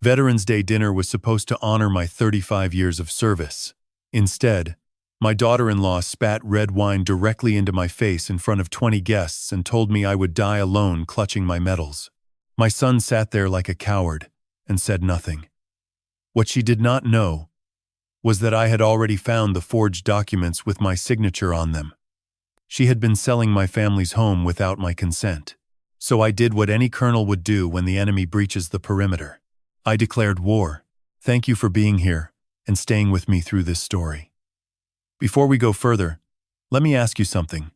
Veterans Day dinner was supposed to honor my 35 years of service. Instead, my daughter-in-law spat red wine directly into my face in front of 20 guests and told me I would die alone clutching my medals. My son sat there like a coward and said nothing. What she did not know was that I had already found the forged documents with my signature on them. She had been selling my family's home without my consent. So I did what any colonel would do when the enemy breaches the perimeter. I declared war. Thank you for being here and staying with me through this story. Before we go further, let me ask you something.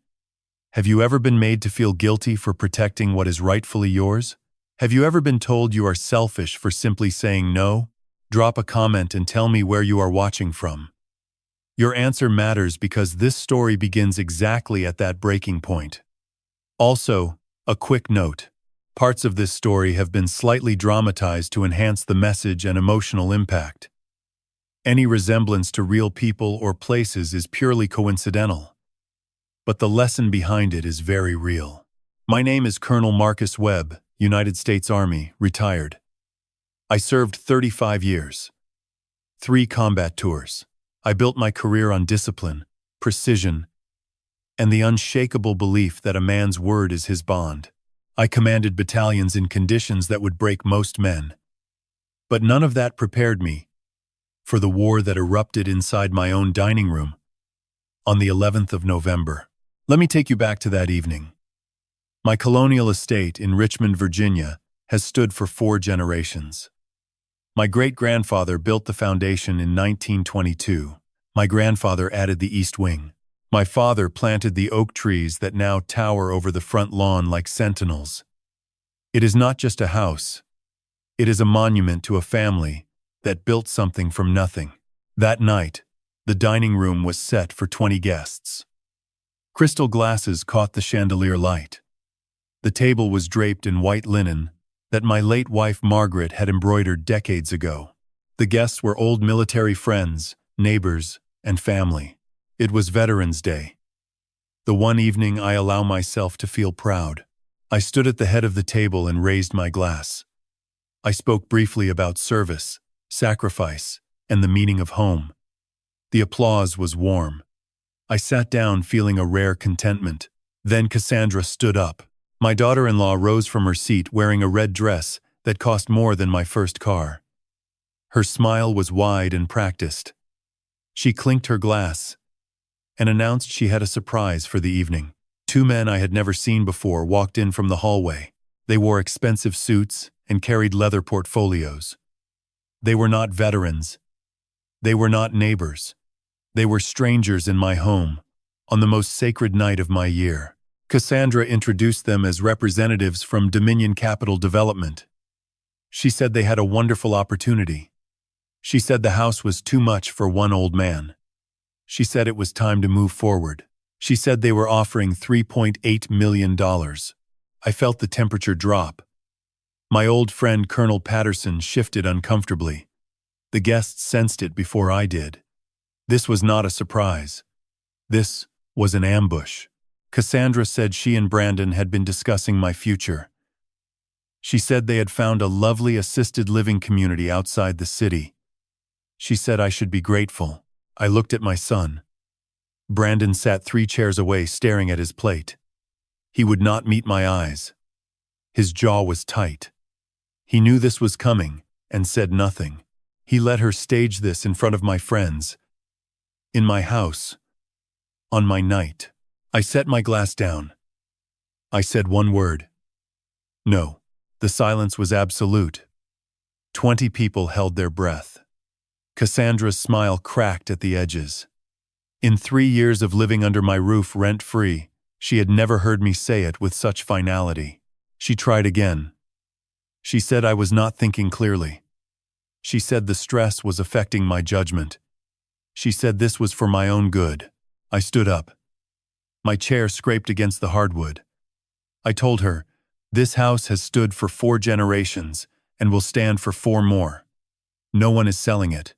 Have you ever been made to feel guilty for protecting what is rightfully yours? Have you ever been told you are selfish for simply saying no? Drop a comment and tell me where you are watching from. Your answer matters because this story begins exactly at that breaking point. Also, a quick note. Parts of this story have been slightly dramatized to enhance the message and emotional impact. Any resemblance to real people or places is purely coincidental, but the lesson behind it is very real. My name is Colonel Marcus Webb, United States Army, retired. I served 35 years. 3 combat tours. I built my career on discipline, precision, and the unshakable belief that a man's word is his bond. I commanded battalions in conditions that would break most men. But none of that prepared me for the war that erupted inside my own dining room on the 11th of November. Let me take you back to that evening. My colonial estate in Richmond, Virginia, has stood for 4 generations. My great-grandfather built the foundation in 1922. My grandfather added the east wing. My father planted the oak trees that now tower over the front lawn like sentinels. It is not just a house. It is a monument to a family that built something from nothing. That night, the dining room was set for 20 guests. Crystal glasses caught the chandelier light. The table was draped in white linen that my late wife Margaret had embroidered decades ago. The guests were old military friends, neighbors, and family. It was Veterans Day. The one evening I allow myself to feel proud. I stood at the head of the table and raised my glass. I spoke briefly about service, sacrifice, and the meaning of home. The applause was warm. I sat down feeling a rare contentment. Then Cassandra stood up. My daughter-in-law rose from her seat wearing a red dress that cost more than my first car. Her smile was wide and practiced. She clinked her glass and announced she had a surprise for the evening. 2 men I had never seen before walked in from the hallway. They wore expensive suits and carried leather portfolios. They were not veterans. They were not neighbors. They were strangers in my home on the most sacred night of my year. Cassandra introduced them as representatives from Dominion Capital Development. She said they had a wonderful opportunity. She said the house was too much for one old man. She said it was time to move forward. She said they were offering $3.8 million. I felt the temperature drop. My old friend Colonel Patterson shifted uncomfortably. The guests sensed it before I did. This was not a surprise. This was an ambush. Cassandra said she and Brandon had been discussing my future. She said they had found a lovely assisted living community outside the city. She said I should be grateful. I looked at my son. Brandon sat 3 chairs away staring at his plate. He would not meet my eyes. His jaw was tight. He knew this was coming and said nothing. He let her stage this in front of my friends. In my house. On my night. I set my glass down. I said one word. No. The silence was absolute. 20 people held their breath. Cassandra's smile cracked at the edges. In 3 years of living under my roof rent-free, she had never heard me say it with such finality. She tried again. She said I was not thinking clearly. She said the stress was affecting my judgment. She said this was for my own good. I stood up. My chair scraped against the hardwood. I told her, this house has stood for 4 generations and will stand for 4 more. No one is selling it.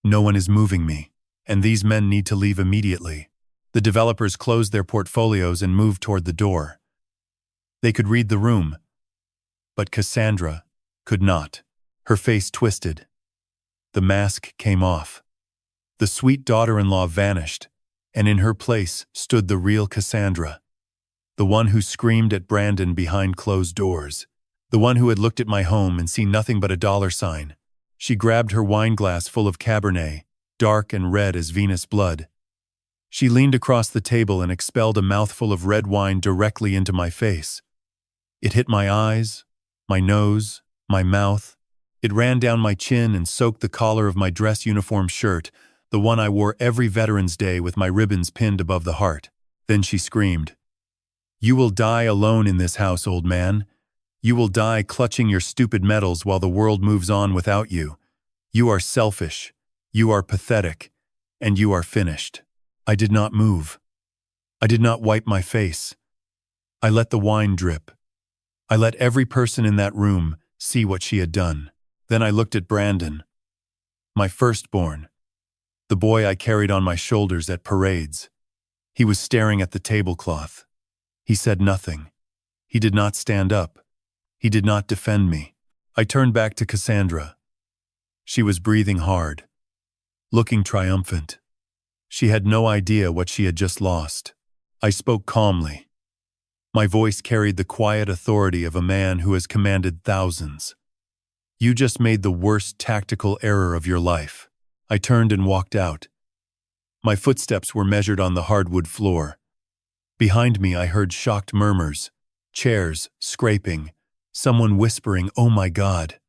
No one is moving me, and these men need to leave immediately. The developers closed their portfolios and moved toward the door. They could read the room, but Cassandra could not. Her face twisted. The mask came off. The sweet daughter-in-law vanished, and in her place stood the real Cassandra. The one who screamed at Brandon behind closed doors. The one who had looked at my home and seen nothing but a dollar sign. She grabbed her wine glass full of Cabernet, dark and red as Venus blood. She leaned across the table and expelled a mouthful of red wine directly into my face. It hit my eyes, my nose, my mouth. It ran down my chin and soaked the collar of my dress uniform shirt, the one I wore every Veterans Day with my ribbons pinned above the heart. Then she screamed, "You will die alone in this house, old man. You will die clutching your stupid medals while the world moves on without you. You are selfish, you are pathetic, and you are finished." I did not move. I did not wipe my face. I let the wine drip. I let every person in that room see what she had done. Then I looked at Brandon, my firstborn, the boy I carried on my shoulders at parades. He was staring at the tablecloth. He said nothing. He did not stand up. He did not defend me. I turned back to Cassandra. She was breathing hard, looking triumphant. She had no idea what she had just lost. I spoke calmly. My voice carried the quiet authority of a man who has commanded thousands. "You just made the worst tactical error of your life." I turned and walked out. My footsteps were measured on the hardwood floor. Behind me I heard shocked murmurs, chairs scraping, someone whispering, "Oh my God."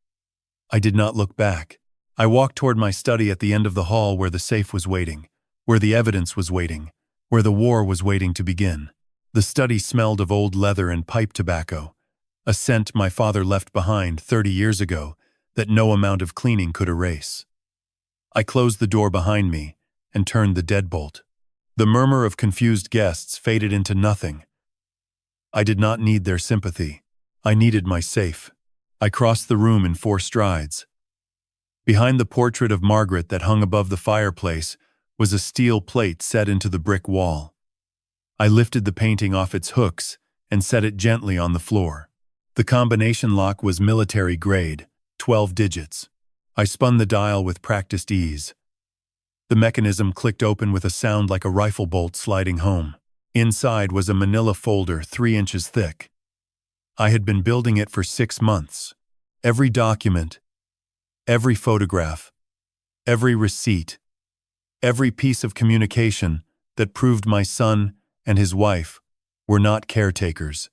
I did not look back. I walked toward my study at the end of the hall where the safe was waiting, where the evidence was waiting, where the war was waiting to begin. The study smelled of old leather and pipe tobacco, a scent my father left behind 30 years ago that no amount of cleaning could erase. I closed the door behind me and turned the deadbolt. The murmur of confused guests faded into nothing. I did not need their sympathy. I needed my safe. I crossed the room in 4 strides. Behind the portrait of Margaret that hung above the fireplace was a steel plate set into the brick wall. I lifted the painting off its hooks and set it gently on the floor. The combination lock was military grade, 12 digits. I spun the dial with practiced ease. The mechanism clicked open with a sound like a rifle bolt sliding home. Inside was a manila folder 3 inches thick. I had been building it for 6 months. Every document, every photograph, every receipt, every piece of communication that proved my son and his wife were not caretakers.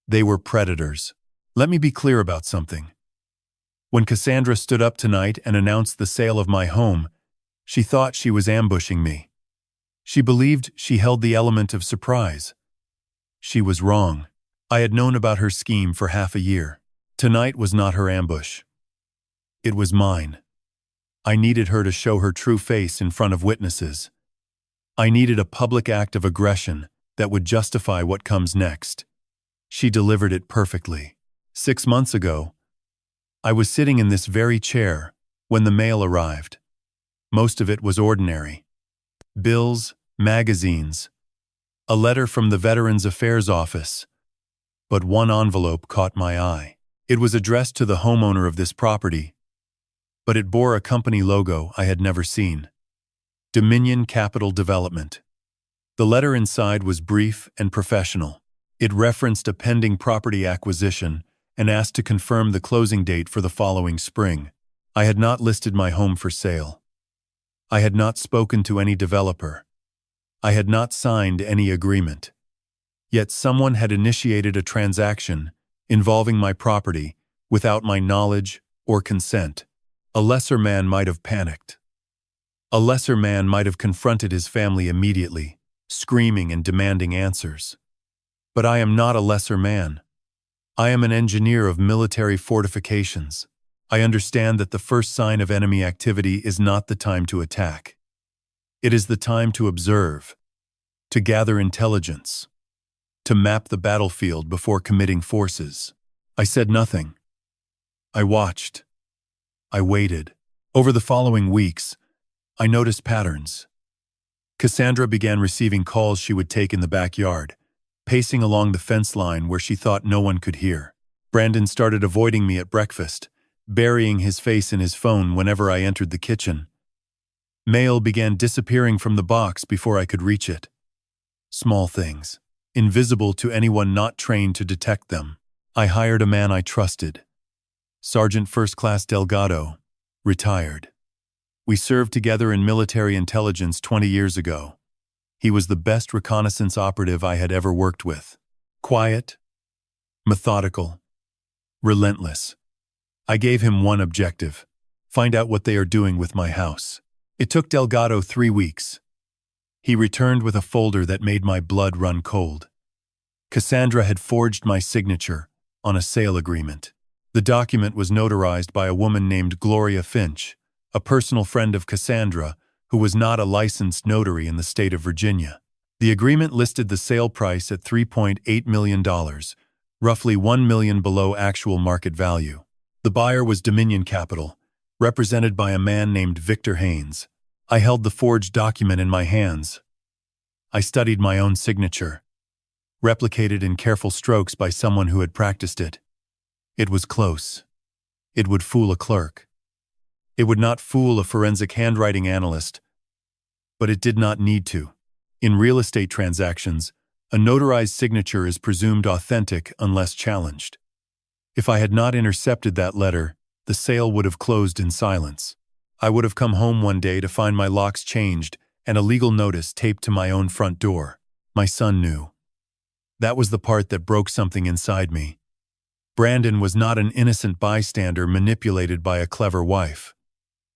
They were predators. Let me be clear about something. When Cassandra stood up tonight and announced the sale of my home, she thought she was ambushing me. She believed she held the element of surprise. She was wrong. I had known about her scheme for half a year. Tonight was not her ambush. It was mine. I needed her to show her true face in front of witnesses. I needed a public act of aggression that would justify what comes next. She delivered it perfectly. 6 months ago, I was sitting in this very chair when the mail arrived. Most of it was ordinary. Bills, magazines, a letter from the Veterans Affairs Office. But one envelope caught my eye. It was addressed to the homeowner of this property, but it bore a company logo I had never seen. Dominion Capital Development. The letter inside was brief and professional. It referenced a pending property acquisition and asked to confirm the closing date for the following spring. I had not listed my home for sale. I had not spoken to any developer. I had not signed any agreement. Yet someone had initiated a transaction involving my property without my knowledge or consent. A lesser man might have panicked. A lesser man might have confronted his family immediately, screaming and demanding answers. But I am not a lesser man. I am an engineer of military fortifications. I understand that the first sign of enemy activity is not the time to attack. It is the time to observe, to gather intelligence, to map the battlefield before committing forces. I said nothing. I watched. I waited. Over the following weeks, I noticed patterns. Cassandra began receiving calls she would take in the backyard, pacing along the fence line where she thought no one could hear. Brandon started avoiding me at breakfast, burying his face in his phone whenever I entered the kitchen. Mail began disappearing from the box before I could reach it. Small things, invisible to anyone not trained to detect them. I hired a man I trusted. Sergeant First Class Delgado, retired. We served together in military intelligence 20 years ago. He was the best reconnaissance operative I had ever worked with. Quiet, methodical, relentless. I gave him one objective: find out what they are doing with my house. It took Delgado 3 weeks. He returned with a folder that made my blood run cold. Cassandra had forged my signature on a sale agreement. The document was notarized by a woman named Gloria Finch, a personal friend of Cassandra, who was not a licensed notary in the state of Virginia. The agreement listed the sale price at $3.8 million, roughly $1 million below actual market value. The buyer was Dominion Capital, represented by a man named Victor Haynes. I held the forged document in my hands. I studied my own signature, replicated in careful strokes by someone who had practiced it. It was close. It would fool a clerk. It would not fool a forensic handwriting analyst, but it did not need to. In real estate transactions, a notarized signature is presumed authentic unless challenged. If I had not intercepted that letter, the sale would have closed in silence. I would have come home one day to find my locks changed and a legal notice taped to my own front door. My son knew. That was the part that broke something inside me. Brandon was not an innocent bystander manipulated by a clever wife.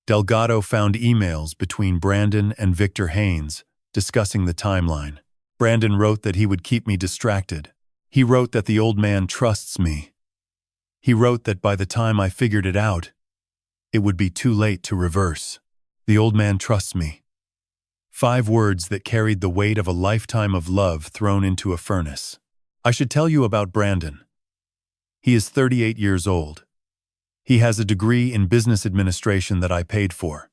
Delgado found emails between Brandon and Victor Haynes discussing the timeline. Brandon wrote that he would keep me distracted. He wrote that the old man trusts me. He wrote that by the time I figured it out, it would be too late to reverse. The old man trusts me. 5 words that carried the weight of a lifetime of love thrown into a furnace. I should tell you about Brandon. He is 38 years old. He has a degree in business administration that I paid for.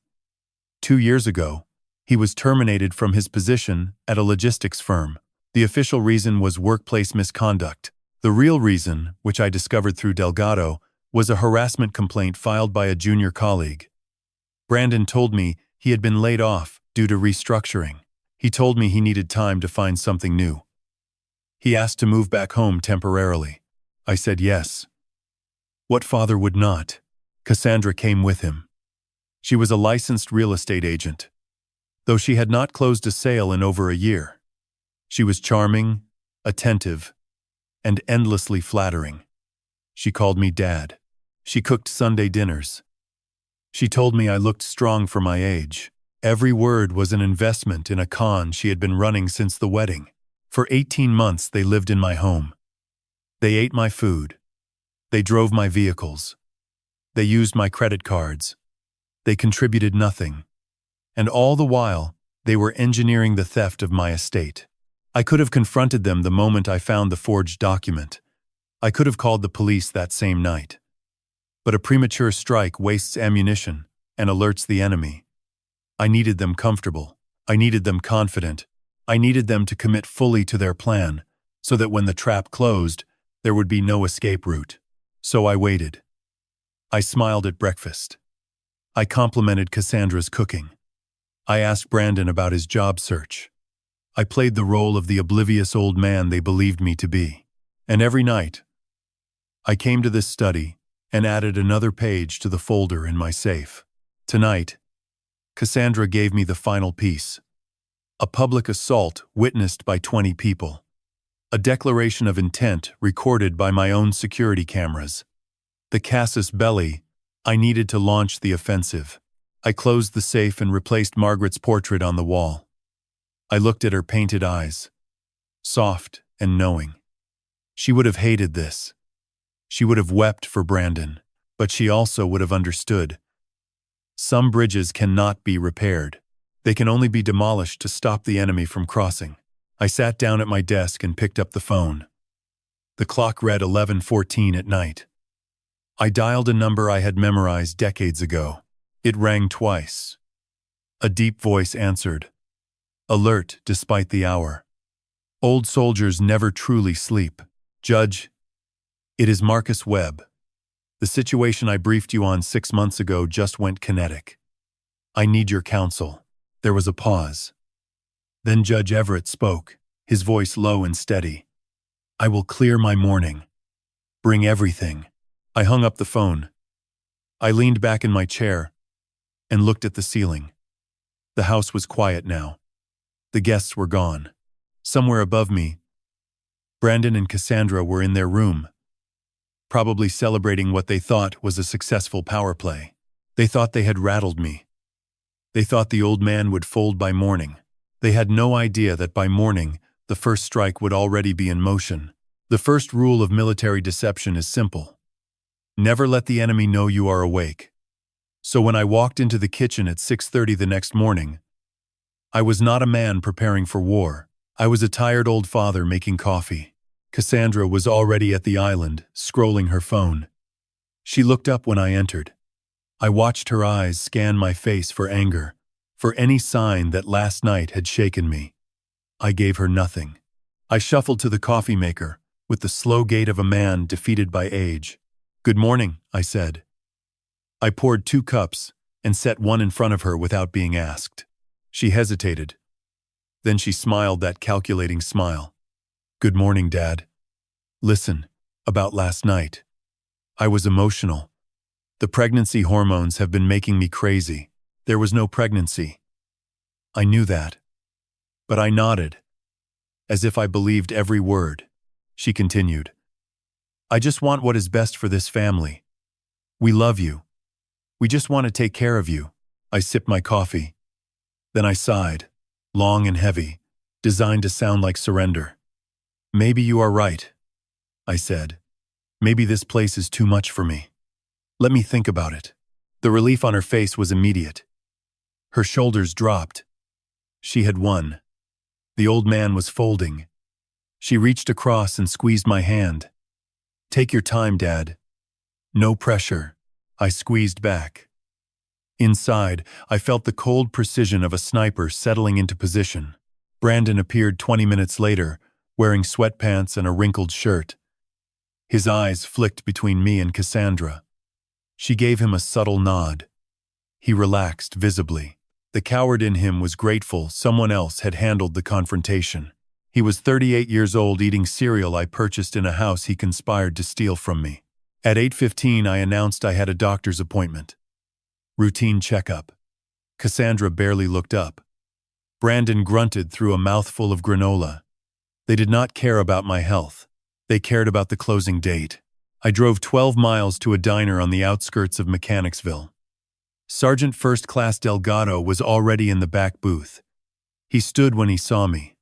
2 years ago, he was terminated from his position at a logistics firm. The official reason was workplace misconduct. The real reason, which I discovered through Delgado, was a harassment complaint filed by a junior colleague. Brandon told me he had been laid off due to restructuring. He told me he needed time to find something new. He asked to move back home temporarily. I said yes. What father would not? Cassandra came with him. She was a licensed real estate agent, though she had not closed a sale in over a year. She was charming, attentive, and endlessly flattering. She called me Dad. She cooked Sunday dinners. She told me I looked strong for my age. Every word was an investment in a con she had been running since the wedding. For 18 months they lived in my home. They ate my food. They drove my vehicles. They used my credit cards. They contributed nothing. And all the while, they were engineering the theft of my estate. I could have confronted them the moment I found the forged document. I could have called the police that same night. But a premature strike wastes ammunition and alerts the enemy. I needed them comfortable. I needed them confident. I needed them to commit fully to their plan, so that when the trap closed, there would be no escape route. So I waited. I smiled at breakfast. I complimented Cassandra's cooking. I asked Brandon about his job search. I played the role of the oblivious old man they believed me to be. And every night, I came to this study and added another page to the folder in my safe. Tonight, Cassandra gave me the final piece. A public assault witnessed by 20 people. A declaration of intent recorded by my own security cameras. The casus belli. I needed to launch the offensive. I closed the safe and replaced Margaret's portrait on the wall. I looked at her painted eyes, soft and knowing. She would have hated this. She would have wept for Brandon, but she also would have understood. Some bridges cannot be repaired. They can only be demolished to stop the enemy from crossing. I sat down at my desk and picked up the phone. The clock read 11:14 at night. I dialed a number I had memorized decades ago. It rang twice. A deep voice answered. Alert despite the hour. Old soldiers never truly sleep. Judge, it is Marcus Webb. The situation I briefed you on 6 months ago just went kinetic. I need your counsel." There was a pause. Then Judge Everett spoke, his voice low and steady. "I will clear my morning. Bring everything." I hung up the phone. I leaned back in my chair and looked at the ceiling. The house was quiet now. The guests were gone. Somewhere above me, Brandon and Cassandra were in their room, probably celebrating what they thought was a successful power play. They thought they had rattled me. They thought the old man would fold by morning. They had no idea that by morning, the first strike would already be in motion. The first rule of military deception is simple. Never let the enemy know you are awake. So when I walked into the kitchen at 6:30 the next morning, I was not a man preparing for war. I was a tired old father making coffee. Cassandra was already at the island, scrolling her phone. She looked up when I entered. I watched her eyes scan my face for anger, for any sign that last night had shaken me. I gave her nothing. I shuffled to the coffee maker, with the slow gait of a man defeated by age. "Good morning," I said. I poured 2 cups and set one in front of her without being asked. She hesitated. Then she smiled that calculating smile. "Good morning, Dad. Listen, about last night. I was emotional. The pregnancy hormones have been making me crazy. There was no pregnancy. I knew that. But I nodded, as if I believed every word." She continued. "I just want what is best for this family. We love you. We just want to take care of you." I sipped my coffee. Then I sighed, long and heavy, designed to sound like surrender. "Maybe you are right," I said. "Maybe this place is too much for me. Let me think about it." The relief on her face was immediate. Her shoulders dropped. She had won. The old man was folding. She reached across and squeezed my hand. "Take your time, Dad. No pressure." I squeezed back. Inside, I felt the cold precision of a sniper settling into position. Brandon appeared 20 minutes later, wearing sweatpants and a wrinkled shirt. His eyes flicked between me and Cassandra. She gave him a subtle nod. He relaxed visibly. The coward in him was grateful someone else had handled the confrontation. He was 38 years old eating cereal I purchased in a house he conspired to steal from me. At 8:15 I announced I had a doctor's appointment. Routine checkup. Cassandra barely looked up. Brandon grunted through a mouthful of granola. They did not care about my health. They cared about the closing date. I drove 12 miles to a diner on the outskirts of Mechanicsville. Sergeant First Class Delgado was already in the back booth. He stood when he saw me.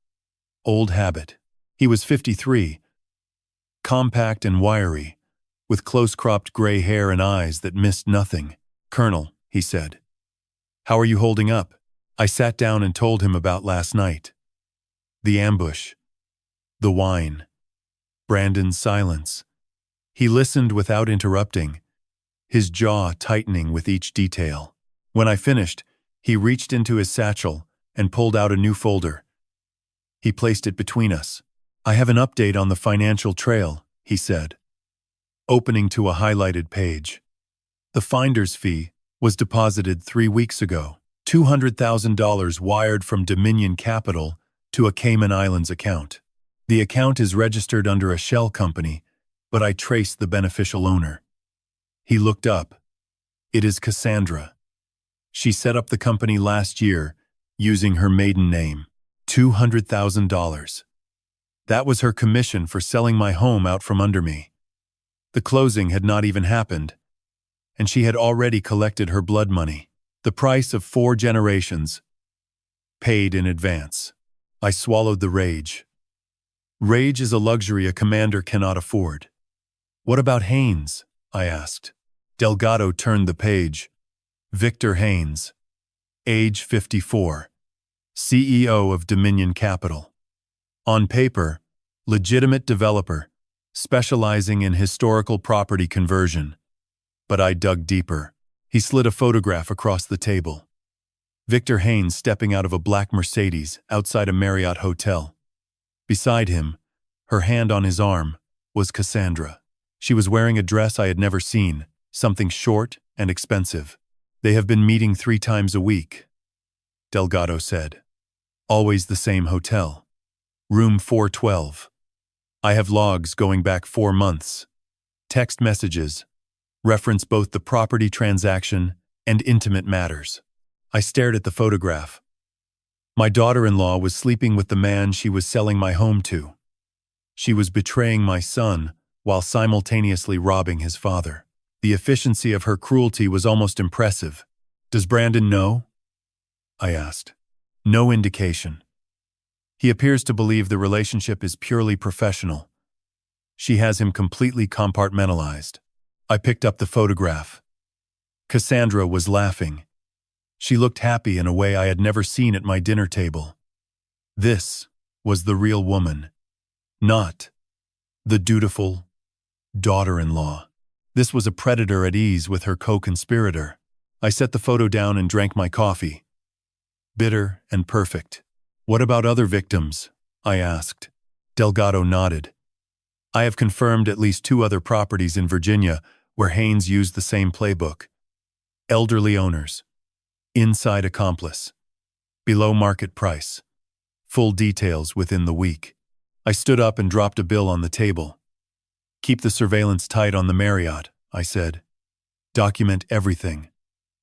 Old habit. He was 53, compact and wiry, with close-cropped gray hair and eyes that missed nothing. "Colonel," he said. "How are you holding up?" I sat down and told him about last night. The ambush. The wine. Brandon's silence. He listened without interrupting, his jaw tightening with each detail. When I finished, he reached into his satchel and pulled out a new folder. He placed it between us. "I have an update on the financial trail," he said, opening to a highlighted page. "The finder's fee was deposited 3 weeks ago. $200,000 wired from Dominion Capital to a Cayman Islands account. The account is registered under a shell company, but I traced the beneficial owner." He looked up. "It is Cassandra. She set up the company last year using her maiden name. $200,000. That was her commission for selling my home out from under me. The closing had not even happened, and she had already collected her blood money. The price of 4 generations, paid in advance." I swallowed the rage. Rage is a luxury a commander cannot afford. "What about Haynes?" I asked. Delgado turned the page. Victor Haynes, age 54, CEO of Dominion Capital. On paper, legitimate developer, specializing in historical property conversion. But I dug deeper. He slid a photograph across the table. Victor Haynes stepping out of a black Mercedes outside a Marriott hotel. Beside him, her hand on his arm, was Cassandra. She was wearing a dress I had never seen, something short and expensive. They have been meeting 3 times a week, Delgado said. Always the same hotel. Room 412. I have logs going back 4 months. Text messages. Reference both the property transaction and intimate matters. I stared at the photograph. My daughter-in-law was sleeping with the man she was selling my home to. She was betraying my son while simultaneously robbing his father. The efficiency of her cruelty was almost impressive. Does Brandon know? I asked. No indication. He appears to believe the relationship is purely professional. She has him completely compartmentalized. I picked up the photograph. Cassandra was laughing. She looked happy in a way I had never seen at my dinner table. This was the real woman, not the dutiful daughter-in-law. This was a predator at ease with her co-conspirator. I set the photo down and drank my coffee. Bitter and perfect. What about other victims? I asked. Delgado nodded. I have confirmed at least 2 other properties in Virginia where Haynes used the same playbook. Elderly owners. Inside accomplice. Below market price. Full details within the week. I stood up and dropped a bill on the table. Keep the surveillance tight on the Marriott, I said. Document everything.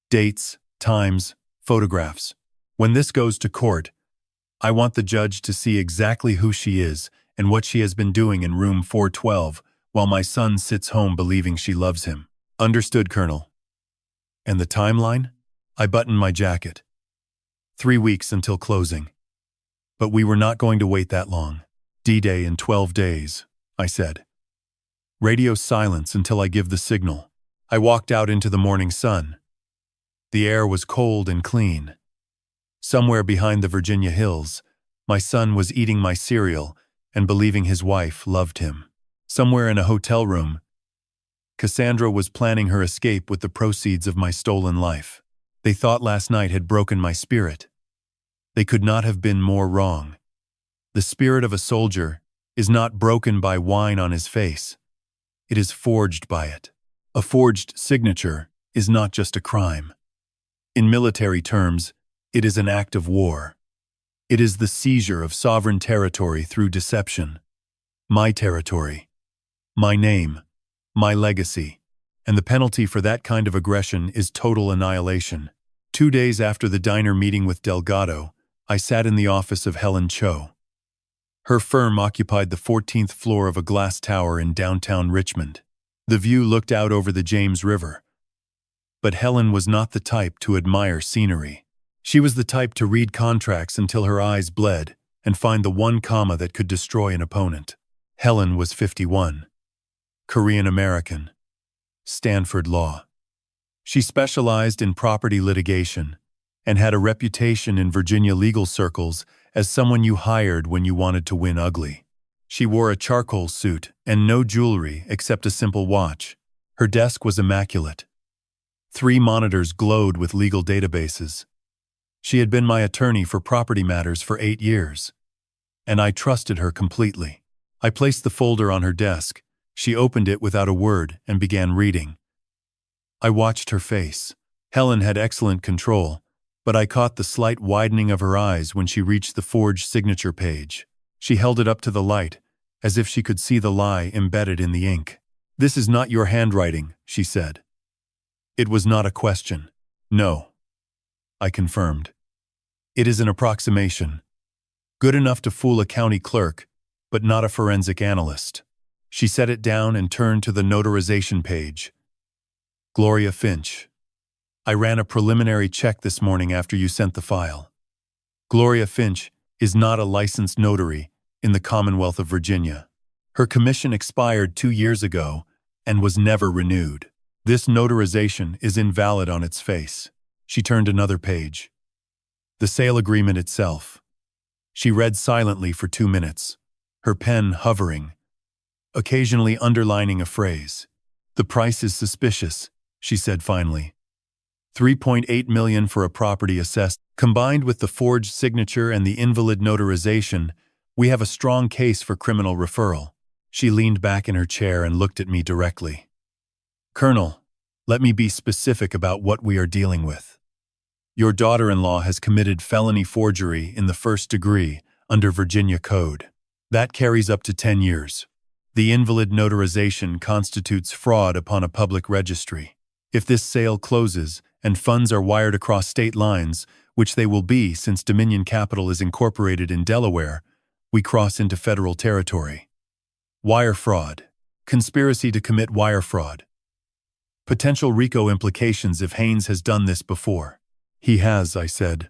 Dates, times, photographs. When this goes to court, I want the judge to see exactly who she is and what she has been doing in room 412 while my son sits home believing she loves him. Understood, Colonel. And the timeline? I buttoned my jacket. 3 weeks until closing. But we were not going to wait that long. D-Day in 12 days, I said. Radio silence until I give the signal. I walked out into the morning sun. The air was cold and clean. Somewhere behind the Virginia hills, my son was eating my cereal and believing his wife loved him. Somewhere in a hotel room, Cassandra was planning her escape with the proceeds of my stolen life. They thought last night had broken my spirit. They could not have been more wrong. The spirit of a soldier is not broken by wine on his face. It is forged by it. A forged signature is not just a crime. In military terms, it is an act of war. It is the seizure of sovereign territory through deception. My territory, my name, my legacy, and the penalty for that kind of aggression is total annihilation. 2 days after the diner meeting with Delgado, I sat in the office of Helen Cho. Her firm occupied the 14th floor of a glass tower in downtown Richmond. The view looked out over the James River. But Helen was not the type to admire scenery. She was the type to read contracts until her eyes bled and find the one comma that could destroy an opponent. Helen was 51. Korean American. Stanford Law. She specialized in property litigation and had a reputation in Virginia legal circles as someone you hired when you wanted to win ugly. She wore a charcoal suit and no jewelry except a simple watch. Her desk was immaculate. 3 monitors glowed with legal databases. She had been my attorney for property matters for 8 years, and I trusted her completely. I placed the folder on her desk. She opened it without a word and began reading. I watched her face. Helen had excellent control, but I caught the slight widening of her eyes when she reached the forged signature page. She held it up to the light, as if she could see the lie embedded in the ink. "This is not your handwriting," she said. It was not a question. "No," I confirmed. "It is an approximation. Good enough to fool a county clerk, but not a forensic analyst." She set it down and turned to the notarization page. "Gloria Finch. I ran a preliminary check this morning after you sent the file. Gloria Finch is not a licensed notary in the Commonwealth of Virginia. Her commission expired 2 years ago and was never renewed. This notarization is invalid on its face." She turned another page. The sale agreement itself. She read silently for 2 minutes, her pen hovering, occasionally underlining a phrase. "The price is suspicious," she said finally. $3.8 million for a property assessed. Combined with the forged signature and the invalid notarization, we have a strong case for criminal referral. She leaned back in her chair and looked at me directly. Colonel, let me be specific about what we are dealing with. Your daughter-in-law has committed felony forgery in the first degree under Virginia Code. That carries up to 10 years. The invalid notarization constitutes fraud upon a public registry. If this sale closes and funds are wired across state lines, which they will be since Dominion Capital is incorporated in Delaware, we cross into federal territory. Wire fraud. Conspiracy to commit wire fraud. Potential RICO implications if Haynes has done this before. He has, I said.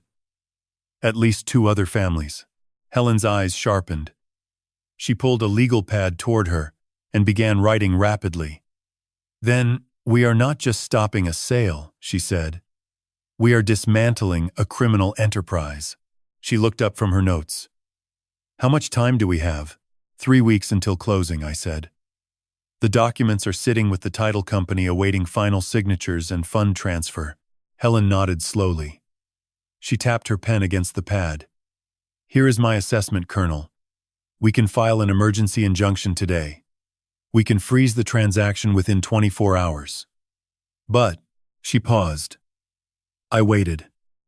At least 2 other families. Helen's eyes sharpened. She pulled a legal pad toward her and began writing rapidly. Then, we are not just stopping a sale, she said. We are dismantling a criminal enterprise. She looked up from her notes. How much time do we have? 3 weeks until closing, I said. The documents are sitting with the title company awaiting final signatures and fund transfer. Helen nodded slowly. She tapped her pen against the pad. Here is my assessment, Colonel. We can file an emergency injunction today. We can freeze the transaction within 24 hours. But, she paused. I waited.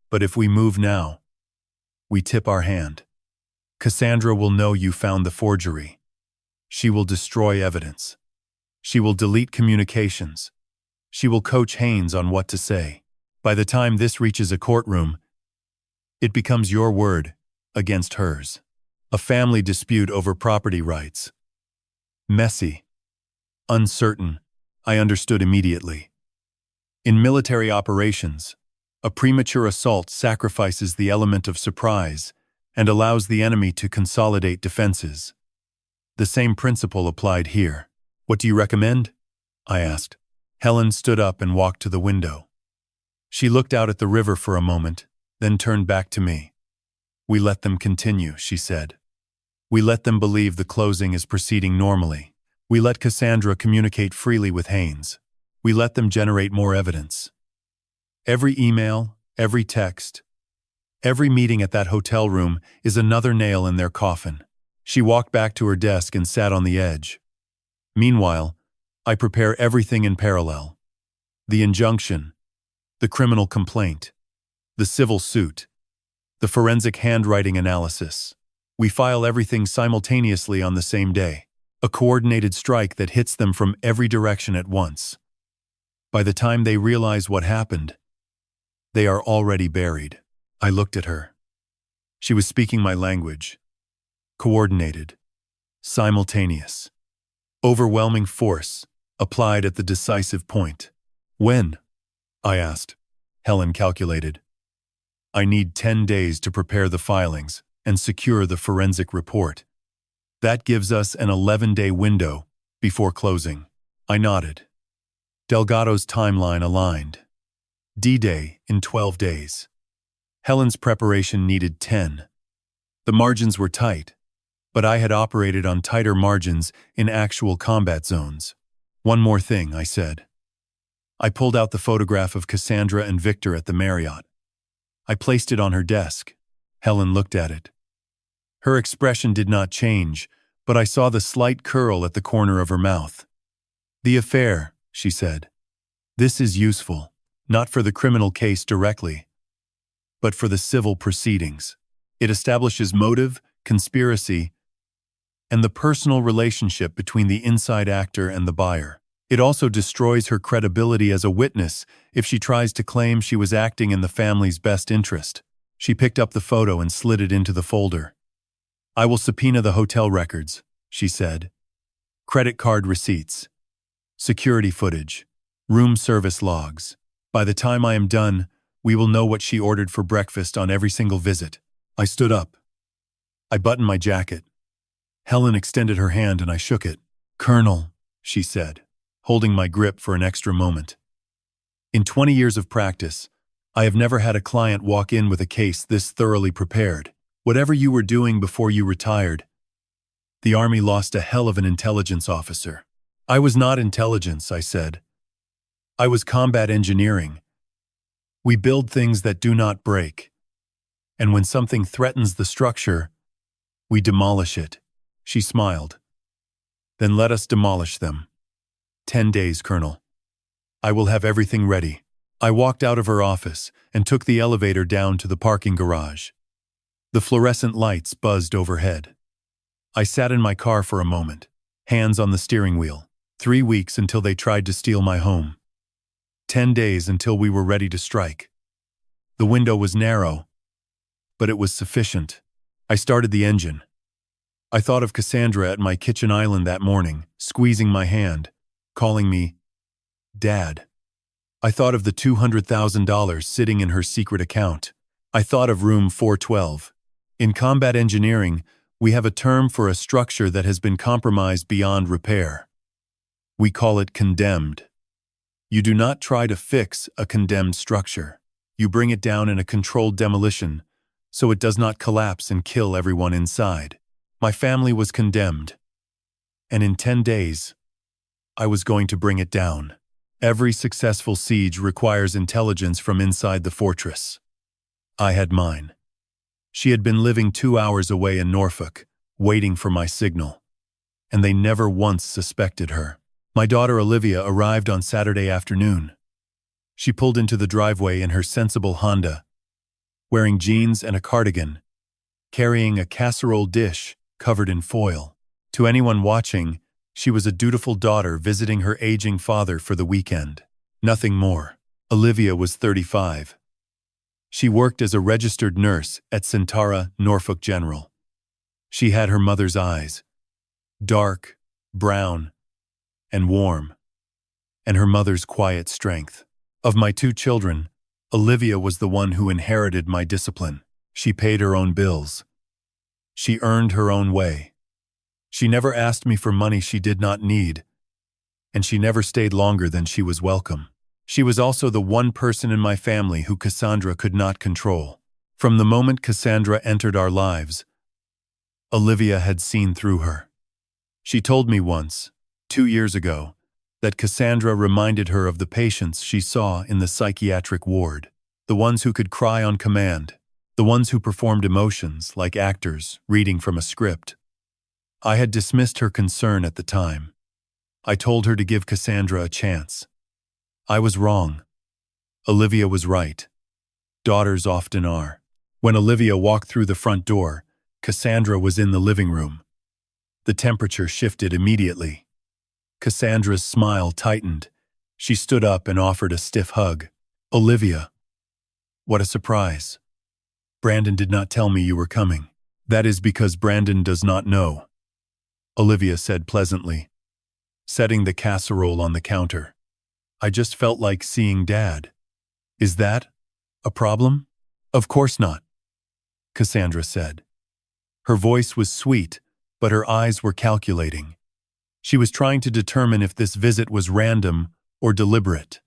But if we move now, we tip our hand. Cassandra will know you found the forgery. She will destroy evidence. She will delete communications. She will coach Haynes on what to say. By the time this reaches a courtroom, it becomes your word against hers. A family dispute over property rights. Messy. Uncertain, I understood immediately. In military operations, a premature assault sacrifices the element of surprise and allows the enemy to consolidate defenses. The same principle applied here. What do you recommend? I asked. Helen stood up and walked to the window. She looked out at the river for a moment, then turned back to me. We let them continue, she said. We let them believe the closing is proceeding normally. We let Cassandra communicate freely with Haynes. We let them generate more evidence. Every email, every text, every meeting at that hotel room is another nail in their coffin. She walked back to her desk and sat on the edge. Meanwhile, I prepare everything in parallel. The injunction, the criminal complaint, the civil suit, the forensic handwriting analysis. We file everything simultaneously on the same day. A coordinated strike that hits them from every direction at once. By the time they realize what happened, they are already buried. I looked at her. She was speaking my language. Coordinated. Simultaneous. Overwhelming force, applied at the decisive point. When? I asked. Helen calculated. I need 10 days to prepare the filings and secure the forensic report. That gives us an 11-day window before closing. I nodded. Delgado's timeline aligned. D-Day in 12 days. Helen's preparation needed 10. The margins were tight, but I had operated on tighter margins in actual combat zones. One more thing, I said. I pulled out the photograph of Cassandra and Victor at the Marriott. I placed it on her desk. Helen looked at it. Her expression did not change, but I saw the slight curl at the corner of her mouth. The affair, she said. This is useful, not for the criminal case directly, but for the civil proceedings. It establishes motive, conspiracy, and the personal relationship between the inside actor and the buyer. It also destroys her credibility as a witness if she tries to claim she was acting in the family's best interest. She picked up the photo and slid it into the folder. I will subpoena the hotel records, she said. Credit card receipts, security footage, room service logs. By the time I am done, we will know what she ordered for breakfast on every single visit. I stood up. I buttoned my jacket. Helen extended her hand and I shook it. Colonel, she said, holding my grip for an extra moment. In 20 years of practice, I have never had a client walk in with a case this thoroughly prepared. Whatever you were doing before you retired, the Army lost a hell of an intelligence officer. I was not intelligence, I said. I was combat engineering. We build things that do not break. And when something threatens the structure, we demolish it. She smiled. Then let us demolish them. 10 days, Colonel. I will have everything ready. I walked out of her office and took the elevator down to the parking garage. The fluorescent lights buzzed overhead. I sat in my car for a moment, hands on the steering wheel. 3 weeks until they tried to steal my home. 10 days until we were ready to strike. The window was narrow, but it was sufficient. I started the engine. I thought of Cassandra at my kitchen island that morning, squeezing my hand, calling me Dad. I thought of the $200,000 sitting in her secret account. I thought of room 412. In combat engineering, we have a term for a structure that has been compromised beyond repair. We call it condemned. You do not try to fix a condemned structure. You bring it down in a controlled demolition, so it does not collapse and kill everyone inside. My family was condemned. And in 10 days, I was going to bring it down. Every successful siege requires intelligence from inside the fortress. I had mine. She had been living 2 hours away in Norfolk, waiting for my signal. And they never once suspected her. My daughter Olivia arrived on Saturday afternoon. She pulled into the driveway in her sensible Honda, wearing jeans and a cardigan, carrying a casserole dish covered in foil. To anyone watching, she was a dutiful daughter visiting her aging father for the weekend. Nothing more. Olivia was 35. She worked as a registered nurse at Centara, Norfolk General. She had her mother's eyes, dark, brown, and warm, and her mother's quiet strength. Of my 2 children, Olivia was the one who inherited my discipline. She paid her own bills. She earned her own way. She never asked me for money she did not need, and she never stayed longer than she was welcome. She was also the one person in my family who Cassandra could not control. From the moment Cassandra entered our lives, Olivia had seen through her. She told me once, 2 years ago, that Cassandra reminded her of the patients she saw in the psychiatric ward, the ones who could cry on command, the ones who performed emotions like actors reading from a script. I had dismissed her concern at the time. I told her to give Cassandra a chance. I was wrong. Olivia was right. Daughters often are. When Olivia walked through the front door, Cassandra was in the living room. The temperature shifted immediately. Cassandra's smile tightened. She stood up and offered a stiff hug. Olivia. What a surprise. Brandon did not tell me you were coming. That is because Brandon does not know, Olivia said pleasantly, setting the casserole on the counter. I just felt like seeing Dad. Is that a problem? Of course not, Cassandra said. Her voice was sweet, but her eyes were calculating. She was trying to determine if this visit was random or deliberate.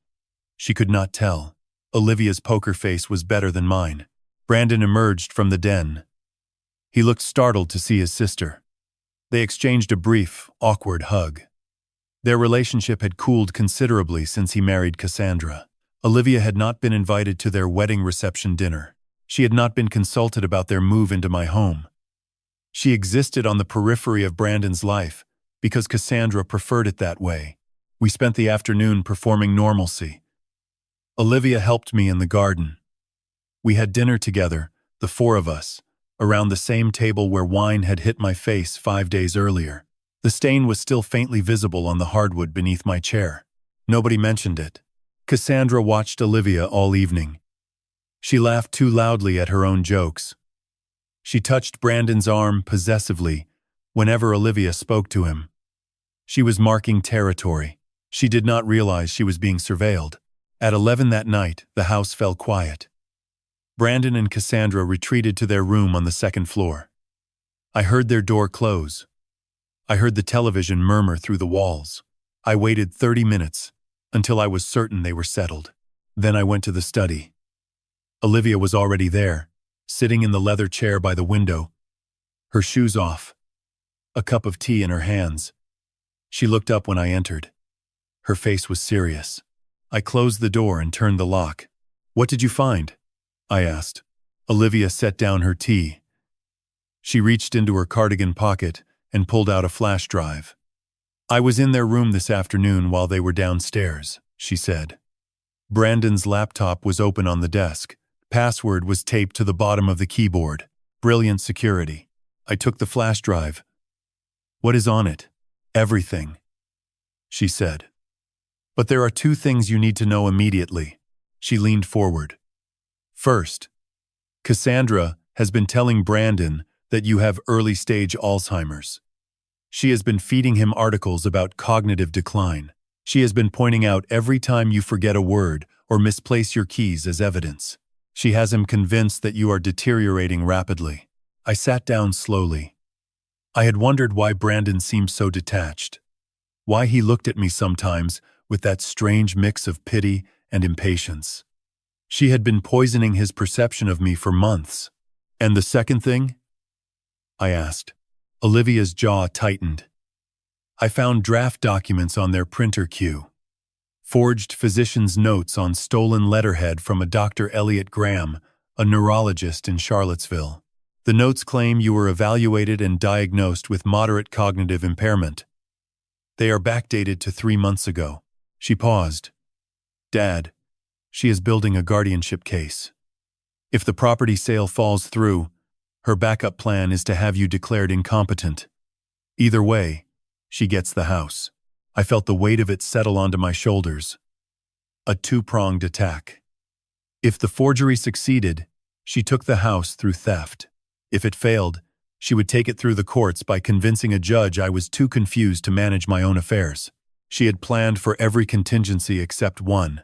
She could not tell. Olivia's poker face was better than mine. Brandon emerged from the den. He looked startled to see his sister. They exchanged a brief, awkward hug. Their relationship had cooled considerably since he married Cassandra. Olivia had not been invited to their wedding reception dinner. She had not been consulted about their move into my home. She existed on the periphery of Brandon's life because Cassandra preferred it that way. We spent the afternoon performing normalcy. Olivia helped me in the garden. We had dinner together, the 4 of us, around the same table where wine had hit my face 5 days earlier. The stain was still faintly visible on the hardwood beneath my chair. Nobody mentioned it. Cassandra watched Olivia all evening. She laughed too loudly at her own jokes. She touched Brandon's arm possessively whenever Olivia spoke to him. She was marking territory. She did not realize she was being surveilled. At 11 that night, the house fell quiet. Brandon and Cassandra retreated to their room on the 2nd floor. I heard their door close. I heard the television murmur through the walls. I waited 30 minutes until I was certain they were settled. Then I went to the study. Olivia was already there, sitting in the leather chair by the window, her shoes off, a cup of tea in her hands. She looked up when I entered. Her face was serious. I closed the door and turned the lock. What did you find? I asked. Olivia set down her tea. She reached into her cardigan pocket and pulled out a flash drive. I was in their room this afternoon while they were downstairs, she said. Brandon's laptop was open on the desk. Password was taped to the bottom of the keyboard. Brilliant security. I took the flash drive. What is on it? Everything, she said. But there are two things you need to know immediately. She leaned forward. First, Cassandra has been telling Brandon that you have early-stage Alzheimer's. She has been feeding him articles about cognitive decline. She has been pointing out every time you forget a word or misplace your keys as evidence. She has him convinced that you are deteriorating rapidly. I sat down slowly. I had wondered why Brandon seemed so detached. Why he looked at me sometimes with that strange mix of pity and impatience. She had been poisoning his perception of me for months. And the second thing? I asked. Olivia's jaw tightened. I found draft documents on their printer queue. Forged physician's notes on stolen letterhead from a Dr. Elliot Graham, a neurologist in Charlottesville. The notes claim you were evaluated and diagnosed with moderate cognitive impairment. They are backdated to 3 months ago. She paused. Dad, she is building a guardianship case. If the property sale falls through, her backup plan is to have you declared incompetent. Either way, she gets the house. I felt the weight of it settle onto my shoulders. A two-pronged attack. If the forgery succeeded, she took the house through theft. If it failed, she would take it through the courts by convincing a judge I was too confused to manage my own affairs. She had planned for every contingency except one.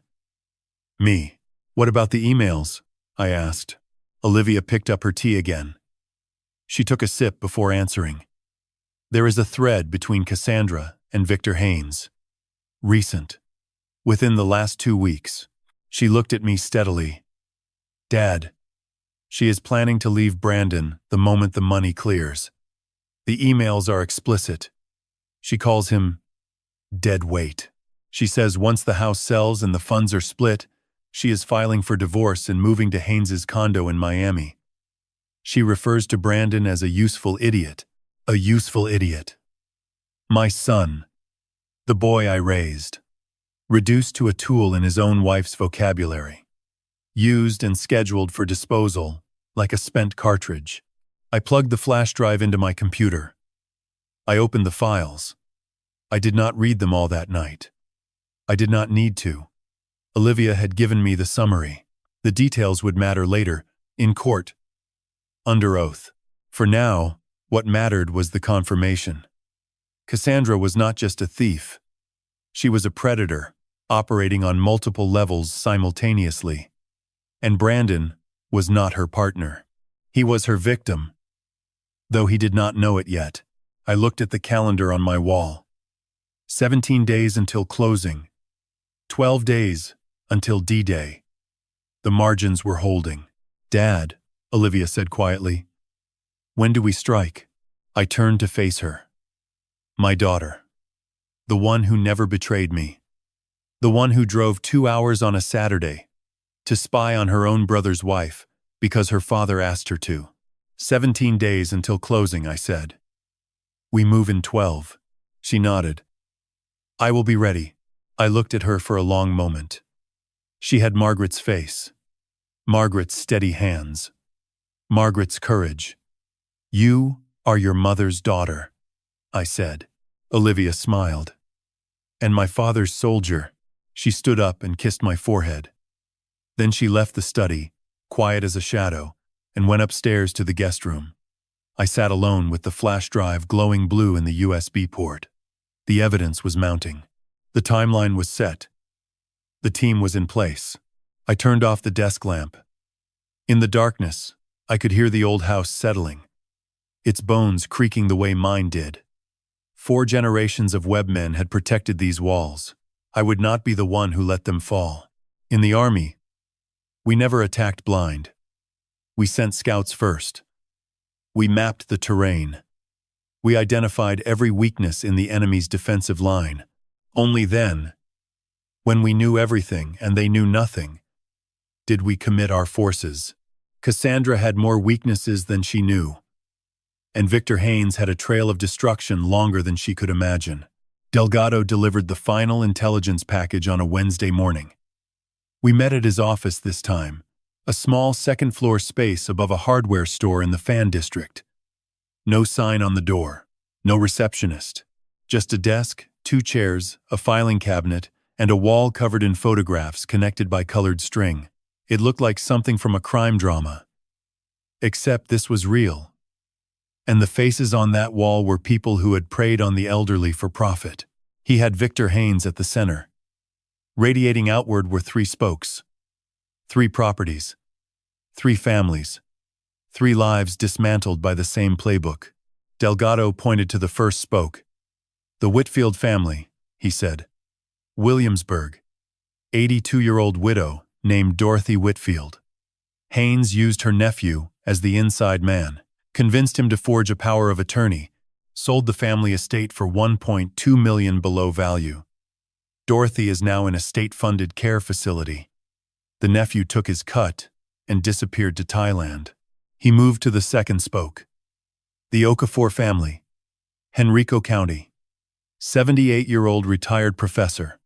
Me. What about the emails? I asked. Olivia picked up her tea again. She took a sip before answering. There is a thread between Cassandra and Victor Haynes. Recent. Within the last 2 weeks. She looked at me steadily. Dad, she is planning to leave Brandon the moment the money clears. The emails are explicit. She calls him dead weight. She says once the house sells and the funds are split, she is filing for divorce and moving to Haynes's condo in Miami. She refers to Brandon as a useful idiot. A useful idiot. My son. The boy I raised. Reduced to a tool in his own wife's vocabulary. Used and scheduled for disposal, like a spent cartridge. I plugged the flash drive into my computer. I opened the files. I did not read them all that night. I did not need to. Olivia had given me the summary. The details would matter later, in court. Under oath. For now, what mattered was the confirmation. Cassandra was not just a thief. She was a predator, operating on multiple levels simultaneously. And Brandon was not her partner. He was her victim. Though he did not know it yet, I looked at the calendar on my wall. 17 days until closing. 12 days until D-Day. The margins were holding. Dad, Olivia said quietly. When do we strike? I turned to face her. My daughter. The one who never betrayed me. The one who drove 2 hours on a Saturday to spy on her own brother's wife because her father asked her to. 17 days until closing, I said. We move in 12. She nodded. I will be ready. I looked at her for a long moment. She had Margaret's face. Margaret's steady hands. Margaret's courage. You are your mother's daughter, I said. Olivia smiled. And my father's soldier. She stood up and kissed my forehead. Then she left the study, quiet as a shadow, and went upstairs to the guest room. I sat alone with the flash drive glowing blue in the USB port. The evidence was mounting. The timeline was set. The team was in place. I turned off the desk lamp. In the darkness, I could hear the old house settling, its bones creaking the way mine did. 4 generations of webmen had protected these walls. I would not be the one who let them fall. In the army, we never attacked blind. We sent scouts first. We mapped the terrain. We identified every weakness in the enemy's defensive line. Only then, when we knew everything and they knew nothing, did we commit our forces. Cassandra had more weaknesses than she knew. And Victor Haynes had a trail of destruction longer than she could imagine. Delgado delivered the final intelligence package on a Wednesday morning. We met at his office this time, a small second-floor space above a hardware store in the Fan District. No sign on the door, no receptionist, just a desk, 2 chairs, a filing cabinet, and a wall covered in photographs connected by colored string. It looked like something from a crime drama. Except this was real. And the faces on that wall were people who had preyed on the elderly for profit. He had Victor Haynes at the center. Radiating outward were 3 spokes. 3 properties. 3 families. 3 lives dismantled by the same playbook. Delgado pointed to the first spoke. The Whitfield family, he said. Williamsburg. 82-year-old widow named Dorothy Whitfield. Haynes used her nephew as the inside man, convinced him to forge a power of attorney, sold the family estate for $1.2 million below value. Dorothy is now in a state-funded care facility. The nephew took his cut and disappeared to Thailand. He moved to the second spoke. The Okafor family. Henrico County. 78-year-old retired professor.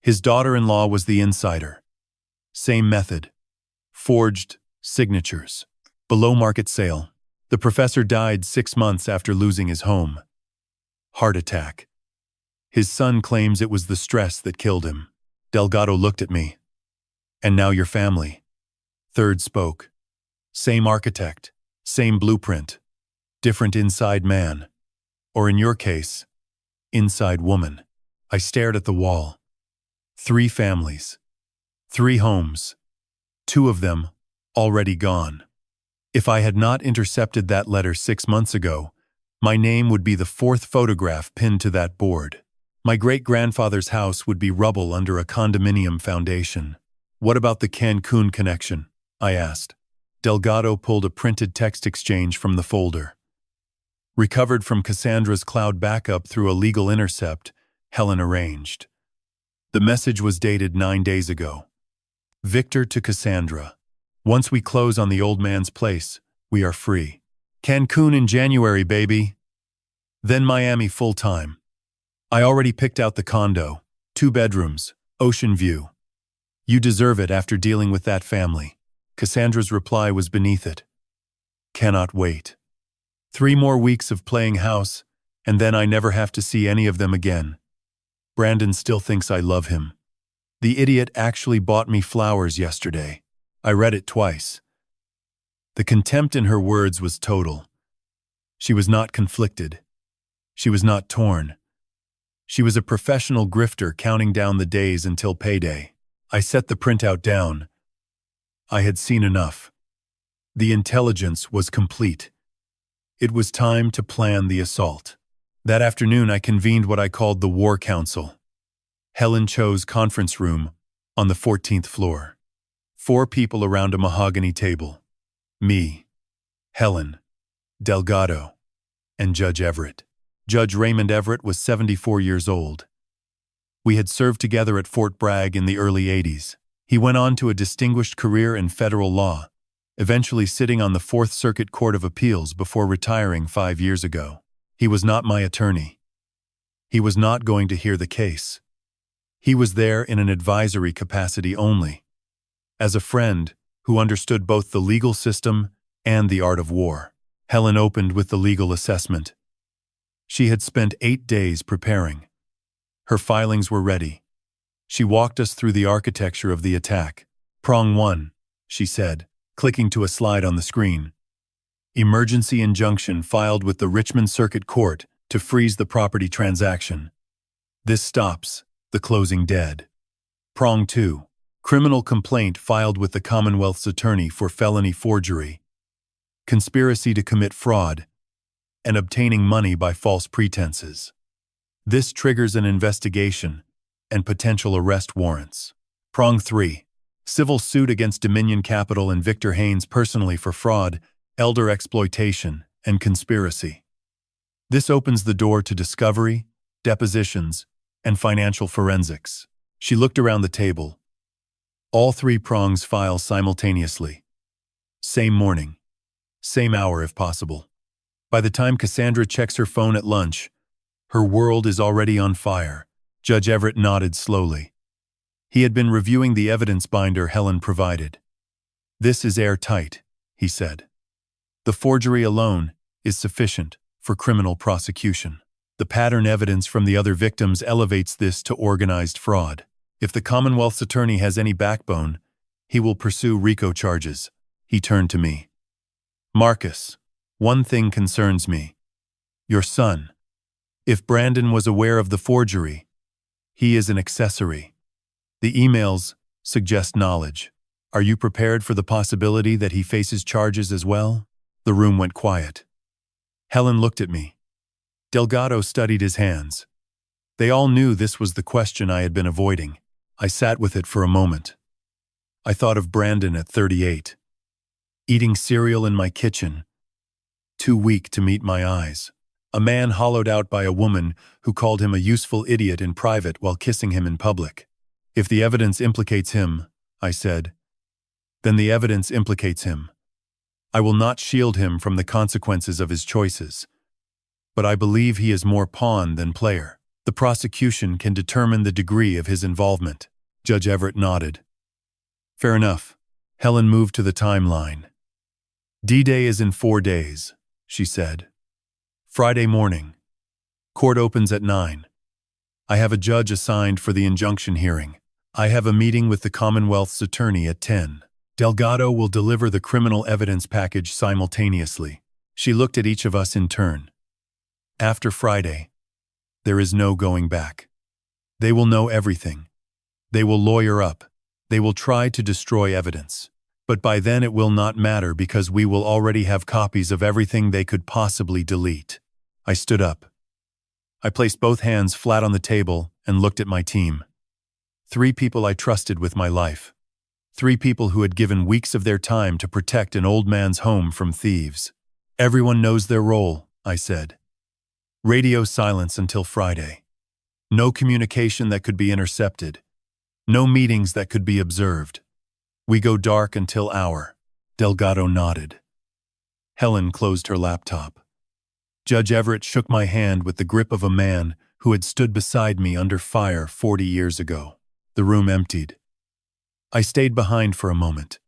His daughter-in-law was the insider. Same method. Forged signatures. Below market sale. The professor died 6 months after losing his home. Heart attack. His son claims it was the stress that killed him. Delgado looked at me. And now your family. Third spoke. Same architect. Same blueprint. Different inside man. Or in your case, inside woman. I stared at the wall. 3 families. 3 homes. 2 of them already gone. If I had not intercepted that letter 6 months ago, my name would be the 4th photograph pinned to that board. My great-grandfather's house would be rubble under a condominium foundation. What about the Cancun connection? I asked. Delgado pulled a printed text exchange from the folder. Recovered from Cassandra's cloud backup through a legal intercept, Helen arranged. The message was dated 9 days ago. Victor to Cassandra. Once we close on the old man's place, we are free. Cancun in January, baby. Then Miami full-time. I already picked out the condo. 2 bedrooms, ocean view. You deserve it after dealing with that family. Cassandra's reply was beneath it. Cannot wait. 3 more weeks of playing house, and then I never have to see any of them again. Brandon still thinks I love him. The idiot actually bought me flowers yesterday. I read it twice. The contempt in her words was total. She was not conflicted. She was not torn. She was a professional grifter counting down the days until payday. I set the printout down. I had seen enough. The intelligence was complete. It was time to plan the assault. That afternoon I convened what I called the War Council. Helen chose conference room on the 14th floor. 4 people around a mahogany table. Me, Helen, Delgado, and Judge Everett. Judge Raymond Everett was 74 years old. We had served together at Fort Bragg in the early 80s. He went on to a distinguished career in federal law, eventually sitting on the 4th Circuit Court of Appeals before retiring 5 years ago. He was not my attorney. He was not going to hear the case. He was there in an advisory capacity only, as a friend who understood both the legal system and the art of war. Helen opened with the legal assessment. She had spent 8 days preparing. Her filings were ready. She walked us through the architecture of the attack. Prong 1, she said, clicking to a slide on the screen. Emergency injunction filed with the Richmond Circuit Court to freeze the property transaction. This stops the closing dead. Prong 2, criminal complaint filed with the Commonwealth's attorney for felony forgery, conspiracy to commit fraud, and obtaining money by false pretenses. This triggers an investigation and potential arrest warrants. Prong 3, civil suit against Dominion Capital and Victor Haynes personally for fraud, elder exploitation, and conspiracy. This opens the door to discovery, depositions, and financial forensics. She looked around the table. All 3 prongs file simultaneously. Same morning. Same hour if possible. By the time Cassandra checks her phone at lunch, Her world is already on fire. Judge Everett nodded slowly. He had been reviewing the evidence binder Helen provided. This is airtight, he said. The forgery alone is sufficient for criminal prosecution. The pattern evidence from the other victims elevates this to organized fraud. If the Commonwealth's attorney has any backbone, he will pursue RICO charges. He turned to me. Marcus, one thing concerns me. Your son. If Brandon was aware of the forgery, he is an accessory. The emails suggest knowledge. Are you prepared for the possibility that he faces charges as well? The room went quiet. Helen looked at me. Delgado studied his hands. They all knew this was the question I had been avoiding. I sat with it for a moment. I thought of Brandon at 38. Eating cereal in my kitchen. Too weak to meet my eyes. A man hollowed out by a woman who called him a useful idiot in private while kissing him in public. If the evidence implicates him, I said, then the evidence implicates him. I will not shield him from the consequences of his choices. But I believe he is more pawn than player. The prosecution can determine the degree of his involvement. Judge Everett nodded. Fair enough. Helen moved to the timeline. D-Day is in 4 days, she said. Friday morning. Court opens at 9. I have a judge assigned for the injunction hearing. I have a meeting with the Commonwealth's attorney at 10. Delgado will deliver the criminal evidence package simultaneously. She looked at each of us in turn. After Friday, there is no going back. They will know everything. They will lawyer up. They will try to destroy evidence. But by then it will not matter because we will already have copies of everything they could possibly delete. I stood up. I placed both hands flat on the table and looked at my team. 3 people I trusted with my life. 3 people who had given weeks of their time to protect an old man's home from thieves. Everyone knows their role, I said. Radio silence until Friday. No communication that could be intercepted. No meetings that could be observed. We go dark until hour. Delgado nodded. Helen closed her laptop. Judge Everett shook my hand with the grip of a man who had stood beside me under fire 40 years ago. The room emptied. I stayed behind for a moment.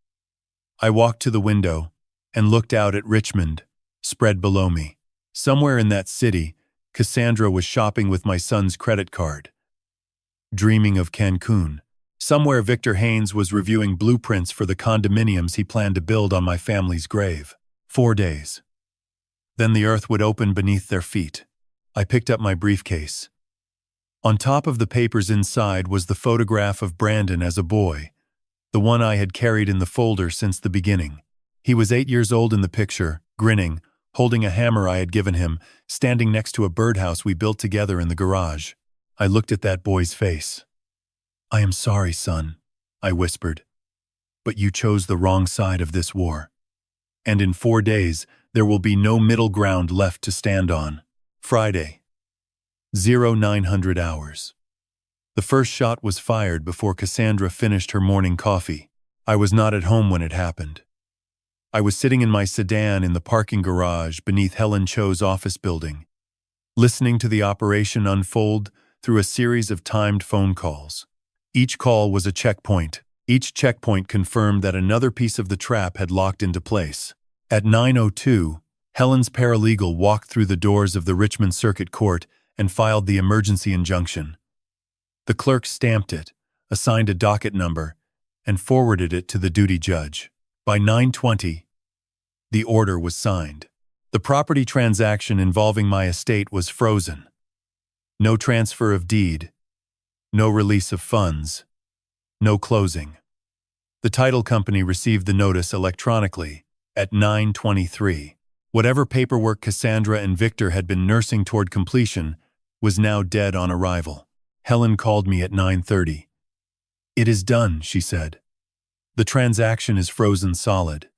I walked to the window and looked out at Richmond, spread below me. Somewhere in that city, Cassandra was shopping with my son's credit card. Dreaming of Cancun. Somewhere Victor Haynes was reviewing blueprints for the condominiums he planned to build on my family's grave. 4 days. Then the earth would open beneath their feet. I picked up my briefcase. On top of the papers inside was the photograph of Brandon as a boy, the one I had carried in the folder since the beginning. He was 8 years old in the picture, grinning, holding a hammer I had given him, standing next to a birdhouse we built together in the garage. I looked at that boy's face. I am sorry, son, I whispered, but you chose the wrong side of this war. And in 4 days, there will be no middle ground left to stand on. Friday. 0900 hours. The first shot was fired before Cassandra finished her morning coffee. I was not at home when it happened. I was sitting in my sedan in the parking garage beneath Helen Cho's office building, listening to the operation unfold through a series of timed phone calls. Each call was a checkpoint. Each checkpoint confirmed that another piece of the trap had locked into place. At 9:02, Helen's paralegal walked through the doors of the Richmond Circuit Court and filed the emergency injunction. The clerk stamped it, assigned a docket number, and forwarded it to the duty judge. By 9:20, the order was signed. The property transaction involving my estate was frozen. No transfer of deed, no release of funds, no closing. The title company received the notice electronically at 9:23. Whatever paperwork Cassandra and Victor had been nursing toward completion was now dead on arrival. Helen called me at 9:30. It is done, she said. The transaction is frozen solid.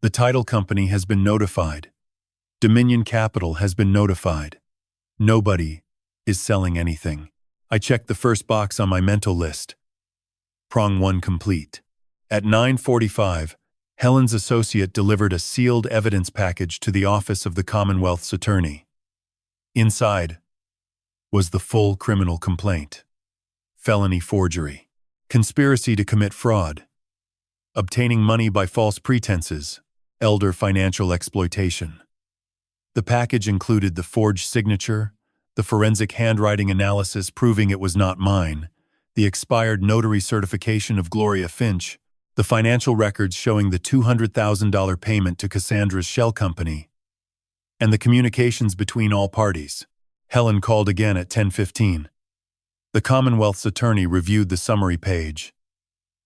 The title company has been notified. Dominion Capital has been notified. Nobody is selling anything. I checked the first box on my mental list. Prong 1 complete. At 9:45, Helen's associate delivered a sealed evidence package to the office of the Commonwealth's attorney. Inside was the full criminal complaint. Felony forgery, conspiracy to commit fraud, obtaining money by false pretenses, elder financial exploitation. The package included the forged signature, the forensic handwriting analysis proving it was not mine, the expired notary certification of Gloria Finch, the financial records showing the $200,000 payment to Cassandra's shell company, and the communications between all parties. Helen called again at 10:15. The Commonwealth's attorney reviewed the summary page.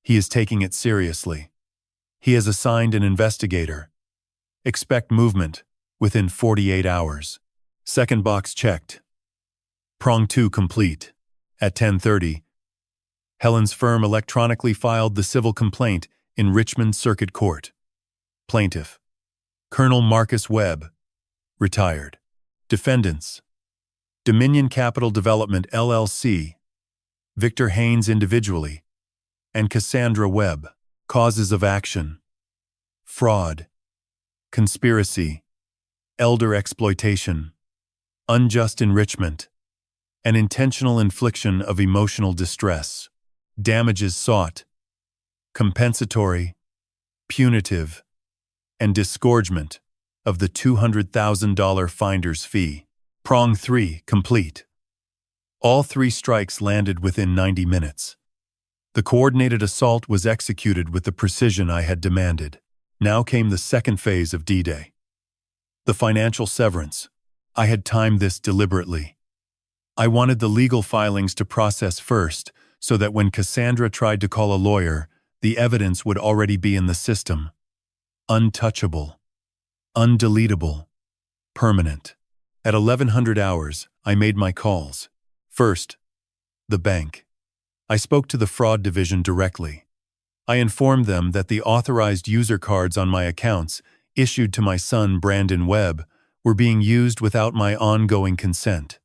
He is taking it seriously. He has assigned an investigator. Expect movement within 48 hours. Second box checked. Prong 2 complete. At 10:30, Helen's firm electronically filed the civil complaint in Richmond Circuit Court. Plaintiff: Colonel Marcus Webb, retired. Defendants: Dominion Capital Development LLC, Victor Haynes individually, and Cassandra Webb. Causes of action: fraud, conspiracy, elder exploitation, unjust enrichment, and intentional infliction of emotional distress. Damages sought: compensatory, punitive, and disgorgement of the $200,000 finder's fee. Prong 3 complete. All 3 strikes landed within 90 minutes. The coordinated assault was executed with the precision I had demanded. Now came the second phase of D-Day. The financial severance. I had timed this deliberately. I wanted the legal filings to process first, so that when Cassandra tried to call a lawyer, the evidence would already be in the system. Untouchable, undeletable, permanent. At 1100 hours, I made my calls. First, the bank. I spoke to the fraud division directly. I informed them that the authorized user cards on my accounts, issued to my son Brandon Webb, were being used without my ongoing consent.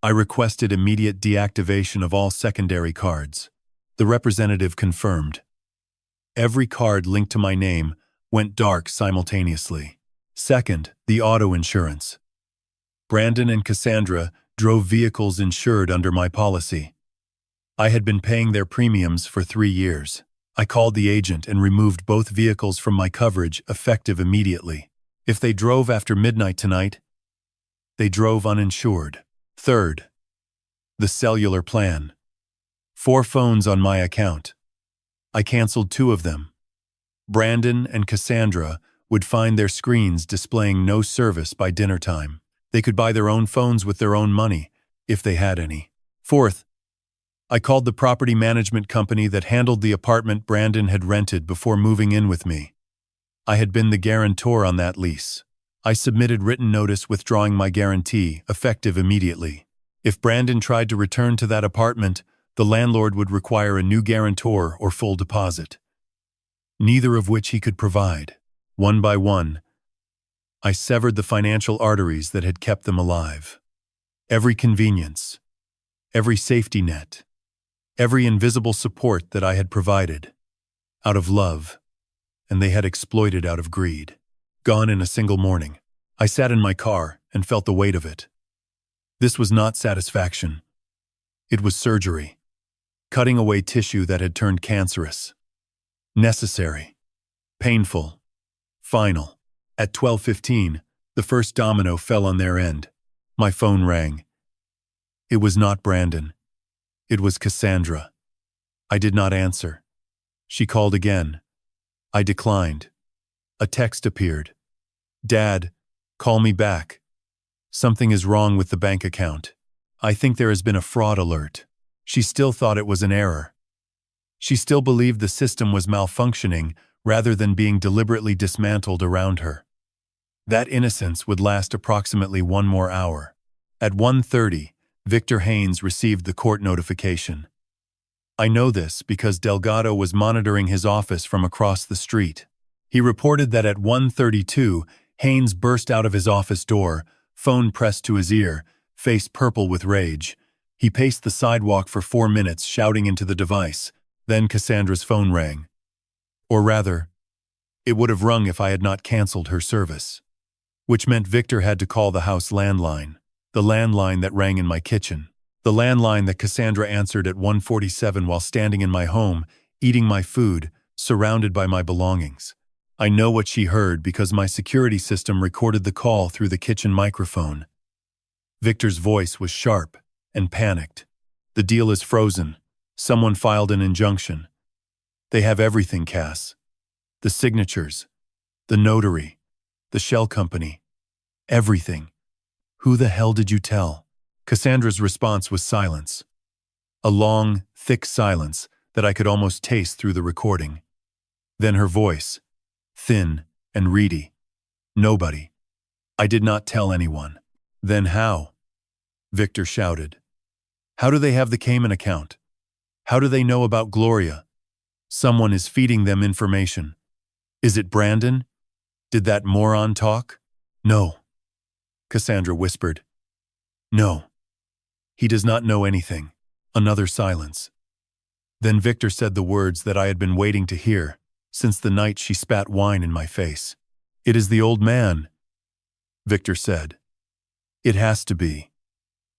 I requested immediate deactivation of all secondary cards. The representative confirmed. Every card linked to my name went dark simultaneously. Second, the auto insurance. Brandon and Cassandra drove vehicles insured under my policy. I had been paying their premiums for 3 years. I called the agent and removed both vehicles from my coverage, effective immediately. If they drove after midnight tonight, they drove uninsured. Third, the cellular plan. 4 phones on my account. I canceled 2 of them. Brandon and Cassandra would find their screens displaying no service by dinner time. They could buy their own phones with their own money, if they had any. Fourth, I called the property management company that handled the apartment Brandon had rented before moving in with me. I had been the guarantor on that lease. I submitted written notice withdrawing my guarantee, effective immediately. If Brandon tried to return to that apartment, the landlord would require a new guarantor or full deposit, neither of which he could provide. One by one, I severed the financial arteries that had kept them alive. Every convenience, every safety net, every invisible support that I had provided, out of love, and they had exploited out of greed. Gone in a single morning. I sat in my car and felt the weight of it. This was not satisfaction. It was surgery, cutting away tissue that had turned cancerous. Necessary, painful, final. At 12:15, the first domino fell on their end. My phone rang. It was not Brandon. It was Cassandra. I did not answer. She called again. I declined. A text appeared. Dad, call me back. Something is wrong with the bank account. I think there has been a fraud alert. She still thought it was an error. She still believed the system was malfunctioning rather than being deliberately dismantled around her. That innocence would last approximately 1 more hour. At 1:30, Victor Haynes received the court notification. I know this because Delgado was monitoring his office from across the street. He reported that at 1:32, Haynes burst out of his office door, phone pressed to his ear, face purple with rage. He paced the sidewalk for 4 minutes, shouting into the device. Then Cassandra's phone rang. Or rather, it would have rung if I had not canceled her service. Which meant Victor had to call the house landline, the landline that rang in my kitchen. The landline that Cassandra answered at 1:47 while standing in my home, eating my food, surrounded by my belongings. I know what she heard because my security system recorded the call through the kitchen microphone. Victor's voice was sharp and panicked. The deal is frozen. Someone filed an injunction. They have everything, Cass. The signatures, the notary, the shell company, everything. Who the hell did you tell? Cassandra's response was silence. A long, thick silence that I could almost taste through the recording. Then her voice, thin and reedy. Nobody. I did not tell anyone. Then how? Victor shouted. How do they have the Cayman account? How do they know about Gloria? Someone is feeding them information. Is it Brandon? Did that moron talk? No. Cassandra whispered. No. He does not know anything. Another silence. Then Victor said the words that I had been waiting to hear since the night she spat wine in my face. It is the old man, Victor said. It has to be.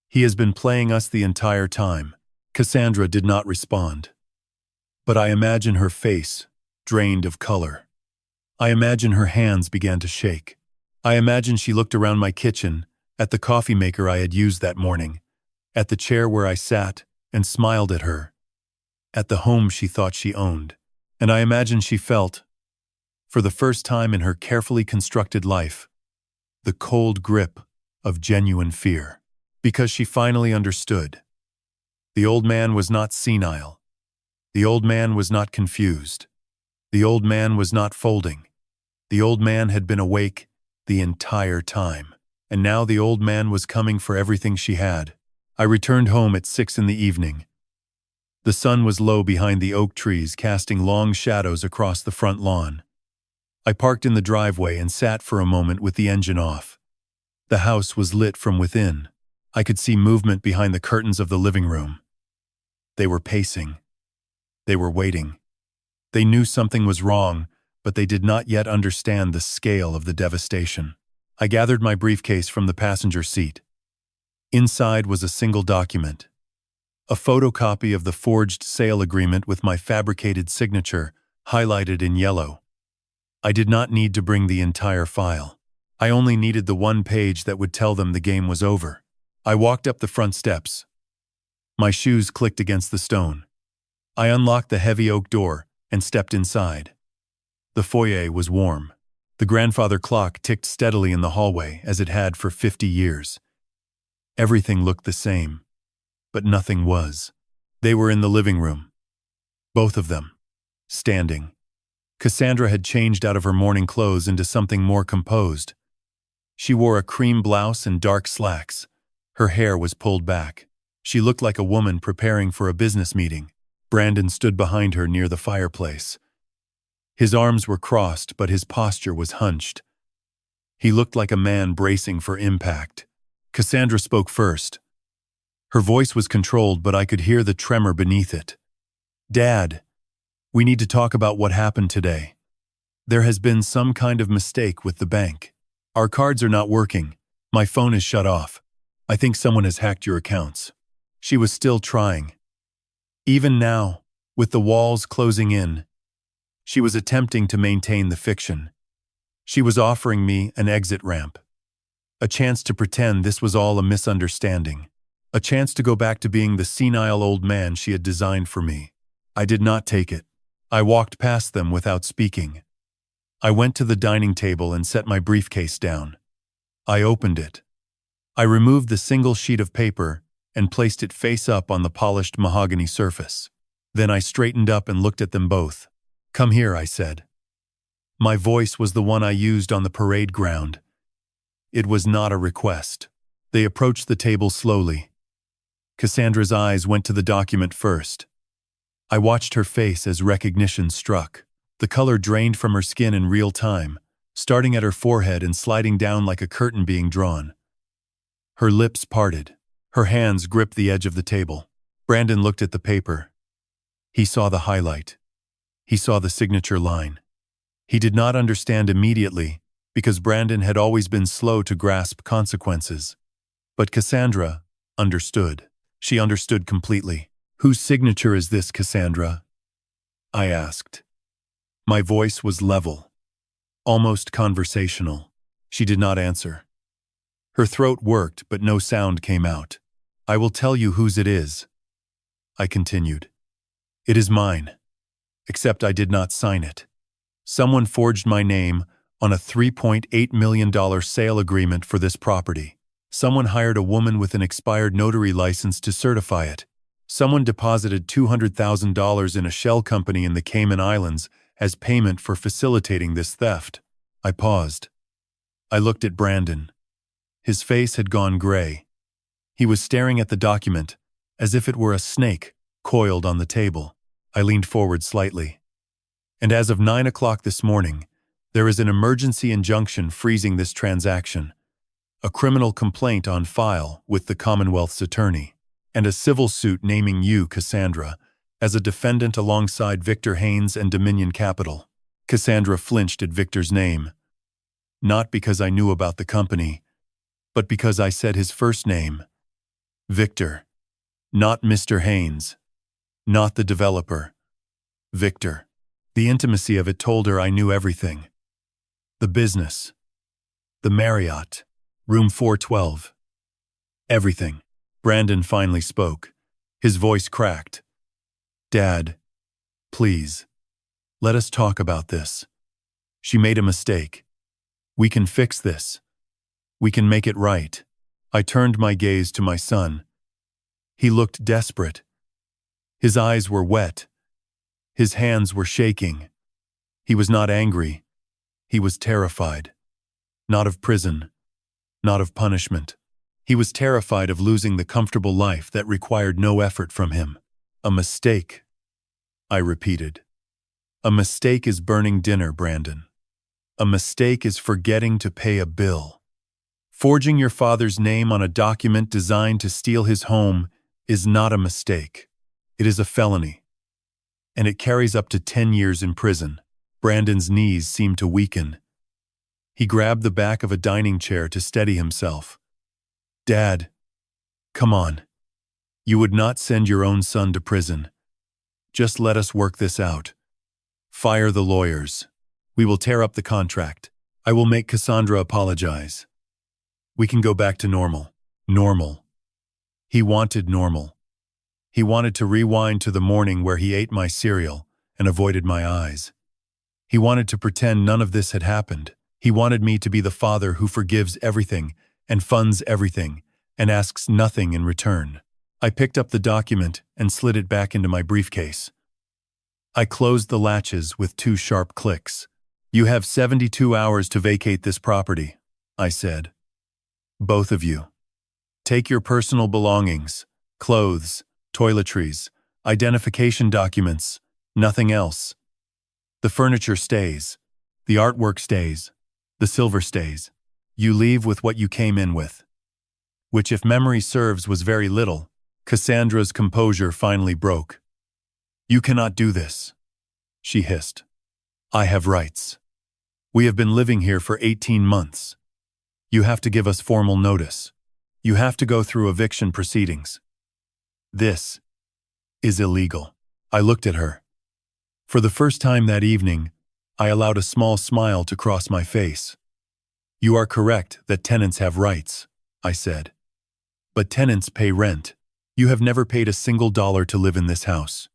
He has been playing us the entire time. Cassandra did not respond. But I imagine her face, drained of color. I imagine her hands began to shake. I imagine she looked around my kitchen, at the coffee maker I had used that morning, at the chair where I sat, and smiled at her, at the home she thought she owned. And I imagine she felt, for the first time in her carefully constructed life, the cold grip of genuine fear. Because she finally understood. The old man was not senile. The old man was not confused. The old man was not folding. The old man had been awake the entire time. And now the old man was coming for everything she had. I returned home at 6 in the evening. The sun was low behind the oak trees, casting long shadows across the front lawn. I parked in the driveway and sat for a moment with the engine off. The house was lit from within. I could see movement behind the curtains of the living room. They were pacing. They were waiting. They knew something was wrong, but they did not yet understand the scale of the devastation. I gathered my briefcase from the passenger seat. Inside was a single document. A photocopy of the forged sale agreement with my fabricated signature, highlighted in yellow. I did not need to bring the entire file. I only needed the one page that would tell them the game was over. I walked up the front steps. My shoes clicked against the stone. I unlocked the heavy oak door and stepped inside. The foyer was warm. The grandfather clock ticked steadily in the hallway as it had for 50 years. Everything looked the same, but nothing was. They were in the living room. Both of them. Standing. Cassandra had changed out of her morning clothes into something more composed. She wore a cream blouse and dark slacks. Her hair was pulled back. She looked like a woman preparing for a business meeting. Brandon stood behind her near the fireplace. His arms were crossed, but his posture was hunched. He looked like a man bracing for impact. Cassandra spoke first. Her voice was controlled, but I could hear the tremor beneath it. Dad, we need to talk about what happened today. There has been some kind of mistake with the bank. Our cards are not working. My phone is shut off. I think someone has hacked your accounts. She was still trying. Even now, with the walls closing in, she was attempting to maintain the fiction. She was offering me an exit ramp. A chance to pretend this was all a misunderstanding. A chance to go back to being the senile old man she had designed for me. I did not take it. I walked past them without speaking. I went to the dining table and set my briefcase down. I opened it. I removed the single sheet of paper and placed it face up on the polished mahogany surface. Then I straightened up and looked at them both. Come here, I said. My voice was the one I used on the parade ground. It was not a request. They approached the table slowly. Cassandra's eyes went to the document first. I watched her face as recognition struck. The color drained from her skin in real time, starting at her forehead and sliding down like a curtain being drawn. Her lips parted. Her hands gripped the edge of the table. Brandon looked at the paper. He saw the highlight. He saw the signature line. He did not understand immediately because Brandon had always been slow to grasp consequences. But Cassandra understood. She understood completely. "Whose signature is this, Cassandra?" I asked. My voice was level, almost conversational. She did not answer. Her throat worked, but no sound came out. "I will tell you whose it is," I continued. "It is mine, except I did not sign it. Someone forged my name on a $3.8 million sale agreement for this property. Someone hired a woman with an expired notary license to certify it. Someone deposited $200,000 in a shell company in the Cayman Islands as payment for facilitating this theft." I paused. I looked at Brandon. His face had gone gray. He was staring at the document as if it were a snake coiled on the table. I leaned forward slightly. "And as of 9 o'clock this morning, there is an emergency injunction freezing this transaction, a criminal complaint on file with the Commonwealth's attorney, and a civil suit naming you, Cassandra, as a defendant alongside Victor Haynes and Dominion Capital." Cassandra flinched at Victor's name. Not because I knew about the company, but because I said his first name. Victor. Not Mr. Haynes. Not the developer. Victor. The intimacy of it told her I knew everything. The business. The Marriott. Room 412. Everything. Brandon finally spoke. His voice cracked. "Dad, please, let us talk about this. She made a mistake. We can fix this. We can make it right." I turned my gaze to my son. He looked desperate. His eyes were wet. His hands were shaking. He was not angry. He was terrified. Not of prison. Not of punishment. He was terrified of losing the comfortable life that required no effort from him. "A mistake," I repeated. "A mistake is burning dinner, Brandon. A mistake is forgetting to pay a bill. Forging your father's name on a document designed to steal his home is not a mistake. It is a felony. And it carries up to 10 years in prison." Brandon's knees seemed to weaken. He grabbed the back of a dining chair to steady himself. "Dad, come on. You would not send your own son to prison. Just let us work this out. Fire the lawyers. We will tear up the contract. I will make Cassandra apologize. We can go back to normal." Normal. He wanted normal. He wanted to rewind to the morning where he ate my cereal and avoided my eyes. He wanted to pretend none of this had happened. He wanted me to be the father who forgives everything and funds everything and asks nothing in return. I picked up the document and slid it back into my briefcase. I closed the latches with 2 sharp clicks. "You have 72 hours to vacate this property," I said. "Both of you. Take your personal belongings, clothes, toiletries, identification documents, nothing else. The furniture stays. The artwork stays. The silver stays. You leave with what you came in with." Which, if memory serves, was very little. Cassandra's composure finally broke. "You cannot do this," she hissed. "I have rights. We have been living here for 18 months. You have to give us formal notice. You have to go through eviction proceedings. This is illegal." I looked at her. For the first time that evening, I allowed a small smile to cross my face. "You are correct that tenants have rights," I said. "But tenants pay rent. You have never paid a single dollar to live in this house.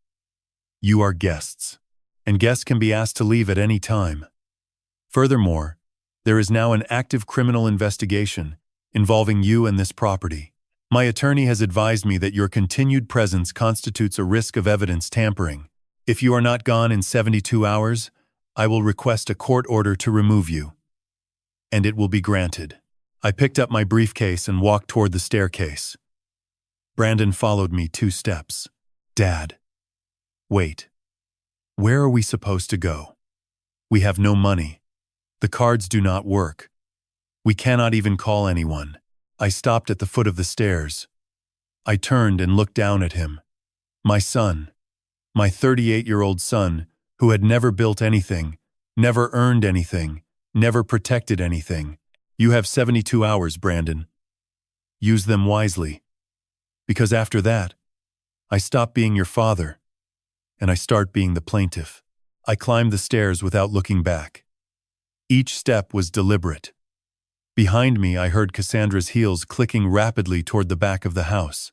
You are guests, and guests can be asked to leave at any time. Furthermore, there is now an active criminal investigation involving you and this property. My attorney has advised me that your continued presence constitutes a risk of evidence tampering. If you are not gone in 72 hours, I will request a court order to remove you. And it will be granted." I picked up my briefcase and walked toward the staircase. Brandon followed me 2 steps. "Dad, wait. Where are we supposed to go? We have no money. The cards do not work. We cannot even call anyone." I stopped at the foot of the stairs. I turned and looked down at him. My son, my 38-year-old son, who had never built anything, never earned anything, never protected anything. "You have 72 hours, Brandon. Use them wisely." Because after that, I stop being your father, and I start being the plaintiff. I climbed the stairs without looking back. Each step was deliberate. Behind me, I heard Cassandra's heels clicking rapidly toward the back of the house.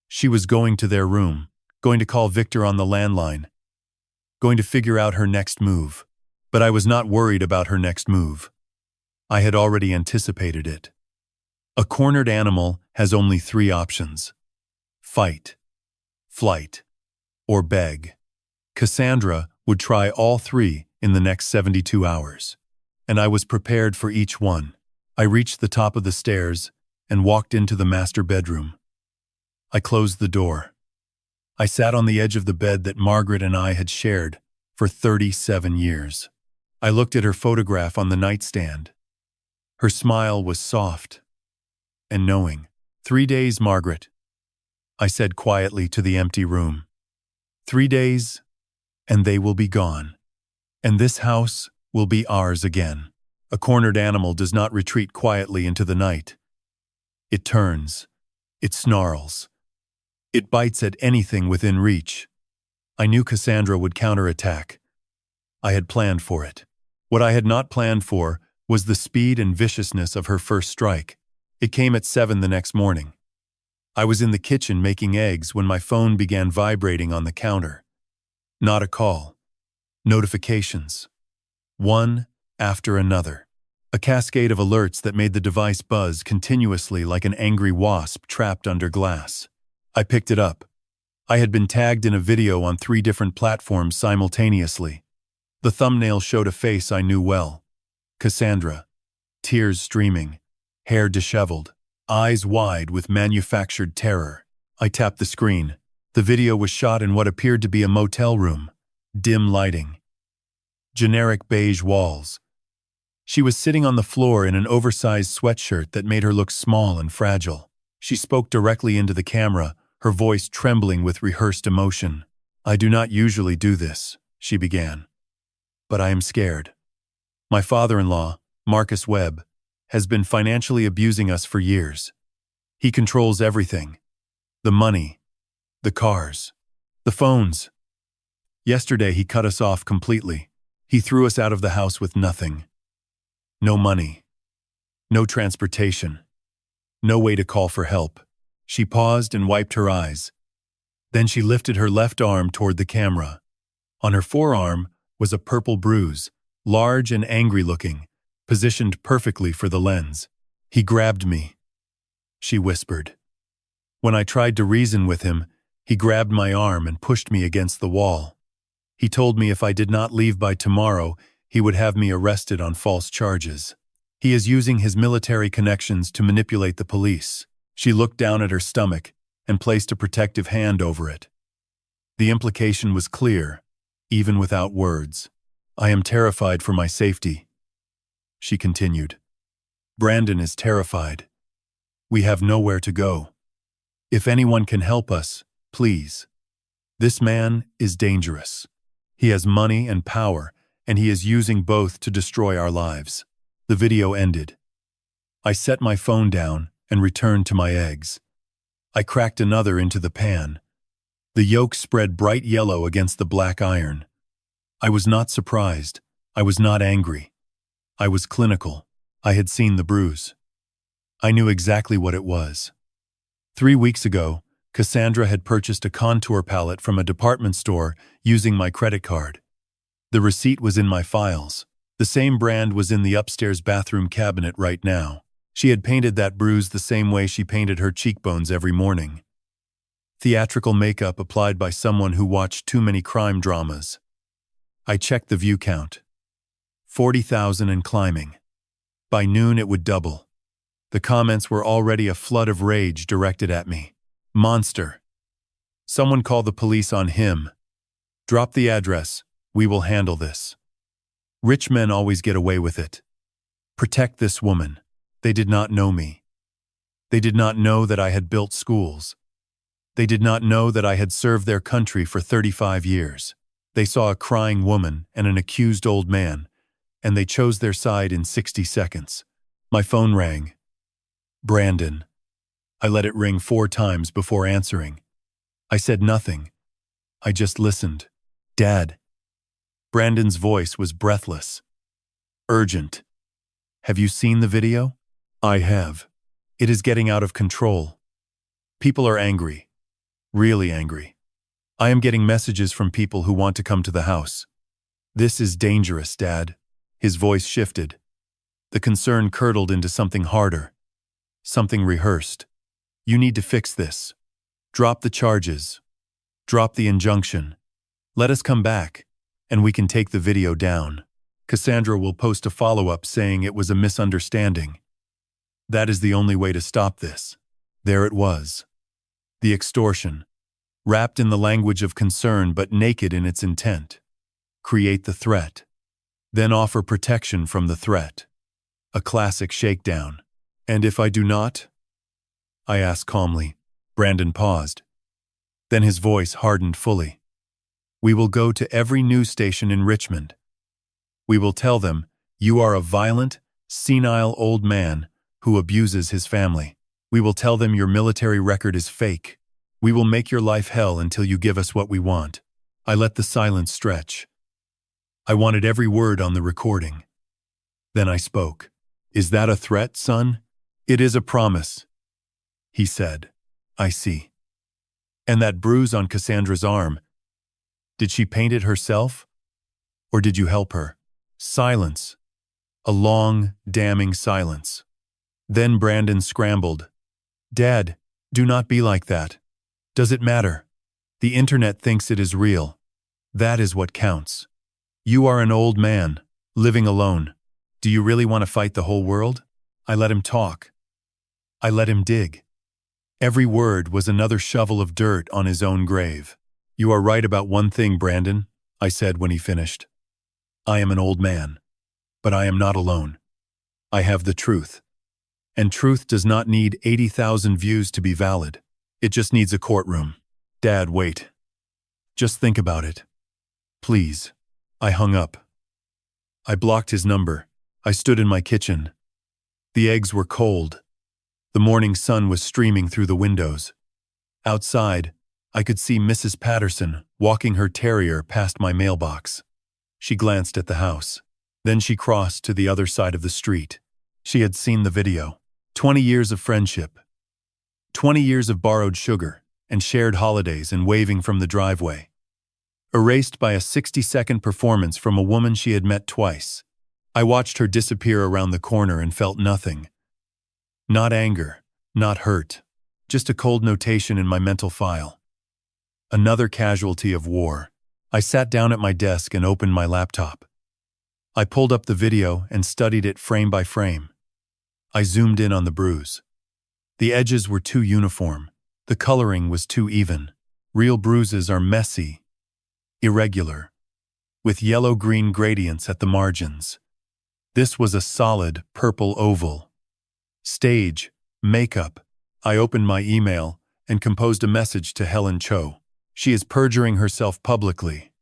She was going to their room, going to call Victor on the landline, going to figure out her next move. But I was not worried about her next move. I had already anticipated it. A cornered animal has only 3 options: fight, flight, or beg. Cassandra would try all 3 in the next 72 hours, and I was prepared for each one. I reached the top of the stairs and walked into the master bedroom. I closed the door. I sat on the edge of the bed that Margaret and I had shared for 37 years. I looked at her photograph on the nightstand. Her smile was soft and knowing. 3 days, Margaret, I said quietly to the empty room. 3 days, and they will be gone. And this house will be ours again. A cornered animal does not retreat quietly into the night. It turns. It snarls. It bites at anything within reach. I knew Cassandra would counterattack. I had planned for it. What I had not planned for was the speed and viciousness of her first strike. It came at 7 the next morning. I was in the kitchen making eggs when my phone began vibrating on the counter. Not a call. Notifications. One after another. A cascade of alerts that made the device buzz continuously like an angry wasp trapped under glass. I picked it up. I had been tagged in a video on 3 different platforms simultaneously. The thumbnail showed a face I knew well. Cassandra. Tears streaming. Hair disheveled. Eyes wide with manufactured terror. I tapped the screen. The video was shot in what appeared to be a motel room. Dim lighting. Generic beige walls. She was sitting on the floor in an oversized sweatshirt that made her look small and fragile. She spoke directly into the camera, her voice trembling with rehearsed emotion. "I do not usually do this," she began. "But I am scared. My father-in-law, Marcus Webb, has been financially abusing us for years. He controls everything. The money, the cars, the phones. Yesterday he cut us off completely. He threw us out of the house with nothing. No money. No transportation. No way to call for help." She paused and wiped her eyes. Then she lifted her left arm toward the camera. On her forearm was a purple bruise, large and angry-looking, positioned perfectly for the lens. "He grabbed me," she whispered. "When I tried to reason with him, he grabbed my arm and pushed me against the wall. He told me if I did not leave by tomorrow, he would have me arrested on false charges. He is using his military connections to manipulate the police." She looked down at her stomach and placed a protective hand over it. The implication was clear, even without words. "I am terrified for my safety," she continued. "Brandon is terrified. We have nowhere to go. If anyone can help us, please. This man is dangerous. He has money and power, and he is using both to destroy our lives." The video ended. I set my phone down and returned to my eggs. I cracked another into the pan. The yolk spread bright yellow against the black iron. I was not surprised. I was not angry. I was clinical. I had seen the bruise. I knew exactly what it was. 3 weeks ago, Cassandra had purchased a contour palette from a department store using my credit card. The receipt was in my files. The same brand was in the upstairs bathroom cabinet right now. She had painted that bruise the same way she painted her cheekbones every morning. Theatrical makeup applied by someone who watched too many crime dramas. I checked the view count. 40,000 and climbing. By noon it would double. The comments were already a flood of rage directed at me. "Monster. Someone call the police on him. Drop the address. We will handle this. Rich men always get away with it. Protect this woman." They did not know me. They did not know that I had built schools. They did not know that I had served their country for 35 years. They saw a crying woman and an accused old man, and they chose their side in 60 seconds. My phone rang. "Brandon." I let it ring 4 times before answering. I said nothing. I just listened. Dad. Brandon's voice was breathless. Urgent. Have you seen the video? I have. It is getting out of control. People are angry. Really angry. I am getting messages from people who want to come to the house. This is dangerous, Dad. His voice shifted. The concern curdled into something harder. Something rehearsed. You need to fix this. Drop the charges. Drop the injunction. Let us come back, and we can take the video down. Cassandra will post a follow-up saying it was a misunderstanding. That is the only way to stop this. There it was. The extortion. Wrapped in the language of concern but naked in its intent. Create the threat. Then offer protection from the threat. A classic shakedown. And if I do not? I asked calmly. Brandon paused. Then his voice hardened fully. We will go to every news station in Richmond. We will tell them, you are a violent, senile old man who abuses his family. We will tell them your military record is fake. We will make your life hell until you give us what we want. I let the silence stretch. I wanted every word on the recording. Then I spoke. Is that a threat, son? It is a promise. He said. I see. And that bruise on Cassandra's arm, did she paint it herself? Or did you help her? Silence. A long, damning silence. Then Brandon scrambled. Dad, do not be like that. Does it matter? The internet thinks it is real. That is what counts. You are an old man, living alone. Do you really want to fight the whole world? I let him talk. I let him dig. Every word was another shovel of dirt on his own grave. You are right about one thing, Brandon, I said when he finished. I am an old man, but I am not alone. I have the truth. And truth does not need 80,000 views to be valid. It just needs a courtroom. Dad, wait. Just think about it. Please. I hung up. I blocked his number. I stood in my kitchen. The eggs were cold. The morning sun was streaming through the windows. Outside, I could see Mrs. Patterson walking her terrier past my mailbox. She glanced at the house. Then she crossed to the other side of the street. She had seen the video. 20 years of friendship. 20 years of borrowed sugar and shared holidays and waving from the driveway. Erased by a 60-second performance from a woman she had met twice. I watched her disappear around the corner and felt nothing. Not anger, not hurt, just a cold notation in my mental file. Another casualty of war. I sat down at my desk and opened my laptop. I pulled up the video and studied it frame by frame. I zoomed in on the bruise. The edges were too uniform. The coloring was too even. Real bruises are messy, irregular, with yellow-green gradients at the margins. This was a solid purple oval. Stage, makeup. I opened my email and composed a message to Helen Cho. She is perjuring herself publicly.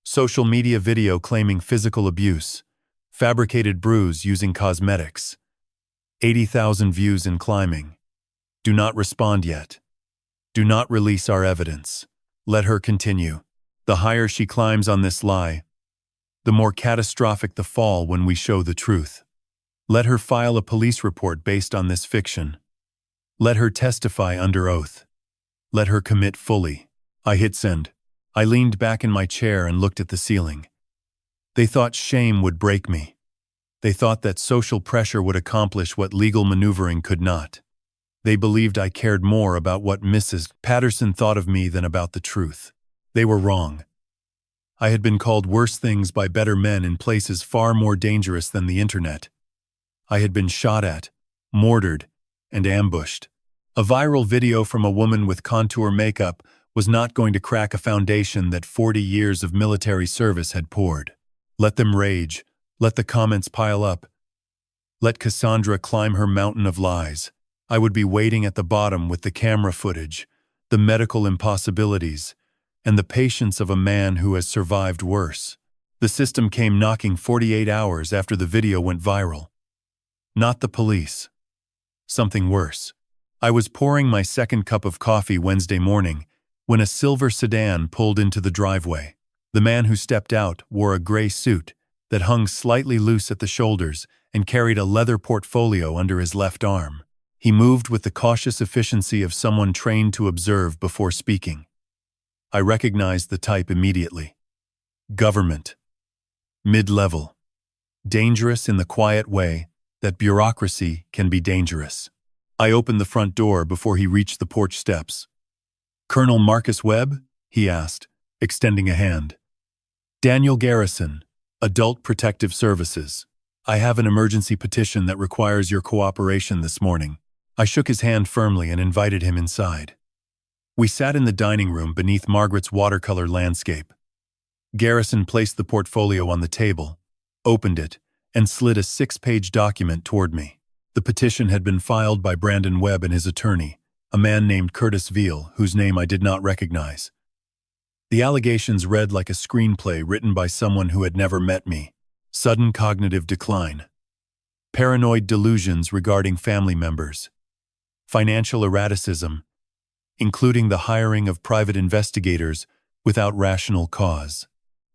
Social media video claiming physical abuse. Fabricated bruise using cosmetics. 80,000 views and climbing. Do not respond yet. Do not release our evidence. Let her continue. The higher she climbs on this lie, the more catastrophic the fall when we show the truth. Let her file a police report based on this fiction. Let her testify under oath. Let her commit fully. I hit send. I leaned back in my chair and looked at the ceiling. They thought shame would break me. They thought that social pressure would accomplish what legal maneuvering could not. They believed I cared more about what Mrs. Patterson thought of me than about the truth. They were wrong. I had been called worse things by better men in places far more dangerous than the internet. I had been shot at, mortared, and ambushed. A viral video from a woman with contour makeup was not going to crack a foundation that 40 years of military service had poured. Let them rage. Let the comments pile up. Let Cassandra climb her mountain of lies. I would be waiting at the bottom with the camera footage, the medical impossibilities, and the patience of a man who has survived worse. The system came knocking 48 hours after the video went viral. Not the police. Something worse. I was pouring my second cup of coffee Wednesday morning when a silver sedan pulled into the driveway. The man who stepped out wore a gray suit that hung slightly loose at the shoulders and carried a leather portfolio under his left arm. He moved with the cautious efficiency of someone trained to observe before speaking. I recognized the type immediately. Government. Mid-level. Dangerous in the quiet way that bureaucracy can be dangerous. I opened the front door before he reached the porch steps. "Colonel Marcus Webb?" he asked, extending a hand. "Daniel Garrison, Adult Protective Services. I have an emergency petition that requires your cooperation this morning." I shook his hand firmly and invited him inside. We sat in the dining room beneath Margaret's watercolor landscape. Garrison placed the portfolio on the table, opened it, and slid a 6-page document toward me. The petition had been filed by Brandon Webb and his attorney, a man named Curtis Veal, whose name I did not recognize. The allegations read like a screenplay written by someone who had never met me. Sudden cognitive decline. Paranoid delusions regarding family members. Financial erraticism, including the hiring of private investigators without rational cause.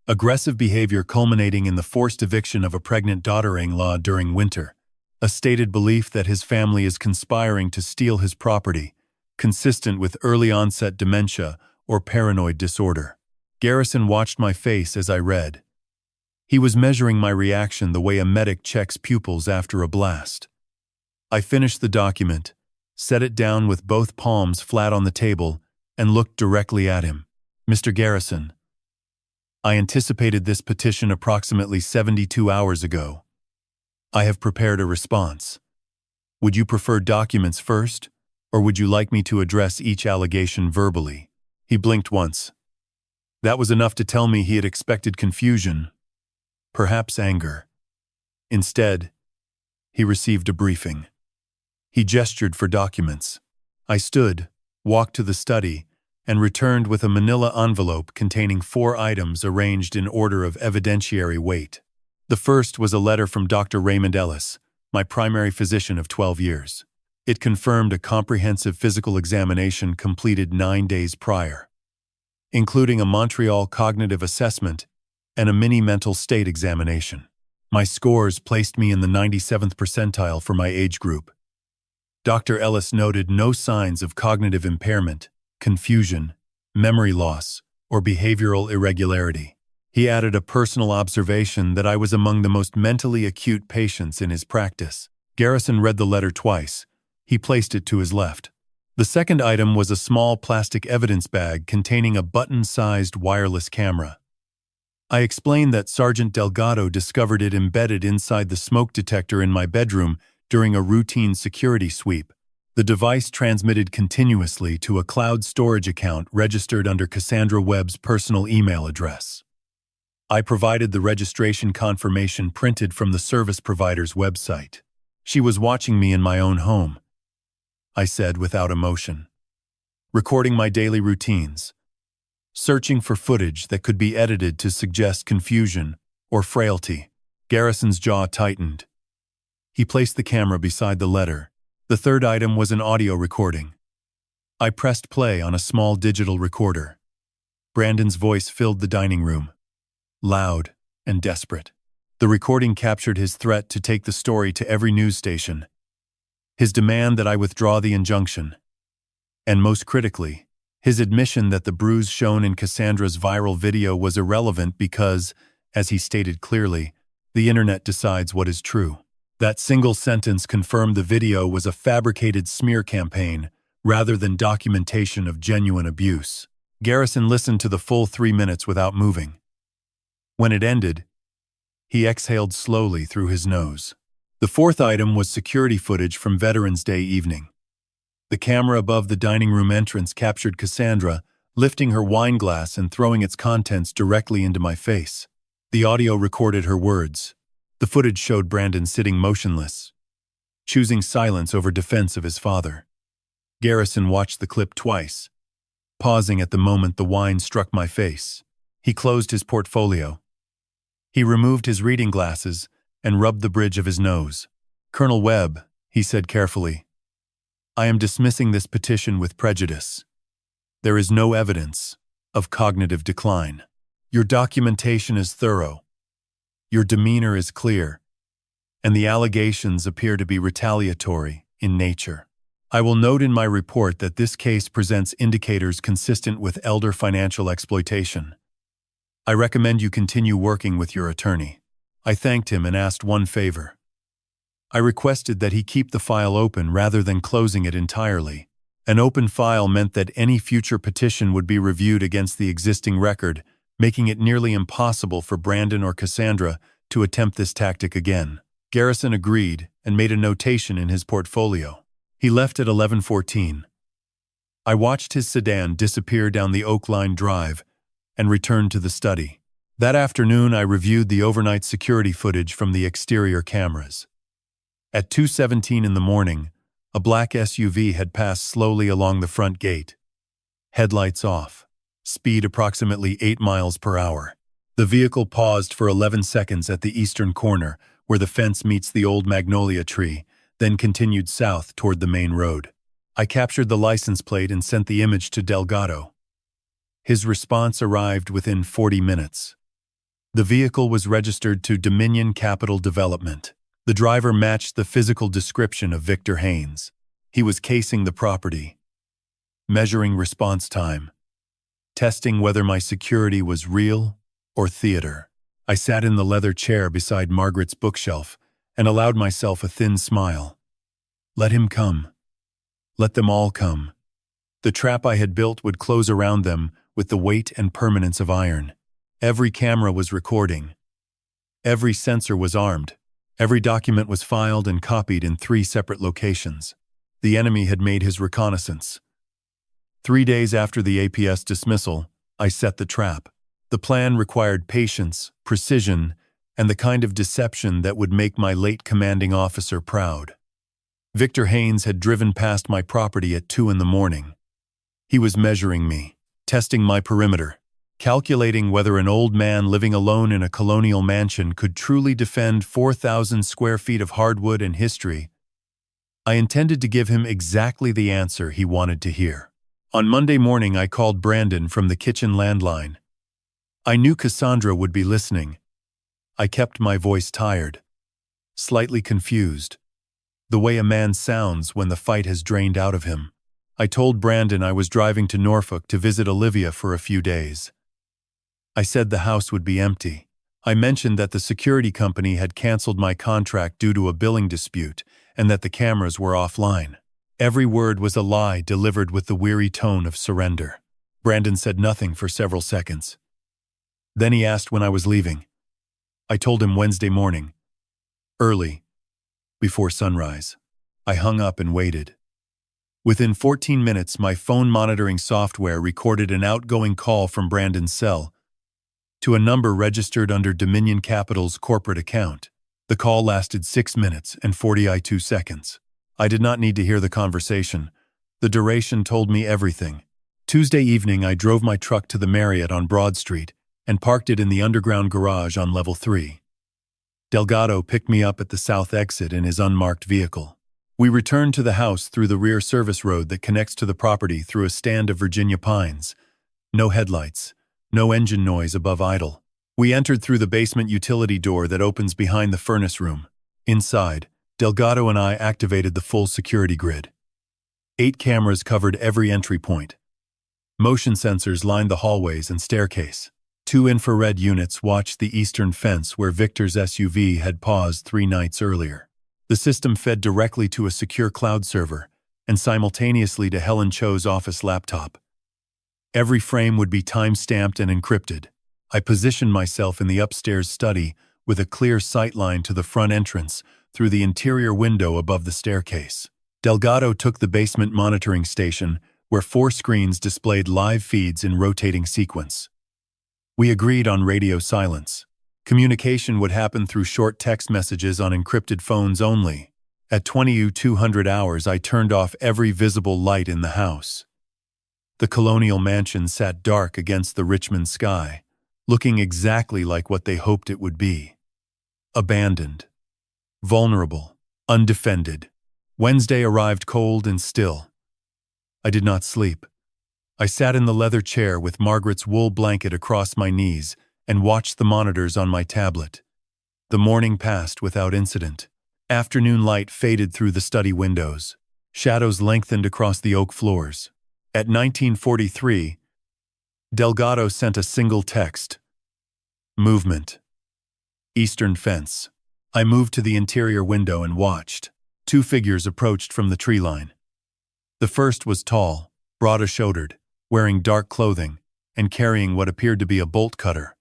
Aggressive behavior culminating in the forced eviction of a pregnant daughter-in-law during winter. A stated belief that his family is conspiring to steal his property, consistent with early-onset dementia or paranoid disorder. Garrison watched my face as I read. He was measuring my reaction the way a medic checks pupils after a blast. I finished the document, set it down with both palms flat on the table, and looked directly at him. "Mr. Garrison, I anticipated this petition approximately 72 hours ago. I have prepared a response. Would you prefer documents first, or would you like me to address each allegation verbally?" He blinked once. That was enough to tell me he had expected confusion, perhaps anger. Instead, he received a briefing. He gestured for documents. I stood, walked to the study, and returned with a manila envelope containing 4 items arranged in order of evidentiary weight. The first was a letter from Dr. Raymond Ellis, my primary physician of 12 years. It confirmed a comprehensive physical examination completed 9 days prior, including a Montreal cognitive assessment and a mini mental state examination. My scores placed me in the 97th percentile for my age group. Dr. Ellis noted no signs of cognitive impairment, confusion, memory loss, or behavioral irregularity. He added a personal observation that I was among the most mentally acute patients in his practice. Garrison read the letter twice. He placed it to his left. The second item was a small plastic evidence bag containing a button-sized wireless camera. I explained that Sergeant Delgado discovered it embedded inside the smoke detector in my bedroom during a routine security sweep. The device transmitted continuously to a cloud storage account registered under Cassandra Webb's personal email address. I provided the registration confirmation printed from the service provider's website. "She was watching me in my own home," I said without emotion. "Recording my daily routines. Searching for footage that could be edited to suggest confusion or frailty." Garrison's jaw tightened. He placed the camera beside the letter. The third item was an audio recording. I pressed play on a small digital recorder. Brandon's voice filled the dining room, loud and desperate. The recording captured his threat to take the story to every news station, his demand that I withdraw the injunction, and most critically, his admission that the bruise shown in Cassandra's viral video was irrelevant because, as he stated clearly, the internet decides what is true. That single sentence confirmed the video was a fabricated smear campaign rather than documentation of genuine abuse. Garrison listened to the full 3 minutes without moving. When it ended, he exhaled slowly through his nose. The fourth item was security footage from Veterans Day evening. The camera above the dining room entrance captured Cassandra lifting her wine glass and throwing its contents directly into my face. The audio recorded her words. The footage showed Brandon sitting motionless, choosing silence over defense of his father. Garrison watched the clip twice, pausing at the moment the wine struck my face. He closed his portfolio. He removed his reading glasses and rubbed the bridge of his nose. "Colonel Webb," he said carefully, I am dismissing this petition with prejudice. There is no evidence of cognitive decline. Your documentation is thorough. Your demeanor is clear, and the allegations appear to be retaliatory in nature. I will note in my report that this case presents indicators consistent with elder financial exploitation. I recommend you continue working with your attorney. I thanked him and asked one favor. I requested that he keep the file open rather than closing it entirely. An open file meant that any future petition would be reviewed against the existing record, making it nearly impossible for Brandon or Cassandra to attempt this tactic again. Garrison agreed and made a notation in his portfolio. He left at 11:14. I watched his sedan disappear down the Oak Line Drive and returned to the study. That afternoon, I reviewed the overnight security footage from the exterior cameras. At 2:17 in the morning, a black SUV had passed slowly along the front gate. Headlights off. Speed approximately 8 miles per hour. The vehicle paused for 11 seconds at the eastern corner, where the fence meets the old magnolia tree, then continued south toward the main road. I captured the license plate and sent the image to Delgado. His response arrived within 40 minutes. The vehicle was registered to Dominion Capital Development. The driver matched the physical description of Victor Haynes. He was casing the property, measuring response time, testing whether my security was real or theater. I sat in the leather chair beside Margaret's bookshelf and allowed myself a thin smile. Let him come. Let them all come. The trap I had built would close around them with the weight and permanence of iron. Every camera was recording. Every sensor was armed. Every document was filed and copied in 3 separate locations. The enemy had made his reconnaissance. 3 days after the APS dismissal, I set the trap. The plan required patience, precision, and the kind of deception that would make my late commanding officer proud. Victor Haynes had driven past my property at 2 in the morning. He was measuring me, testing my perimeter, calculating whether an old man living alone in a colonial mansion could truly defend 4,000 square feet of hardwood and history. I intended to give him exactly the answer he wanted to hear. On Monday morning, I called Brandon from the kitchen landline. I knew Cassandra would be listening. I kept my voice tired, slightly confused, the way a man sounds when the fight has drained out of him. I told Brandon I was driving to Norfolk to visit Olivia for a few days. I said the house would be empty. I mentioned that the security company had canceled my contract due to a billing dispute and that the cameras were offline. Every word was a lie delivered with the weary tone of surrender. Brandon said nothing for several seconds. Then he asked when I was leaving. I told him Wednesday morning, early, before sunrise. I hung up and waited. Within 14 minutes, my phone monitoring software recorded an outgoing call from Brandon's cell to a number registered under Dominion Capital's corporate account. The call lasted 6 minutes and 42 seconds. I did not need to hear the conversation. The duration told me everything. Tuesday evening, I drove my truck to the Marriott on Broad Street and parked it in the underground garage on level 3. Delgado picked me up at the south exit in his unmarked vehicle. We returned to the house through the rear service road that connects to the property through a stand of Virginia pines. No headlights, no engine noise above idle. We entered through the basement utility door that opens behind the furnace room. Inside, Delgado and I activated the full security grid. 8 cameras covered every entry point. Motion sensors lined the hallways and staircase. 2 infrared units watched the eastern fence where Victor's SUV had paused 3 nights earlier. The system fed directly to a secure cloud server and simultaneously to Helen Cho's office laptop. Every frame would be time-stamped and encrypted. I positioned myself in the upstairs study with a clear sightline to the front entrance through the interior window above the staircase. Delgado took the basement monitoring station, where 4 screens displayed live feeds in rotating sequence. We agreed on radio silence. Communication would happen through short text messages on encrypted phones only. At 2200 hours, I turned off every visible light in the house. The colonial mansion sat dark against the Richmond sky, looking exactly like what they hoped it would be. Abandoned, vulnerable, undefended. Wednesday arrived cold and still. I did not sleep. I sat in the leather chair with Margaret's wool blanket across my knees and watched the monitors on my tablet. The morning passed without incident. Afternoon light faded through the study windows. Shadows lengthened across the oak floors. At 19:43, Delgado sent a single text. Movement. Eastern fence. I moved to the interior window and watched. Two figures approached from the tree line. The first was tall, broad-shouldered, wearing dark clothing, and carrying what appeared to be a bolt cutter.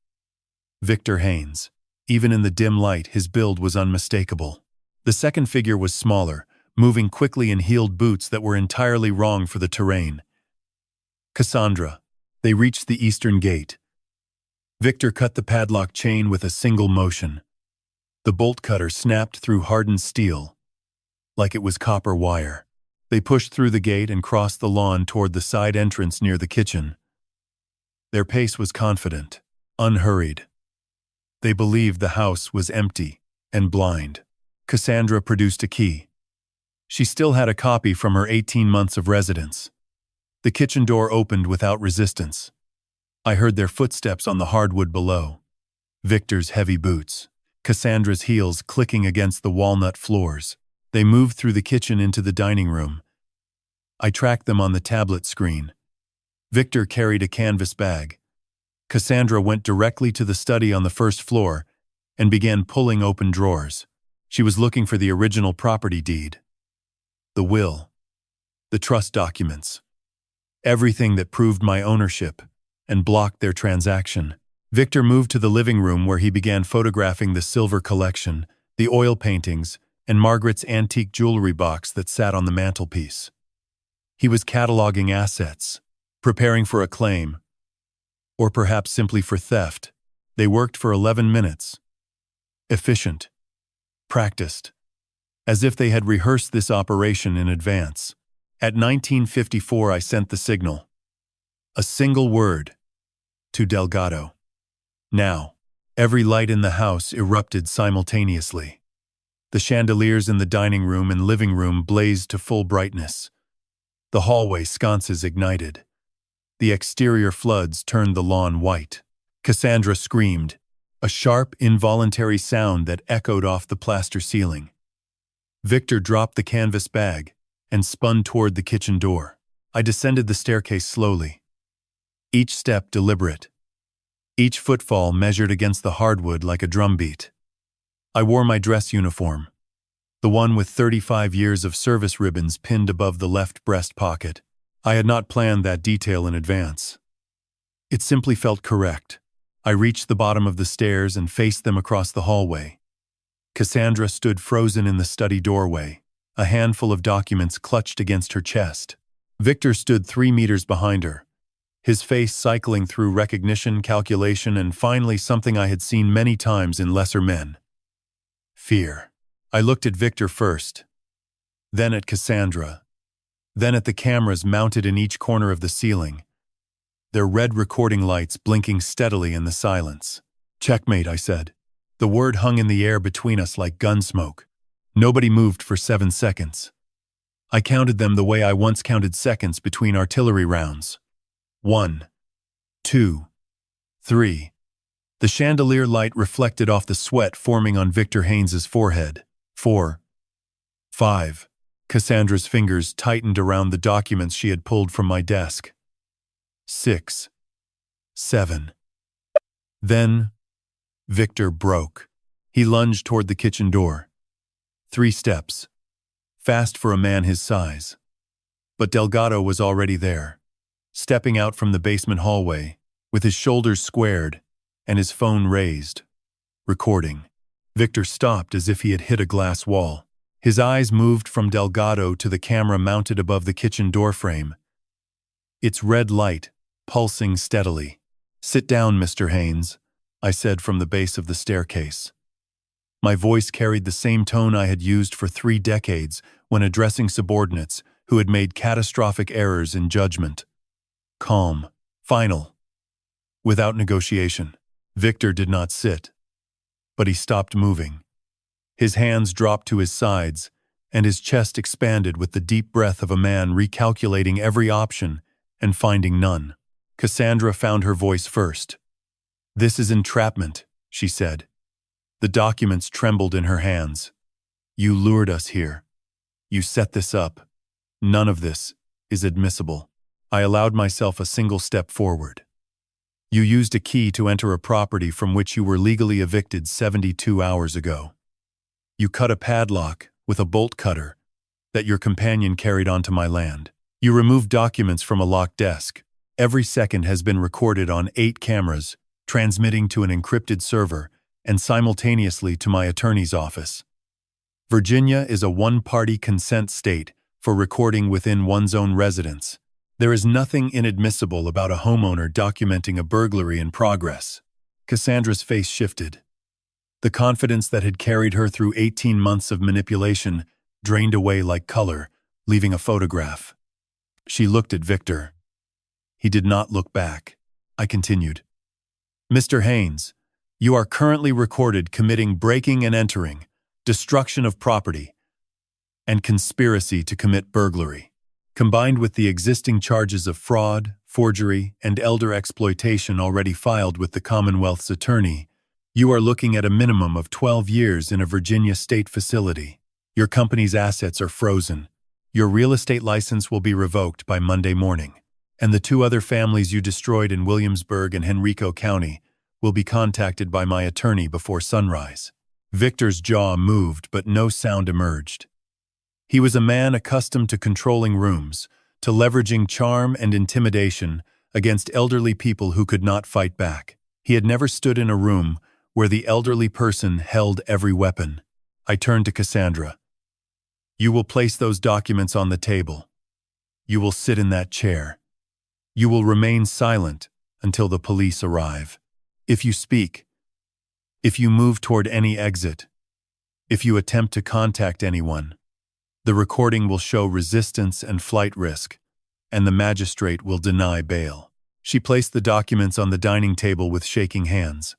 Victor Haynes. Even in the dim light, his build was unmistakable. The second figure was smaller, moving quickly in heeled boots that were entirely wrong for the terrain. Cassandra. They reached the eastern gate. Victor cut the padlock chain with a single motion. The bolt cutter snapped through hardened steel, like it was copper wire. They pushed through the gate and crossed the lawn toward the side entrance near the kitchen. Their pace was confident, unhurried. They believed the house was empty and blind. Cassandra produced a key. She still had a copy from her 18 months of residence. The kitchen door opened without resistance. I heard their footsteps on the hardwood below. Victor's heavy boots, Cassandra's heels clicking against the walnut floors. They moved through the kitchen into the dining room. I tracked them on the tablet screen. Victor carried a canvas bag. Cassandra went directly to the study on the first floor and began pulling open drawers. She was looking for the original property deed, the will, the trust documents, everything that proved my ownership and blocked their transaction. Victor moved to the living room where he began photographing the silver collection, the oil paintings, and Margaret's antique jewelry box that sat on the mantelpiece. He was cataloging assets, preparing for a claim, or perhaps simply for theft. They worked for 11 minutes. Efficient. Practiced. As if they had rehearsed this operation in advance. At 19:54, I sent the signal. A single word. To Delgado. Now, every light in the house erupted simultaneously. The chandeliers in the dining room and living room blazed to full brightness. The hallway sconces ignited. The exterior floods turned the lawn white. Cassandra screamed, a sharp, involuntary sound that echoed off the plaster ceiling. Victor dropped the canvas bag and spun toward the kitchen door. I descended the staircase slowly, each step deliberate, each footfall measured against the hardwood like a drumbeat. I wore my dress uniform, the one with 35 years of service ribbons pinned above the left breast pocket. I had not planned that detail in advance. It simply felt correct. I reached the bottom of the stairs and faced them across the hallway. Cassandra stood frozen in the study doorway, a handful of documents clutched against her chest. Victor stood 3 meters behind her, his face cycling through recognition, calculation, and finally something I had seen many times in lesser men. Fear. I looked at Victor first, then at Cassandra, then at the cameras mounted in each corner of the ceiling, their red recording lights blinking steadily in the silence. Checkmate, I said. The word hung in the air between us like gun smoke. Nobody moved for 7 seconds. I counted them the way I once counted seconds between artillery rounds. 1, 2, 3. The chandelier light reflected off the sweat forming on Victor Haynes's forehead. 4, 5. Cassandra's fingers tightened around the documents she had pulled from my desk. 6, 7. Then, Victor broke. He lunged toward the kitchen door. 3 steps. Fast for a man his size. But Delgado was already there, stepping out from the basement hallway, with his shoulders squared and his phone raised. Recording. Victor stopped as if he had hit a glass wall. His eyes moved from Delgado to the camera mounted above the kitchen doorframe, its red light pulsing steadily. Sit down, Mr. Haynes, I said from the base of the staircase. My voice carried the same tone I had used for 3 decades when addressing subordinates who had made catastrophic errors in judgment. Calm. Final. Without negotiation. Victor did not sit, but he stopped moving. His hands dropped to his sides, and his chest expanded with the deep breath of a man recalculating every option and finding none. Cassandra found her voice first. "This is entrapment," she said. The documents trembled in her hands. "You lured us here. You set this up. None of this is admissible." I allowed myself a single step forward. "You used a key to enter a property from which you were legally evicted 72 hours ago. You cut a padlock with a bolt cutter that your companion carried onto my land. You removed documents from a locked desk. Every second has been recorded on 8 cameras, transmitting to an encrypted server and simultaneously to my attorney's office. Virginia is a one-party consent state for recording within one's own residence. There is nothing inadmissible about a homeowner documenting a burglary in progress." Cassandra's face shifted. The confidence that had carried her through 18 months of manipulation drained away like color, leaving a photograph. She looked at Victor. He did not look back. I continued. "Mr. Haynes, you are currently recorded committing breaking and entering, destruction of property, and conspiracy to commit burglary. Combined with the existing charges of fraud, forgery, and elder exploitation already filed with the Commonwealth's attorney, you are looking at a minimum of 12 years in a Virginia state facility. Your company's assets are frozen. Your real estate license will be revoked by Monday morning, and the 2 other families you destroyed in Williamsburg and Henrico County will be contacted by my attorney before sunrise." Victor's jaw moved, but no sound emerged. He was a man accustomed to controlling rooms, to leveraging charm and intimidation against elderly people who could not fight back. He had never stood in a room where the elderly person held every weapon. I turned to Cassandra. "You will place those documents on the table. You will sit in that chair. You will remain silent until the police arrive. If you speak, if you move toward any exit, if you attempt to contact anyone, the recording will show resistance and flight risk, and the magistrate will deny bail." She placed the documents on the dining table with shaking hands.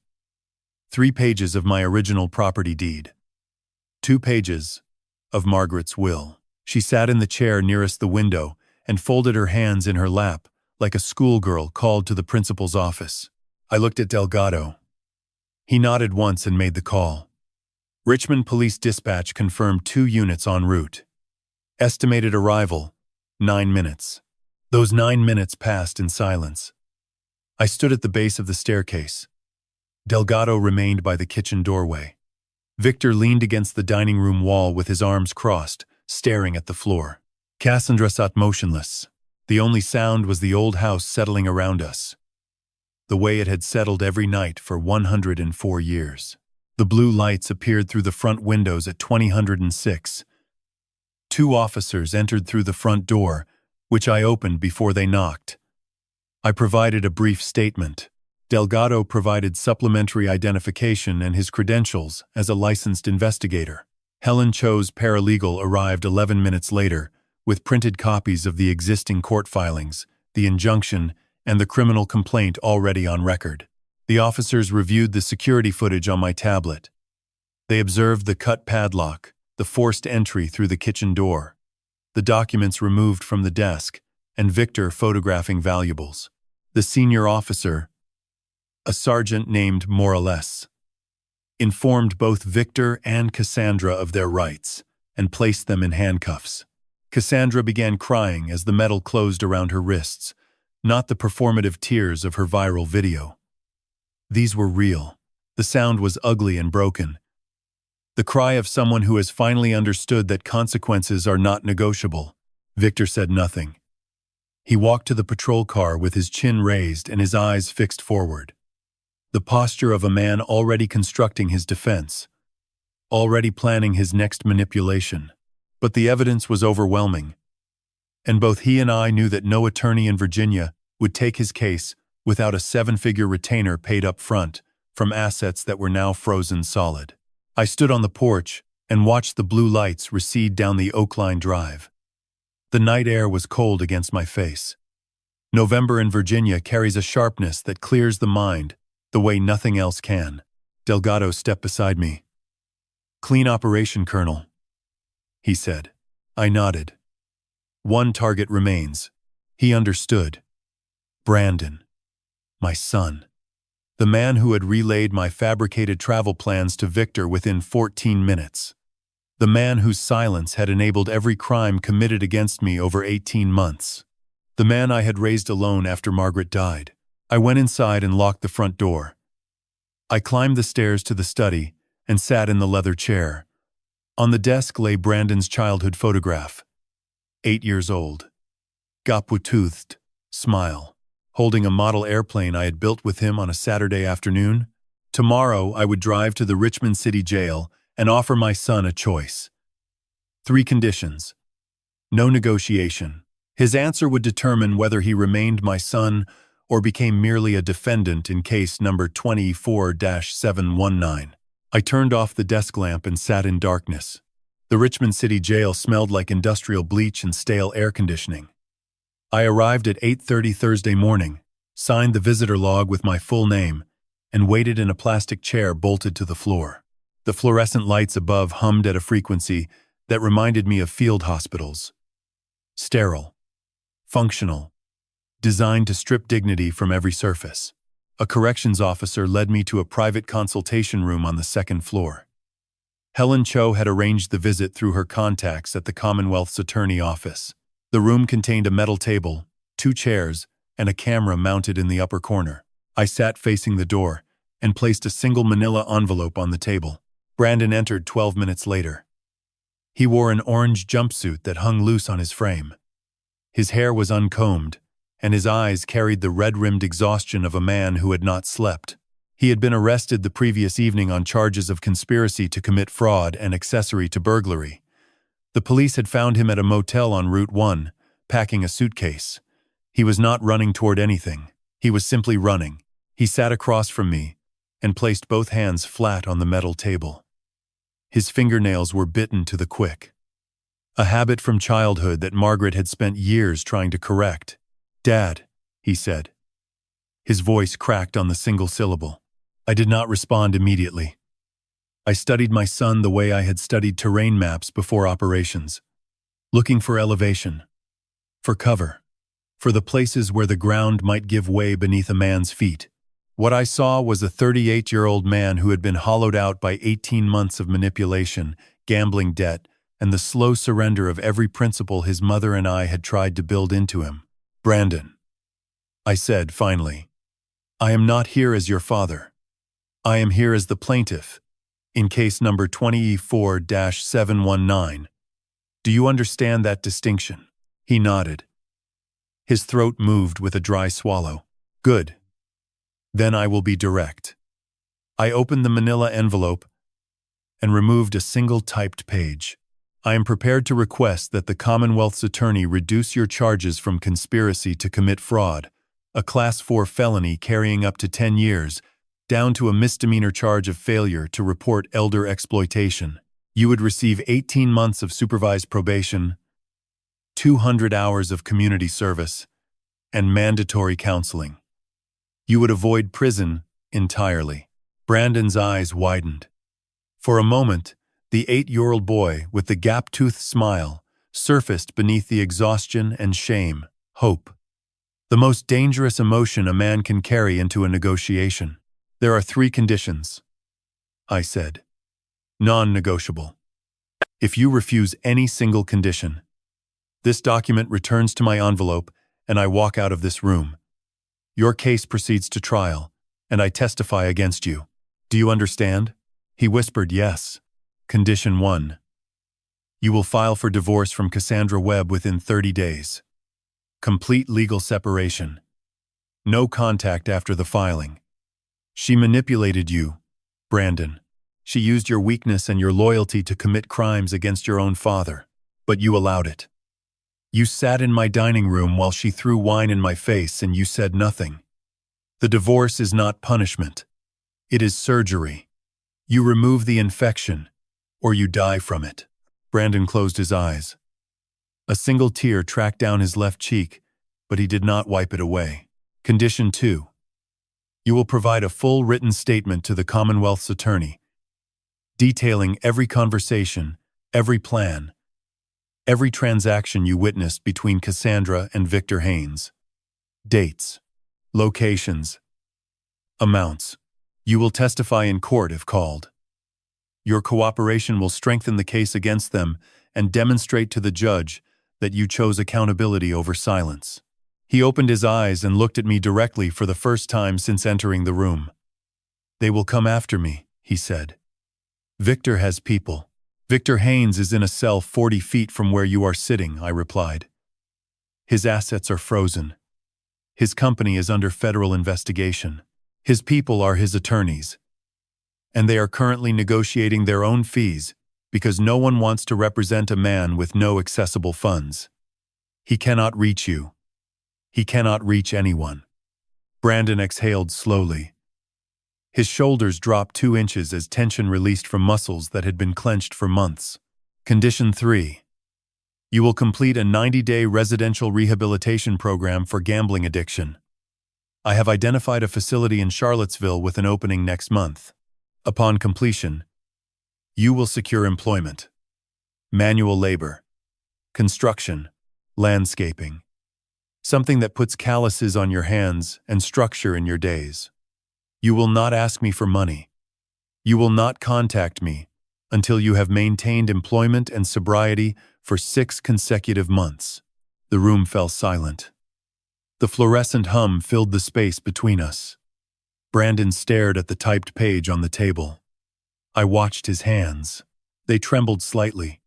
3 pages of my original property deed. 2 pages of Margaret's will. She sat in the chair nearest the window and folded her hands in her lap like a schoolgirl called to the principal's office. I looked at Delgado. He nodded once and made the call. Richmond Police Dispatch confirmed 2 units en route. Estimated arrival, 9 minutes. Those 9 minutes passed in silence. I stood at the base of the staircase. Delgado remained by the kitchen doorway. Victor leaned against the dining room wall with his arms crossed, staring at the floor. Cassandra sat motionless. The only sound was the old house settling around us, the way it had settled every night for 104 years. The blue lights appeared through the front windows at 2006. 2 officers entered through the front door, which I opened before they knocked. I provided a brief statement. Delgado provided supplementary identification and his credentials as a licensed investigator. Helen Cho's paralegal arrived 11 minutes later, with printed copies of the existing court filings, the injunction, and the criminal complaint already on record. The officers reviewed the security footage on my tablet. They observed the cut padlock, the forced entry through the kitchen door, the documents removed from the desk, and Victor photographing valuables. The senior officer, a sergeant named Morales, informed both Victor and Cassandra of their rights and placed them in handcuffs. Cassandra began crying as the metal closed around her wrists, not the performative tears of her viral video. These were real. The sound was ugly and broken. The cry of someone who has finally understood that consequences are not negotiable. Victor said nothing. He walked to the patrol car with his chin raised and his eyes fixed forward. The posture of a man already constructing his defense, already planning his next manipulation. But the evidence was overwhelming, and both he and I knew that no attorney in Virginia would take his case without a 7-figure retainer paid up front from assets that were now frozen solid. I stood on the porch and watched the blue lights recede down the Oakline Drive. The night air was cold against my face. November in Virginia carries a sharpness that clears the mind the way nothing else can. Delgado stepped beside me. "Clean operation, Colonel." he said. I nodded. One target remains. He understood. Brandon. My son. The man who had relayed my fabricated travel plans to Victor within 14 minutes. The man whose silence had enabled every crime committed against me over 18 months. The man I had raised alone after Margaret died. I went inside and locked the front door. I climbed the stairs to the study and sat in the leather chair. On the desk lay Brandon's childhood photograph. 8 years old. Gapwa-toothed, smile, holding a model airplane I had built with him on a Saturday afternoon. Tomorrow I would drive to the Richmond City Jail and offer my son a choice. 3 conditions. No negotiation. His answer would determine whether he remained my son or became merely a defendant in case number 24-719. I turned off the desk lamp and sat in darkness. The Richmond City Jail smelled like industrial bleach and stale air conditioning. I arrived at 8:30 Thursday morning, signed the visitor log with my full name, and waited in a plastic chair bolted to the floor. The fluorescent lights above hummed at a frequency that reminded me of field hospitals. Sterile. Functional. Designed to strip dignity from every surface. A corrections officer led me to a private consultation room on the 2nd floor. Helen Cho had arranged the visit through her contacts at the Commonwealth's attorney office. The room contained a metal table, 2 chairs, and a camera mounted in the upper corner. I sat facing the door and placed a single manila envelope on the table. Brandon entered 12 minutes later. He wore an orange jumpsuit that hung loose on his frame. His hair was uncombed, and his eyes carried the red-rimmed exhaustion of a man who had not slept. He had been arrested the previous evening on charges of conspiracy to commit fraud and accessory to burglary. The police had found him at a motel on Route 1, packing a suitcase. He was not running toward anything. He was simply running. He sat across from me and placed both hands flat on the metal table. His fingernails were bitten to the quick. A habit from childhood that Margaret had spent years trying to correct. "Dad," he said. His voice cracked on the single syllable. I did not respond immediately. I studied my son the way I had studied terrain maps before operations, looking for elevation, for cover, for the places where the ground might give way beneath a man's feet. What I saw was a 38-year-old man who had been hollowed out by 18 months of manipulation, gambling debt, and the slow surrender of every principle his mother and I had tried to build into him. "Brandon," I said finally, "I am not here as your father. I am here as the plaintiff, in case number 24-719. Do you understand that distinction?" He nodded. His throat moved with a dry swallow. "Good. Then I will be direct." I opened the manila envelope and removed a single typed page. "I am prepared to request that the Commonwealth's attorney reduce your charges from conspiracy to commit fraud, a Class 4 felony carrying up to 10 years, down to a misdemeanor charge of failure to report elder exploitation. You would receive 18 months of supervised probation, 200 hours of community service, and mandatory counseling. You would avoid prison entirely." Brandon's eyes widened. For a moment, the 8-year-old boy with the gap-toothed smile surfaced beneath the exhaustion and shame. Hope. The most dangerous emotion a man can carry into a negotiation. "There are 3 conditions," I said. "Non-negotiable. If you refuse any single condition, this document returns to my envelope and I walk out of this room. Your case proceeds to trial, and I testify against you. Do you understand?" He whispered yes. "Condition 1. You will file for divorce from Cassandra Webb within 30 days. Complete legal separation. No contact after the filing. She manipulated you, Brandon. She used your weakness and your loyalty to commit crimes against your own father, but you allowed it. You sat in my dining room while she threw wine in my face and you said nothing. The divorce is not punishment. It is surgery. You remove the infection, or you die from it." Brandon closed his eyes. A single tear tracked down his left cheek, but he did not wipe it away. Condition 2. You will provide a full written statement to the Commonwealth's attorney, detailing every conversation, every plan, Every transaction you witnessed between Cassandra and Victor Haynes. Dates, locations, amounts. You will testify in court if called. Your cooperation will strengthen the case against them and demonstrate to the judge that you chose accountability over silence. He opened his eyes and looked at me directly for the first time since entering the room. They will come after me, he said. Victor has people. Victor Haynes is in a cell 40 feet from where you are sitting, I replied. His assets are frozen. His company is under federal investigation. His people are his attorneys. And they are currently negotiating their own fees because no one wants to represent a man with no accessible funds. He cannot reach you. He cannot reach anyone. Brandon exhaled slowly. His shoulders dropped 2 inches as tension released from muscles that had been clenched for months. Condition 3. You will complete a 90-day residential rehabilitation program for gambling addiction. I have identified a facility in Charlottesville with an opening next month. Upon completion, you will secure employment, manual labor, construction, landscaping, something that puts calluses on your hands and structure in your days. You will not ask me for money. You will not contact me until you have maintained employment and sobriety for 6 consecutive months. The room fell silent. The fluorescent hum filled the space between us. Brandon stared at the typed page on the table. I watched his hands. They trembled slightly,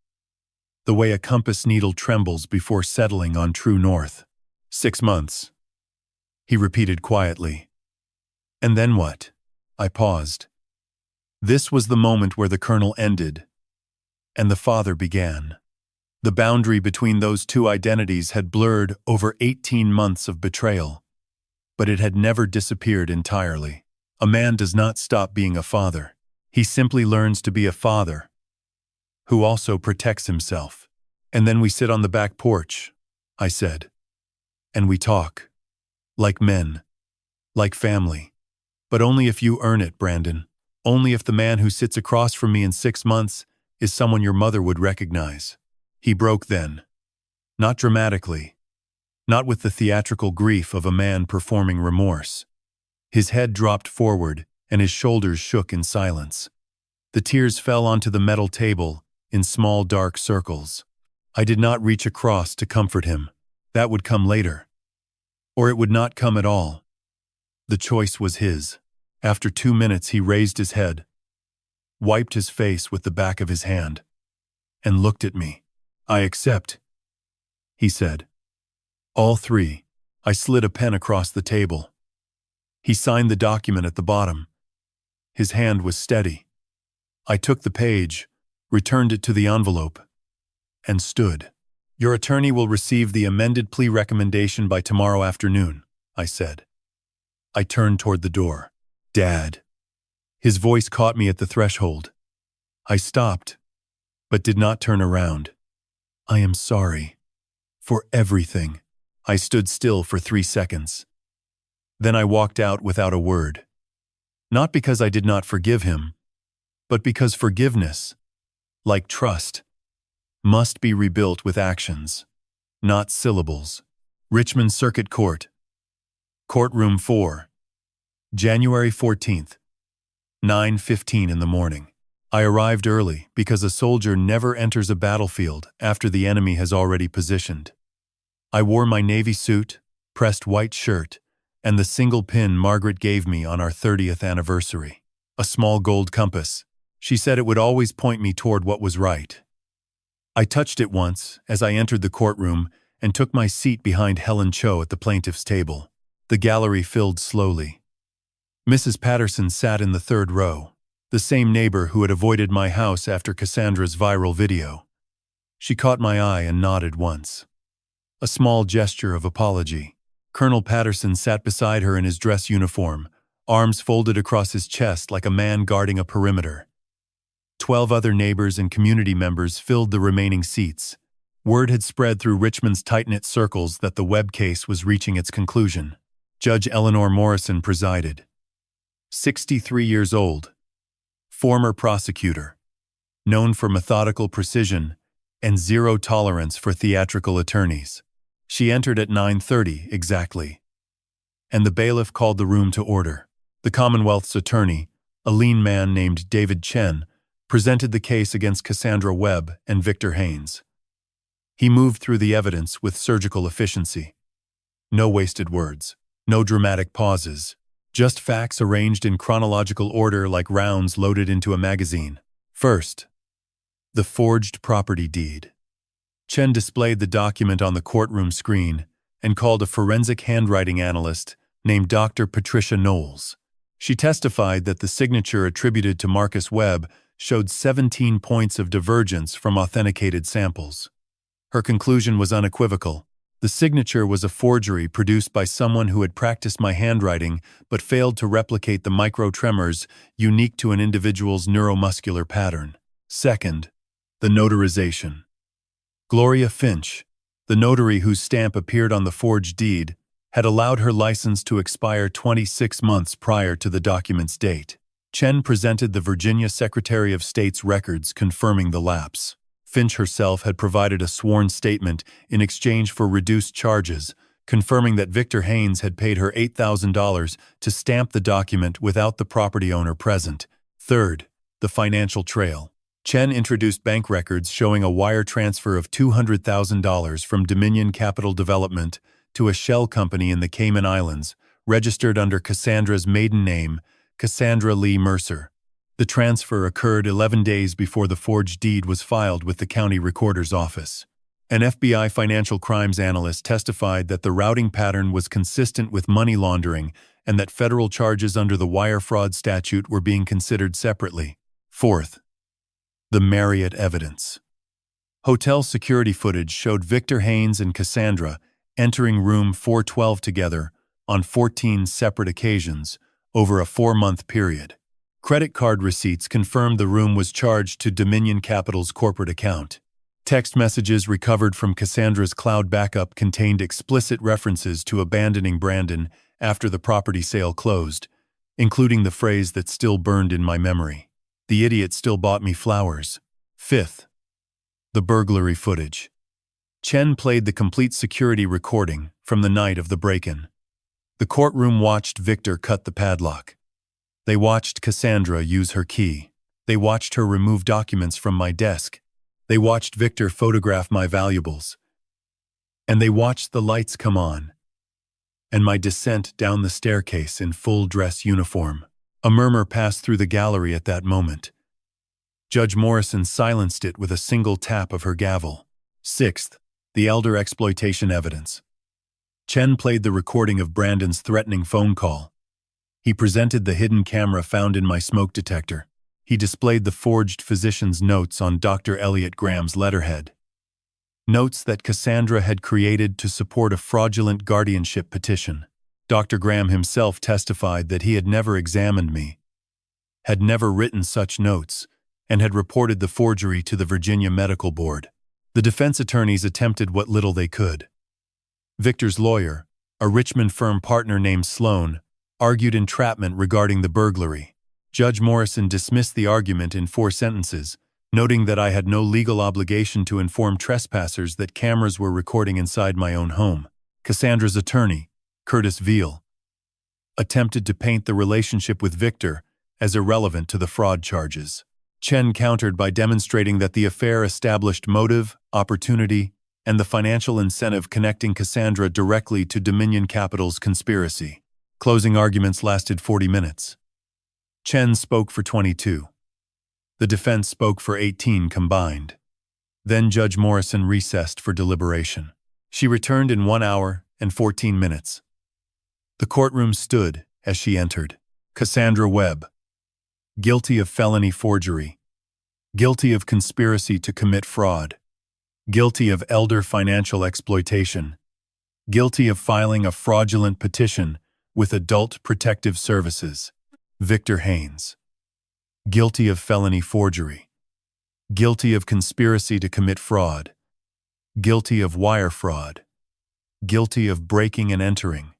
the way a compass needle trembles before settling on true north. 6 months, he repeated quietly. And then what? I paused. This was the moment where the colonel ended, and the father began. The boundary between those two identities had blurred over 18 months of betrayal, but it had never disappeared entirely. A man does not stop being a father. He simply learns to be a father who also protects himself. And then we sit on the back porch, I said, and we talk. Like men. Like family. But only if you earn it, Brandon. Only if the man who sits across from me in 6 months is someone your mother would recognize. He broke then. Not dramatically. Not with the theatrical grief of a man performing remorse. His head dropped forward and his shoulders shook in silence. The tears fell onto the metal table in small dark circles. I did not reach across to comfort him. That would come later. Or it would not come at all. The choice was his. After 2 minutes he raised his head, wiped his face with the back of his hand, and looked at me. I accept, he said. All 3. I slid a pen across the table. He signed the document at the bottom. His hand was steady. I took the page, returned it to the envelope, and stood. Your attorney will receive the amended plea recommendation by tomorrow afternoon, I said. I turned toward the door. Dad. His voice caught me at the threshold. I stopped, but did not turn around. I am sorry. For everything. I stood still for 3 seconds. Then I walked out without a word. Not because I did not forgive him, but because forgiveness, like trust, must be rebuilt with actions, not syllables. Richmond Circuit Court. Courtroom 4. January 14th, 9:15 in the morning. I arrived early because a soldier never enters a battlefield after the enemy has already positioned. I wore my navy suit, pressed white shirt, and the single pin Margaret gave me on our 30th anniversary. A small gold compass. She said it would always point me toward what was right. I touched it once as I entered the courtroom and took my seat behind Helen Cho at the plaintiff's table. The gallery filled slowly. Mrs. Patterson sat in the 3rd row, the same neighbor who had avoided my house after Cassandra's viral video. She caught my eye and nodded once. A small gesture of apology. Colonel Patterson sat beside her in his dress uniform, arms folded across his chest like a man guarding a perimeter. 12 other neighbors and community members filled the remaining seats. Word had spread through Richmond's tight-knit circles that the Webb case was reaching its conclusion. Judge Eleanor Morrison presided. 63 years old. Former prosecutor. Known for methodical precision and zero tolerance for theatrical attorneys. She entered at 9:30 exactly, and the bailiff called the room to order. The Commonwealth's attorney, a lean man named David Chen, presented the case against Cassandra Webb and Victor Haynes. He moved through the evidence with surgical efficiency. No wasted words, no dramatic pauses, just facts arranged in chronological order like rounds loaded into a magazine. First, the forged property deed. Chen displayed the document on the courtroom screen and called a forensic handwriting analyst named Dr. Patricia Knowles. She testified that the signature attributed to Marcus Webb showed 17 points of divergence from authenticated samples. Her conclusion was unequivocal. The signature was a forgery produced by someone who had practiced my handwriting but failed to replicate the micro-tremors unique to an individual's neuromuscular pattern. Second, the notarization. Gloria Finch, the notary whose stamp appeared on the forged deed, had allowed her license to expire 26 months prior to the document's date. Chen presented the Virginia Secretary of State's records confirming the lapse. Finch herself had provided a sworn statement in exchange for reduced charges, confirming that Victor Haynes had paid her $8,000 to stamp the document without the property owner present. Third, the financial trail. Chen introduced bank records showing a wire transfer of $200,000 from Dominion Capital Development to a shell company in the Cayman Islands, registered under Cassandra's maiden name, Cassandra Lee Mercer. The transfer occurred 11 days before the forged deed was filed with the county recorder's office. An FBI financial crimes analyst testified that the routing pattern was consistent with money laundering and that federal charges under the wire fraud statute were being considered separately. Fourth, the Marriott evidence. Hotel security footage showed Victor Haynes and Cassandra entering room 412 together on 14 separate occasions over a 4-month period. Credit card receipts confirmed the room was charged to Dominion Capital's corporate account. Text messages recovered from Cassandra's cloud backup contained explicit references to abandoning Brandon after the property sale closed, including the phrase that still burned in my memory: "The idiot still bought me flowers." Fifth, the burglary footage. Chen played the complete security recording from the night of the break-in. The courtroom watched Victor cut the padlock. They watched Cassandra use her key. They watched her remove documents from my desk. They watched Victor photograph my valuables. And they watched the lights come on, and my descent down the staircase in full dress uniform. A murmur passed through the gallery at that moment. Judge Morrison silenced it with a single tap of her gavel. Sixth, the elder exploitation evidence. Chen played the recording of Brandon's threatening phone call. He presented the hidden camera found in my smoke detector. He displayed the forged physician's notes on Dr. Elliot Graham's letterhead. Notes that Cassandra had created to support a fraudulent guardianship petition. Dr. Graham himself testified that he had never examined me, had never written such notes, and had reported the forgery to the Virginia Medical Board. The defense attorneys attempted what little they could. Victor's lawyer, a Richmond firm partner named Sloan, argued entrapment regarding the burglary. Judge Morrison dismissed the argument in 4 sentences, noting that I had no legal obligation to inform trespassers that cameras were recording inside my own home. Cassandra's attorney, Curtis Veal, attempted to paint the relationship with Victor as irrelevant to the fraud charges. Chen countered by demonstrating that the affair established motive, opportunity, and the financial incentive connecting Cassandra directly to Dominion Capital's conspiracy. Closing arguments lasted 40 minutes. Chen spoke for 22. The defense spoke for 18 combined. Then Judge Morrison recessed for deliberation. She returned in 1 hour and 14 minutes. The courtroom stood as she entered. Cassandra Webb, guilty of felony forgery, guilty of conspiracy to commit fraud, guilty of elder financial exploitation, guilty of filing a fraudulent petition with Adult Protective Services. Victor Haynes, guilty of felony forgery, guilty of conspiracy to commit fraud, guilty of wire fraud, guilty of breaking and entering,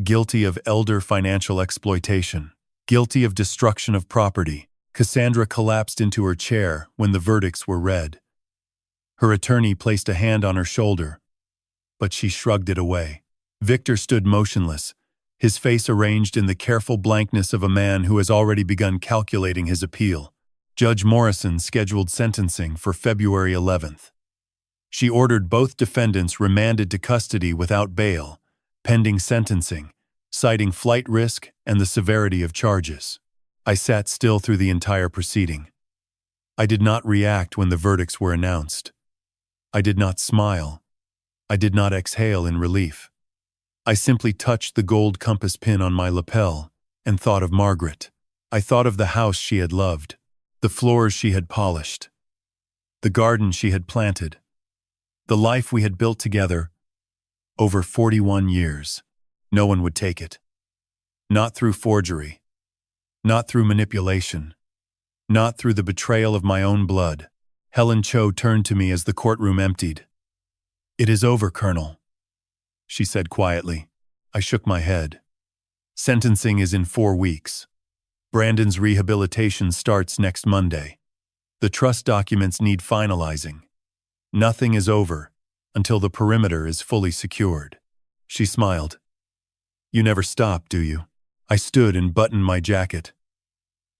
guilty of elder financial exploitation, guilty of destruction of property. Cassandra collapsed into her chair when the verdicts were read. Her attorney placed a hand on her shoulder, but she shrugged it away. Victor stood motionless, his face arranged in the careful blankness of a man who has already begun calculating his appeal. Judge Morrison scheduled sentencing for February 11th. She ordered both defendants remanded to custody without bail, pending sentencing, citing flight risk and the severity of charges. I sat still through the entire proceeding. I did not react when the verdicts were announced. I did not smile. I did not exhale in relief. I simply touched the gold compass pin on my lapel and thought of Margaret. I thought of the house she had loved, the floors she had polished, the garden she had planted, the life we had built together over 41 years. No one would take it. Not through forgery. Not through manipulation. Not through the betrayal of my own blood. Helen Cho turned to me as the courtroom emptied. "It is over, Colonel," she said quietly. I shook my head. "Sentencing is in 4 weeks. Brandon's rehabilitation starts next Monday. The trust documents need finalizing. Nothing is over until the perimeter is fully secured." She smiled. "You never stop, do you?" I stood and buttoned my jacket.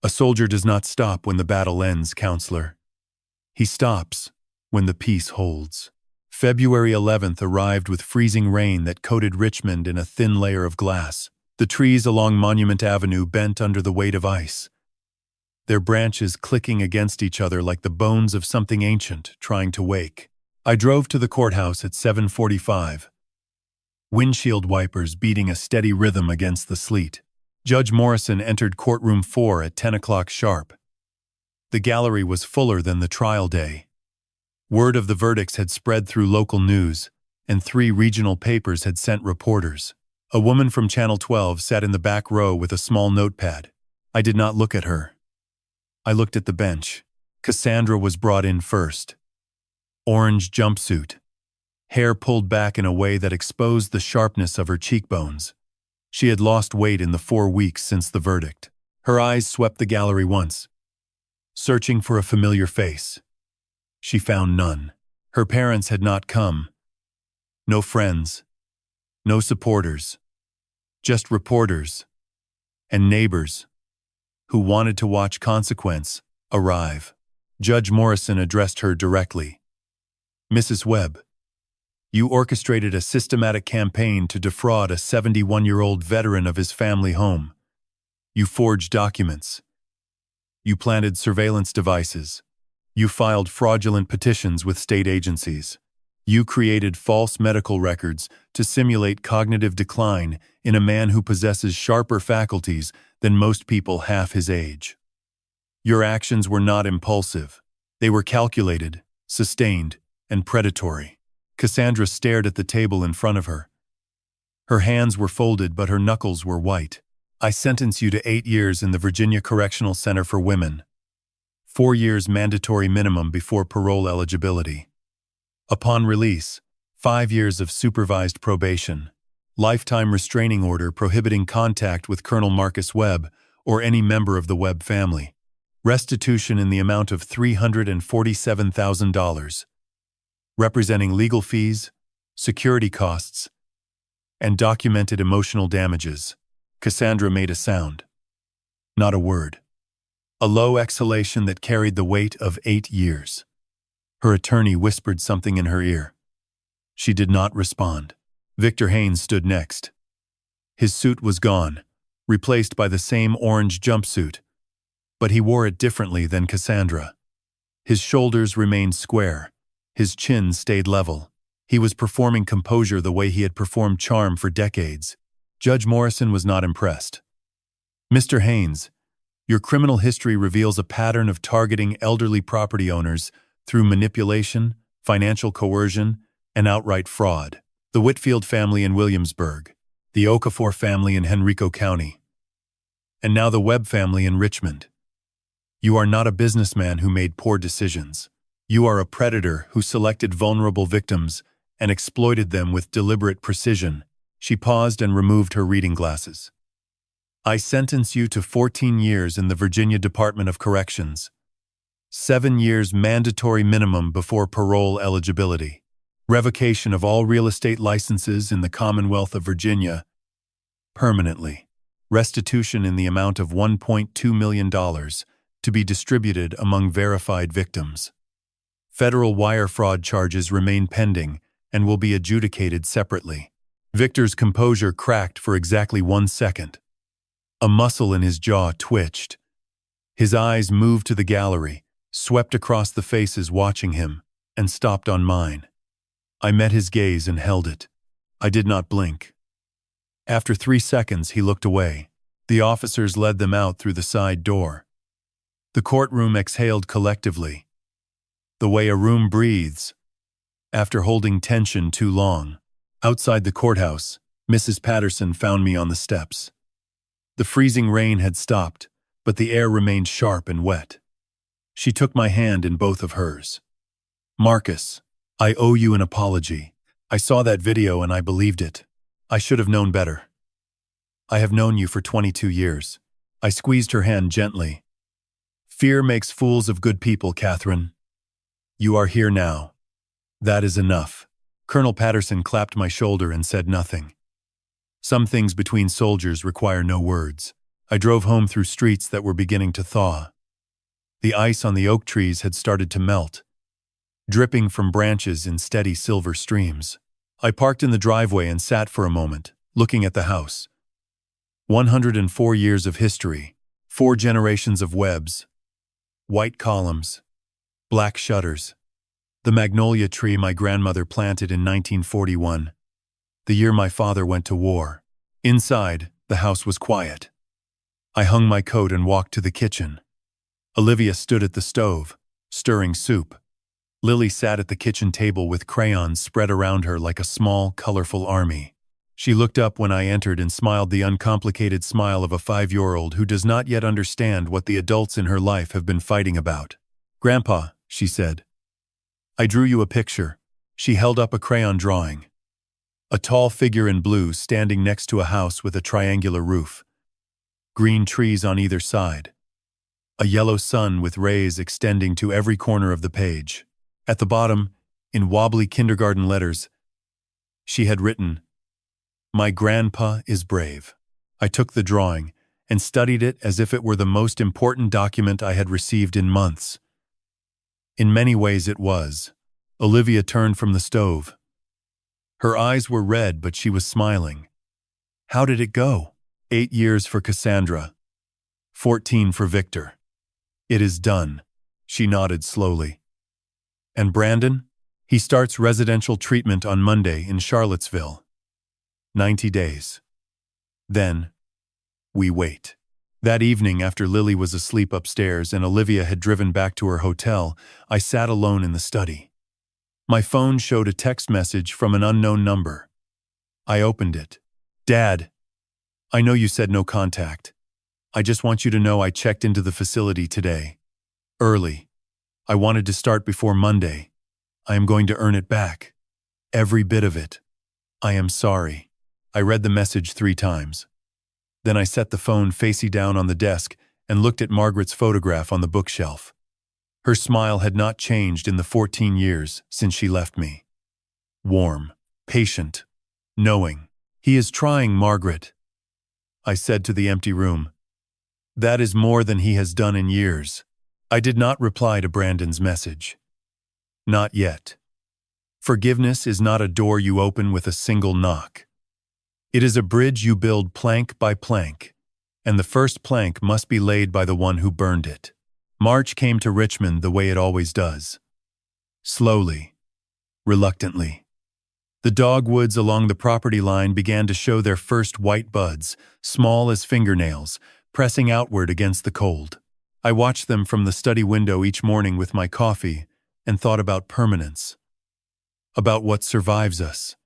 "A soldier does not stop when the battle ends, counselor. He stops when the peace holds." February 11th arrived with freezing rain that coated Richmond in a thin layer of glass. The trees along Monument Avenue bent under the weight of ice, their branches clicking against each other like the bones of something ancient trying to wake. I drove to the courthouse at 7:45, windshield wipers beating a steady rhythm against the sleet. Judge Morrison entered courtroom 4 at 10 o'clock sharp. The gallery was fuller than the trial day. Word of the verdicts had spread through local news, and 3 regional papers had sent reporters. A woman from Channel 12 sat in the back row with a small notepad. I did not look at her. I looked at the bench. Cassandra was brought in first. Orange jumpsuit. Hair pulled back in a way that exposed the sharpness of her cheekbones. She had lost weight in the 4 weeks since the verdict. Her eyes swept the gallery once, searching for a familiar face. She found none. Her parents had not come. No friends. No supporters. Just reporters and neighbors who wanted to watch consequence arrive. Judge Morrison addressed her directly. "Mrs. Webb, you orchestrated a systematic campaign to defraud a 71-year-old veteran of his family home. You forged documents. You planted surveillance devices. You filed fraudulent petitions with state agencies. You created false medical records to simulate cognitive decline in a man who possesses sharper faculties than most people half his age. Your actions were not impulsive. They were calculated, sustained, and predatory." Cassandra stared at the table in front of her. Her hands were folded, but her knuckles were white. "I sentence you to 8 years in the Virginia Correctional Center for Women. 4 years mandatory minimum before parole eligibility. Upon release, 5 years of supervised probation. Lifetime restraining order prohibiting contact with Colonel Marcus Webb or any member of the Webb family. Restitution in the amount of $347,000, representing legal fees, security costs, and documented emotional damages." Cassandra made a sound. Not a word. A low exhalation that carried the weight of 8 years. Her attorney whispered something in her ear. She did not respond. Victor Haynes stood next. His suit was gone, replaced by the same orange jumpsuit, but he wore it differently than Cassandra. His shoulders remained square. His chin stayed level. He was performing composure the way he had performed charm for decades. Judge Morrison was not impressed. "Mr. Haynes, your criminal history reveals a pattern of targeting elderly property owners through manipulation, financial coercion, and outright fraud. The Whitfield family in Williamsburg, the Okafor family in Henrico County, and now the Webb family in Richmond. You are not a businessman who made poor decisions. You are a predator who selected vulnerable victims and exploited them with deliberate precision." She paused and removed her reading glasses. "I sentence you to 14 years in the Virginia Department of Corrections. 7 years mandatory minimum before parole eligibility. Revocation of all real estate licenses in the Commonwealth of Virginia permanently. Restitution in the amount of $1.2 million to be distributed among verified victims. Federal wire fraud charges remain pending and will be adjudicated separately. Victor's composure cracked for exactly 1 second. A muscle in his jaw twitched. His eyes moved to the gallery, swept across the faces watching him, and stopped on mine. I met his gaze and held it. I did not blink. After 3 seconds, he looked away. The officers led them out through the side door. The courtroom exhaled collectively, the way a room breathes after holding tension too long. Outside the courthouse, Mrs. Patterson found me on the steps. The freezing rain had stopped, but the air remained sharp and wet. She took my hand in both of hers. "Marcus, I owe you an apology. I saw that video and I believed it. I should have known better. I have known you for 22 years. I squeezed her hand gently. Fear makes fools of good people, Catherine. You are here now. That is enough." Colonel Patterson clapped my shoulder and said nothing. Some things between soldiers require no words. I drove home through streets that were beginning to thaw. The ice on the oak trees had started to melt, dripping from branches in steady silver streams. I parked in the driveway and sat for a moment, looking at the house. 104 years of history, 4 generations of webs, white columns, black shutters. The magnolia tree my grandmother planted in 1941, the year my father went to war. Inside, the house was quiet. I hung my coat and walked to the kitchen. Olivia stood at the stove, stirring soup. Lily sat at the kitchen table with crayons spread around her like a small, colorful army. She looked up when I entered and smiled the uncomplicated smile of a 5-year-old who does not yet understand what the adults in her life have been fighting about. "Grandpa," she said, "I drew you a picture." She held up a crayon drawing. A tall figure in blue standing next to a house with a triangular roof. Green trees on either side. A yellow sun with rays extending to every corner of the page. At the bottom, in wobbly kindergarten letters, she had written, "My grandpa is brave." I took the drawing and studied it as if it were the most important document I had received in months. In many ways it was. Olivia turned from the stove. Her eyes were red, but she was smiling. "How did it go?" 8 years for Cassandra. 14 for Victor. "It is done." She nodded slowly. "And Brandon? He starts residential treatment on Monday in Charlottesville. 90 days. Then, we wait." That evening, after Lily was asleep upstairs and Olivia had driven back to her hotel, I sat alone in the study. My phone showed a text message from an unknown number. I opened it. "Dad, I know you said no contact. I just want you to know I checked into the facility today. Early. I wanted to start before Monday. I am going to earn it back. Every bit of it. I am sorry." I read the message 3 times. Then I set the phone face down on the desk and looked at Margaret's photograph on the bookshelf. Her smile had not changed in the 14 years since she left me. Warm, patient, knowing. "He is trying, Margaret," I said to the empty room. "That is more than he has done in years." I did not reply to Brandon's message. Not yet. Forgiveness is not a door you open with a single knock. It is a bridge you build plank by plank, and the first plank must be laid by the one who burned it. March came to Richmond the way it always does. Slowly, reluctantly. The dogwoods along the property line began to show their first white buds, small as fingernails, pressing outward against the cold. I watched them from the study window each morning with my coffee and thought about permanence, about what survives us,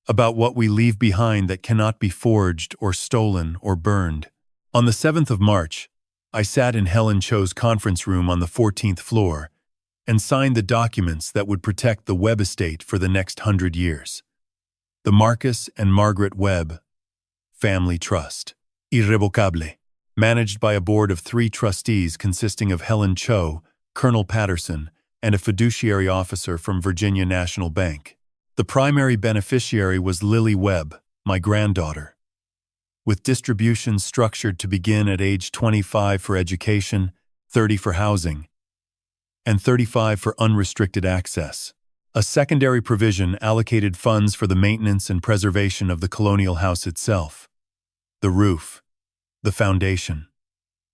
about what we leave behind that cannot be forged or stolen or burned. On the 7th of March, I sat in Helen Cho's conference room on the 14th floor and signed the documents that would protect the Webb estate for the next 100 years. The Marcus and Margaret Webb Family Trust, irrevocable, managed by a board of 3 trustees consisting of Helen Cho, Colonel Patterson, and a fiduciary officer from Virginia National Bank. The primary beneficiary was Lily Webb, my granddaughter. With distributions structured to begin at age 25 for education, 30 for housing, and 35 for unrestricted access. A secondary provision allocated funds for the maintenance and preservation of the colonial house itself. The roof. The foundation.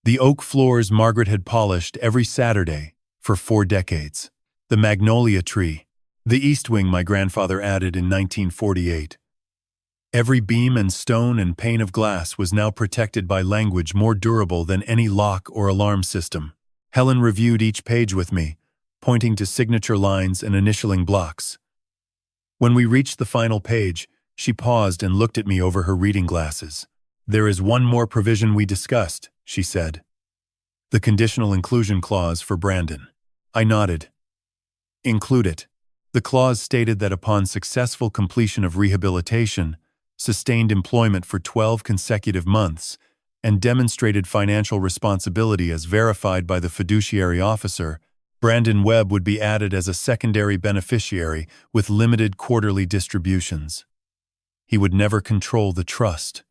The oak floors Margaret had polished every Saturday for 4 decades. The magnolia tree. The east wing my grandfather added in 1948. Every beam and stone and pane of glass was now protected by language more durable than any lock or alarm system. Helen reviewed each page with me, pointing to signature lines and initialing blocks. When we reached the final page, she paused and looked at me over her reading glasses. "There is one more provision we discussed," she said. "The conditional inclusion clause for Brandon." I nodded. "Include it." The clause stated that upon successful completion of rehabilitation, sustained employment for 12 consecutive months, and demonstrated financial responsibility as verified by the fiduciary officer, Brandon Webb would be added as a secondary beneficiary with limited quarterly distributions. He would never control the trust.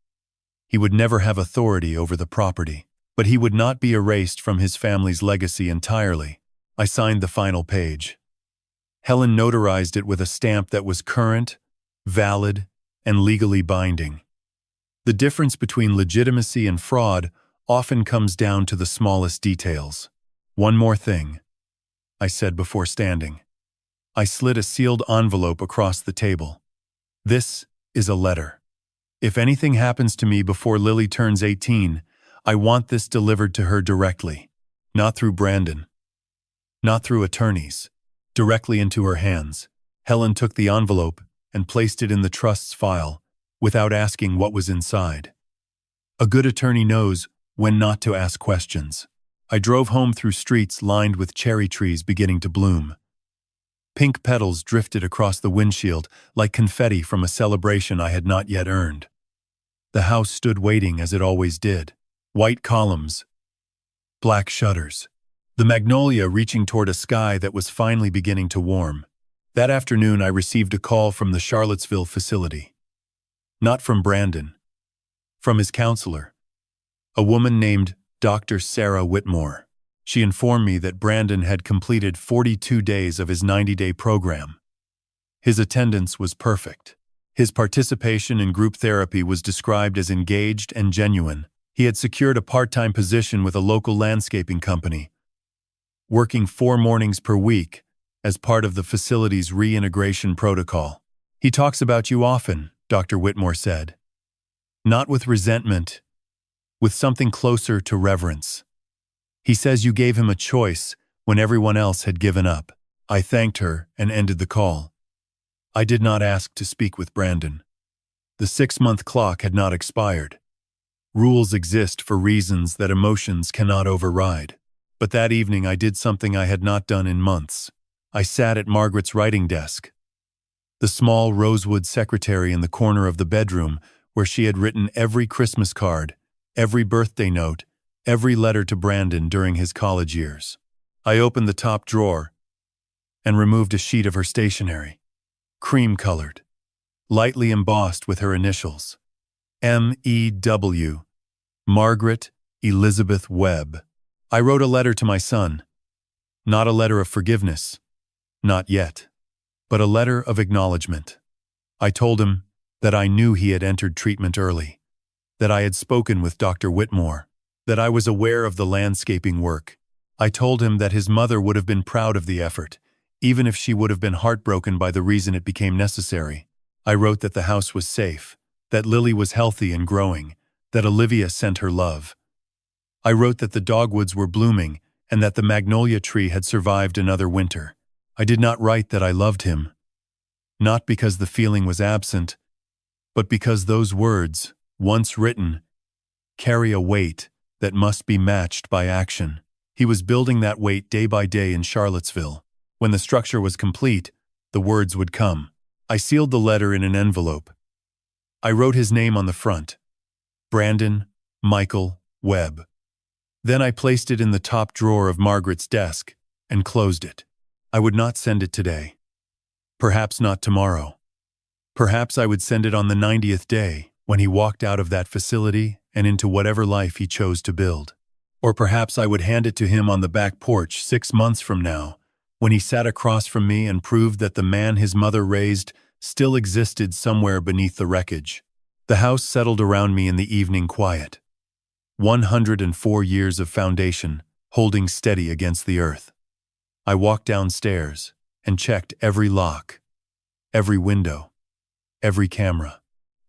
He would never have authority over the property, but he would not be erased from his family's legacy entirely. I signed the final page. Helen notarized it with a stamp that was current, valid, and legally binding. The difference between legitimacy and fraud often comes down to the smallest details. "One more thing," I said before standing. I slid a sealed envelope across the table. "This is a letter. If anything happens to me before Lily turns 18, I want this delivered to her directly. Not through Brandon. Not through attorneys. Directly into her hands." Helen took the envelope and placed it in the trust's file, without asking what was inside. A good attorney knows when not to ask questions. I drove home through streets lined with cherry trees beginning to bloom. Pink petals drifted across the windshield like confetti from a celebration I had not yet earned. The house stood waiting as it always did. White columns, black shutters, the magnolia reaching toward a sky that was finally beginning to warm. That afternoon I received a call from the Charlottesville facility. Not from Brandon. From his counselor. A woman named Dr. Sarah Whitmore. She informed me that Brandon had completed 42 days of his 90-day program. His attendance was perfect. His participation in group therapy was described as engaged and genuine. He had secured a part-time position with a local landscaping company, working 4 mornings per week as part of the facility's reintegration protocol. "He talks about you often," Dr. Whitmore said. "Not with resentment, with something closer to reverence. He says you gave him a choice when everyone else had given up." I thanked her and ended the call. I did not ask to speak with Brandon. The 6-month clock had not expired. Rules exist for reasons that emotions cannot override. But that evening I did something I had not done in months. I sat at Margaret's writing desk, the small rosewood secretary in the corner of the bedroom where she had written every Christmas card, every birthday note, every letter to Brandon during his college years. I opened the top drawer and removed a sheet of her stationery, cream-colored, lightly embossed with her initials. M.E.W. Margaret Elizabeth Webb. I wrote a letter to my son. Not a letter of forgiveness. Not yet. But a letter of acknowledgement. I told him that I knew he had entered treatment early, that I had spoken with Dr. Whitmore, that I was aware of the landscaping work. I told him that his mother would have been proud of the effort, even if she would have been heartbroken by the reason it became necessary. I wrote that the house was safe, that Lily was healthy and growing, that Olivia sent her love. I wrote that the dogwoods were blooming and that the magnolia tree had survived another winter. I did not write that I loved him, not because the feeling was absent, but because those words, once written, carry a weight that must be matched by action. He was building that weight day by day in Charlottesville. When the structure was complete, the words would come. I sealed the letter in an envelope. I wrote his name on the front, Brandon Michael Webb. Then I placed it in the top drawer of Margaret's desk, and closed it. I would not send it today. Perhaps not tomorrow. Perhaps I would send it on the 90th day, when he walked out of that facility and into whatever life he chose to build. Or perhaps I would hand it to him on the back porch 6 months from now, when he sat across from me and proved that the man his mother raised still existed somewhere beneath the wreckage. The house settled around me in the evening quiet. 104 years of foundation, holding steady against the earth. I walked downstairs and checked every lock, every window, every camera.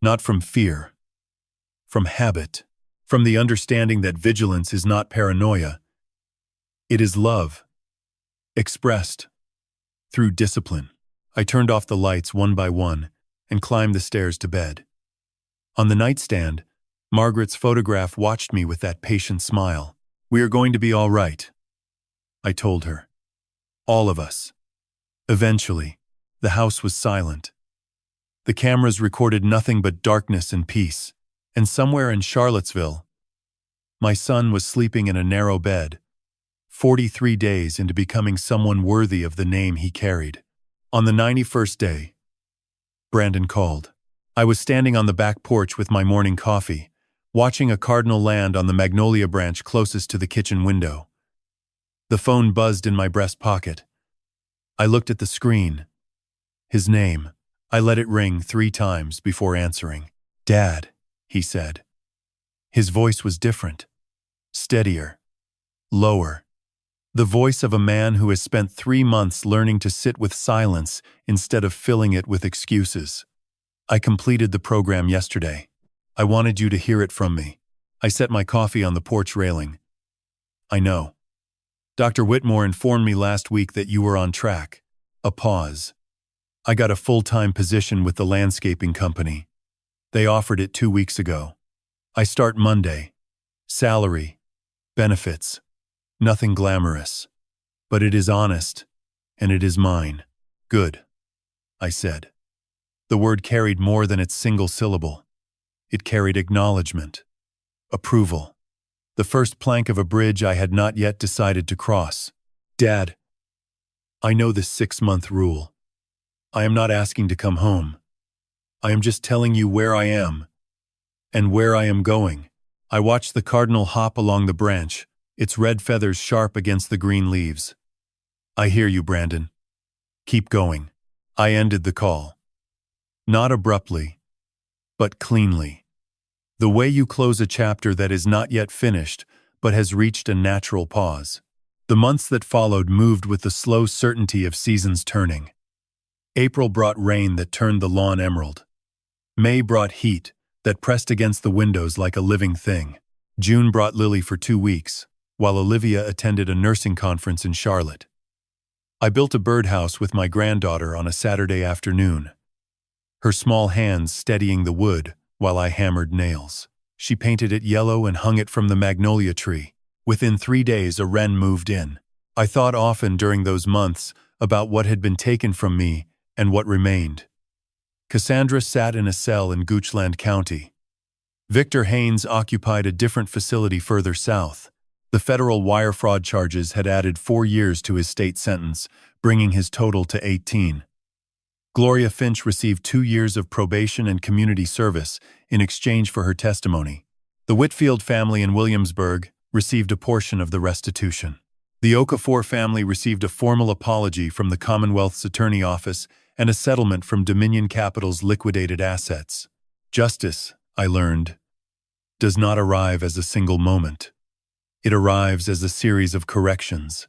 Not from fear, from habit, from the understanding that vigilance is not paranoia. It is love, expressed through discipline. I turned off the lights one by one and climbed the stairs to bed. On the nightstand, Margaret's photograph watched me with that patient smile. "We are going to be all right," I told her. All of us. Eventually, the house was silent. The cameras recorded nothing but darkness and peace, and somewhere in Charlottesville, my son was sleeping in a narrow bed, 43 days into becoming someone worthy of the name he carried. On the 91st day, Brandon called. I was standing on the back porch with my morning coffee, watching a cardinal land on the magnolia branch closest to the kitchen window. The phone buzzed in my breast pocket. I looked at the screen. His name. I let it ring 3 times before answering. "Dad," he said. His voice was different, steadier, lower. The voice of a man who has spent 3 months learning to sit with silence instead of filling it with excuses. "I completed the program yesterday. I wanted you to hear it from me." I set my coffee on the porch railing. "I know. Dr. Whitmore informed me last week that you were on track." A pause. "I got a full-time position with the landscaping company. They offered it 2 weeks ago. I start Monday. Salary, benefits, nothing glamorous. But it is honest, and it is mine." "Good," I said. The word carried more than its single syllable. It carried acknowledgement, approval, the first plank of a bridge I had not yet decided to cross. "Dad, I know this 6-month rule. I am not asking to come home. I am just telling you where I am and where I am going." I watched the cardinal hop along the branch, its red feathers sharp against the green leaves. "I hear you, Brandon. Keep going." I ended the call. Not abruptly, but cleanly. The way you close a chapter that is not yet finished, but has reached a natural pause. The months that followed moved with the slow certainty of seasons turning. April brought rain that turned the lawn emerald. May brought heat that pressed against the windows like a living thing. June brought Lily for 2 weeks, while Olivia attended a nursing conference in Charlotte. I built a birdhouse with my granddaughter on a Saturday afternoon, her small hands steadying the wood while I hammered nails. She painted it yellow and hung it from the magnolia tree. Within 3 days, a wren moved in. I thought often during those months about what had been taken from me and what remained. Cassandra sat in a cell in Goochland County. Victor Haynes occupied a different facility further south. The federal wire fraud charges had added 4 years to his state sentence, bringing his total to 18. Gloria Finch received 2 years of probation and community service in exchange for her testimony. The Whitfield family in Williamsburg received a portion of the restitution. The Okafor family received a formal apology from the Commonwealth's Attorney Office and a settlement from Dominion Capital's liquidated assets. Justice, I learned, does not arrive as a single moment. It arrives as a series of corrections,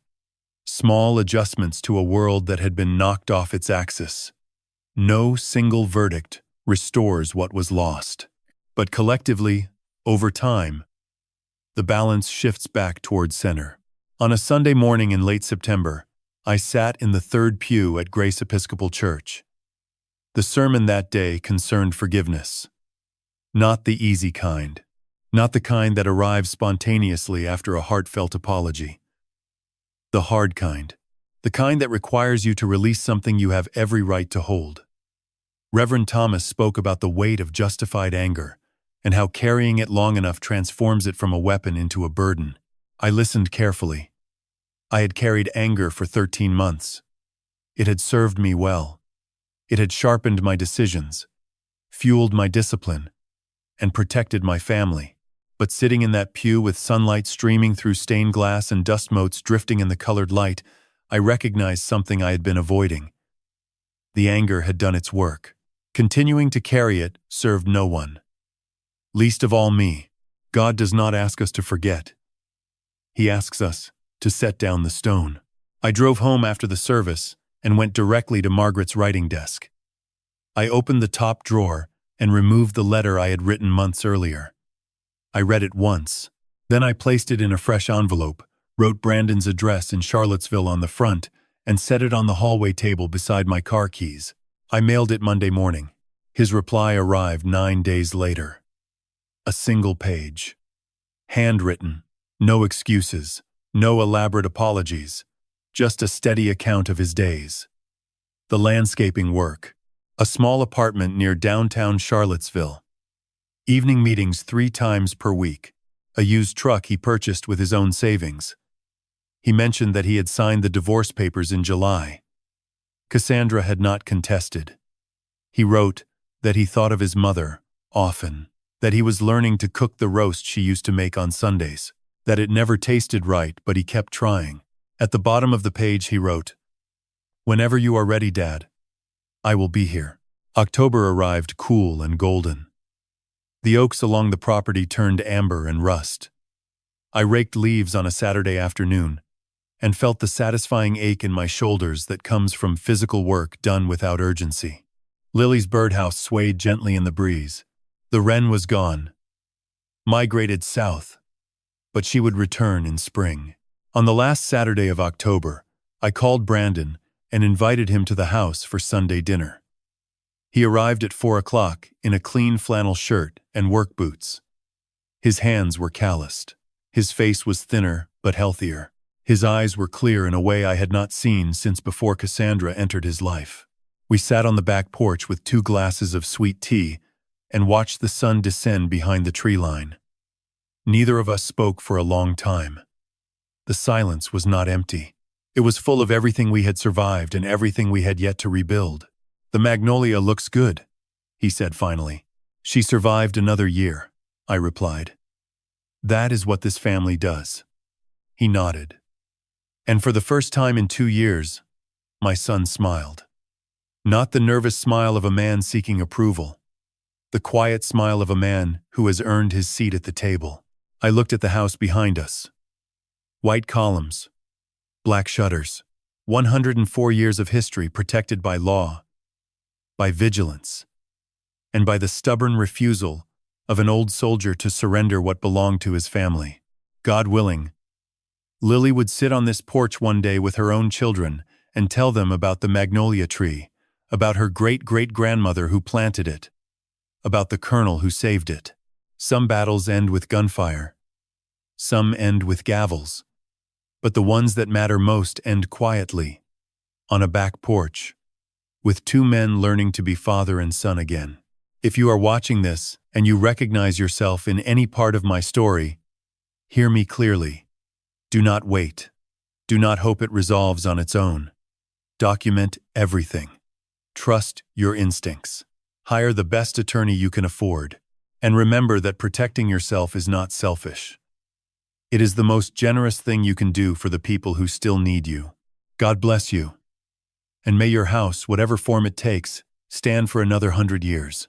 small adjustments to a world that had been knocked off its axis. No single verdict restores what was lost, but collectively, over time, the balance shifts back toward center. On a Sunday morning in late September, I sat in the third pew at Grace Episcopal Church. The sermon that day concerned forgiveness. Not the easy kind. Not the kind that arrives spontaneously after a heartfelt apology. The hard kind. The kind that requires you to release something you have every right to hold. Reverend Thomas spoke about the weight of justified anger and how carrying it long enough transforms it from a weapon into a burden. I listened carefully. I had carried anger for 13 months. It had served me well. It had sharpened my decisions, fueled my discipline, and protected my family. But sitting in that pew with sunlight streaming through stained glass and dust motes drifting in the colored light, I recognized something I had been avoiding. The anger had done its work. Continuing to carry it served no one. Least of all me. God does not ask us to forget. He asks us to set down the stone. I drove home after the service and went directly to Margaret's writing desk. I opened the top drawer and removed the letter I had written months earlier. I read it once. Then I placed it in a fresh envelope, wrote Brandon's address in Charlottesville on the front, and set it on the hallway table beside my car keys. I mailed it Monday morning. His reply arrived 9 days later. A single page. Handwritten. No excuses. No elaborate apologies. Just a steady account of his days. The landscaping work. A small apartment near downtown Charlottesville. Evening meetings 3 times per week. A used truck he purchased with his own savings. He mentioned that he had signed the divorce papers in July. Cassandra had not contested. He wrote that he thought of his mother often, that he was learning to cook the roast she used to make on Sundays, that it never tasted right, but he kept trying. At the bottom of the page he wrote, "Whenever you are ready, Dad, I will be here." October arrived cool and golden. The oaks along the property turned amber and rust. I raked leaves on a Saturday afternoon and felt the satisfying ache in my shoulders that comes from physical work done without urgency. Lily's birdhouse swayed gently in the breeze. The wren was gone, migrated south, but she would return in spring. On the last Saturday of October, I called Brandon and invited him to the house for Sunday dinner. He arrived at 4 o'clock in a clean flannel shirt and work boots. His hands were calloused. His face was thinner but healthier. His eyes were clear in a way I had not seen since before Cassandra entered his life. We sat on the back porch with 2 glasses of sweet tea and watched the sun descend behind the tree line. Neither of us spoke for a long time. The silence was not empty. It was full of everything we had survived and everything we had yet to rebuild. "The magnolia looks good," he said finally. "She survived another year," I replied. "That is what this family does." He nodded. And for the first time in 2 years, my son smiled. Not the nervous smile of a man seeking approval. The quiet smile of a man who has earned his seat at the table. I looked at the house behind us. White columns, black shutters, 104 years of history protected by law, by vigilance, and by the stubborn refusal of an old soldier to surrender what belonged to his family. God willing, Lily would sit on this porch one day with her own children and tell them about the magnolia tree, about her great-great-grandmother who planted it, about the colonel who saved it. Some battles end with gunfire. Some end with gavels. But the ones that matter most end quietly, on a back porch, with 2 men learning to be father and son again. If you are watching this and you recognize yourself in any part of my story, hear me clearly. Do not wait. Do not hope it resolves on its own. Document everything. Trust your instincts. Hire the best attorney you can afford. And remember that protecting yourself is not selfish. It is the most generous thing you can do for the people who still need you. God bless you. And may your house, whatever form it takes, stand for another 100 years.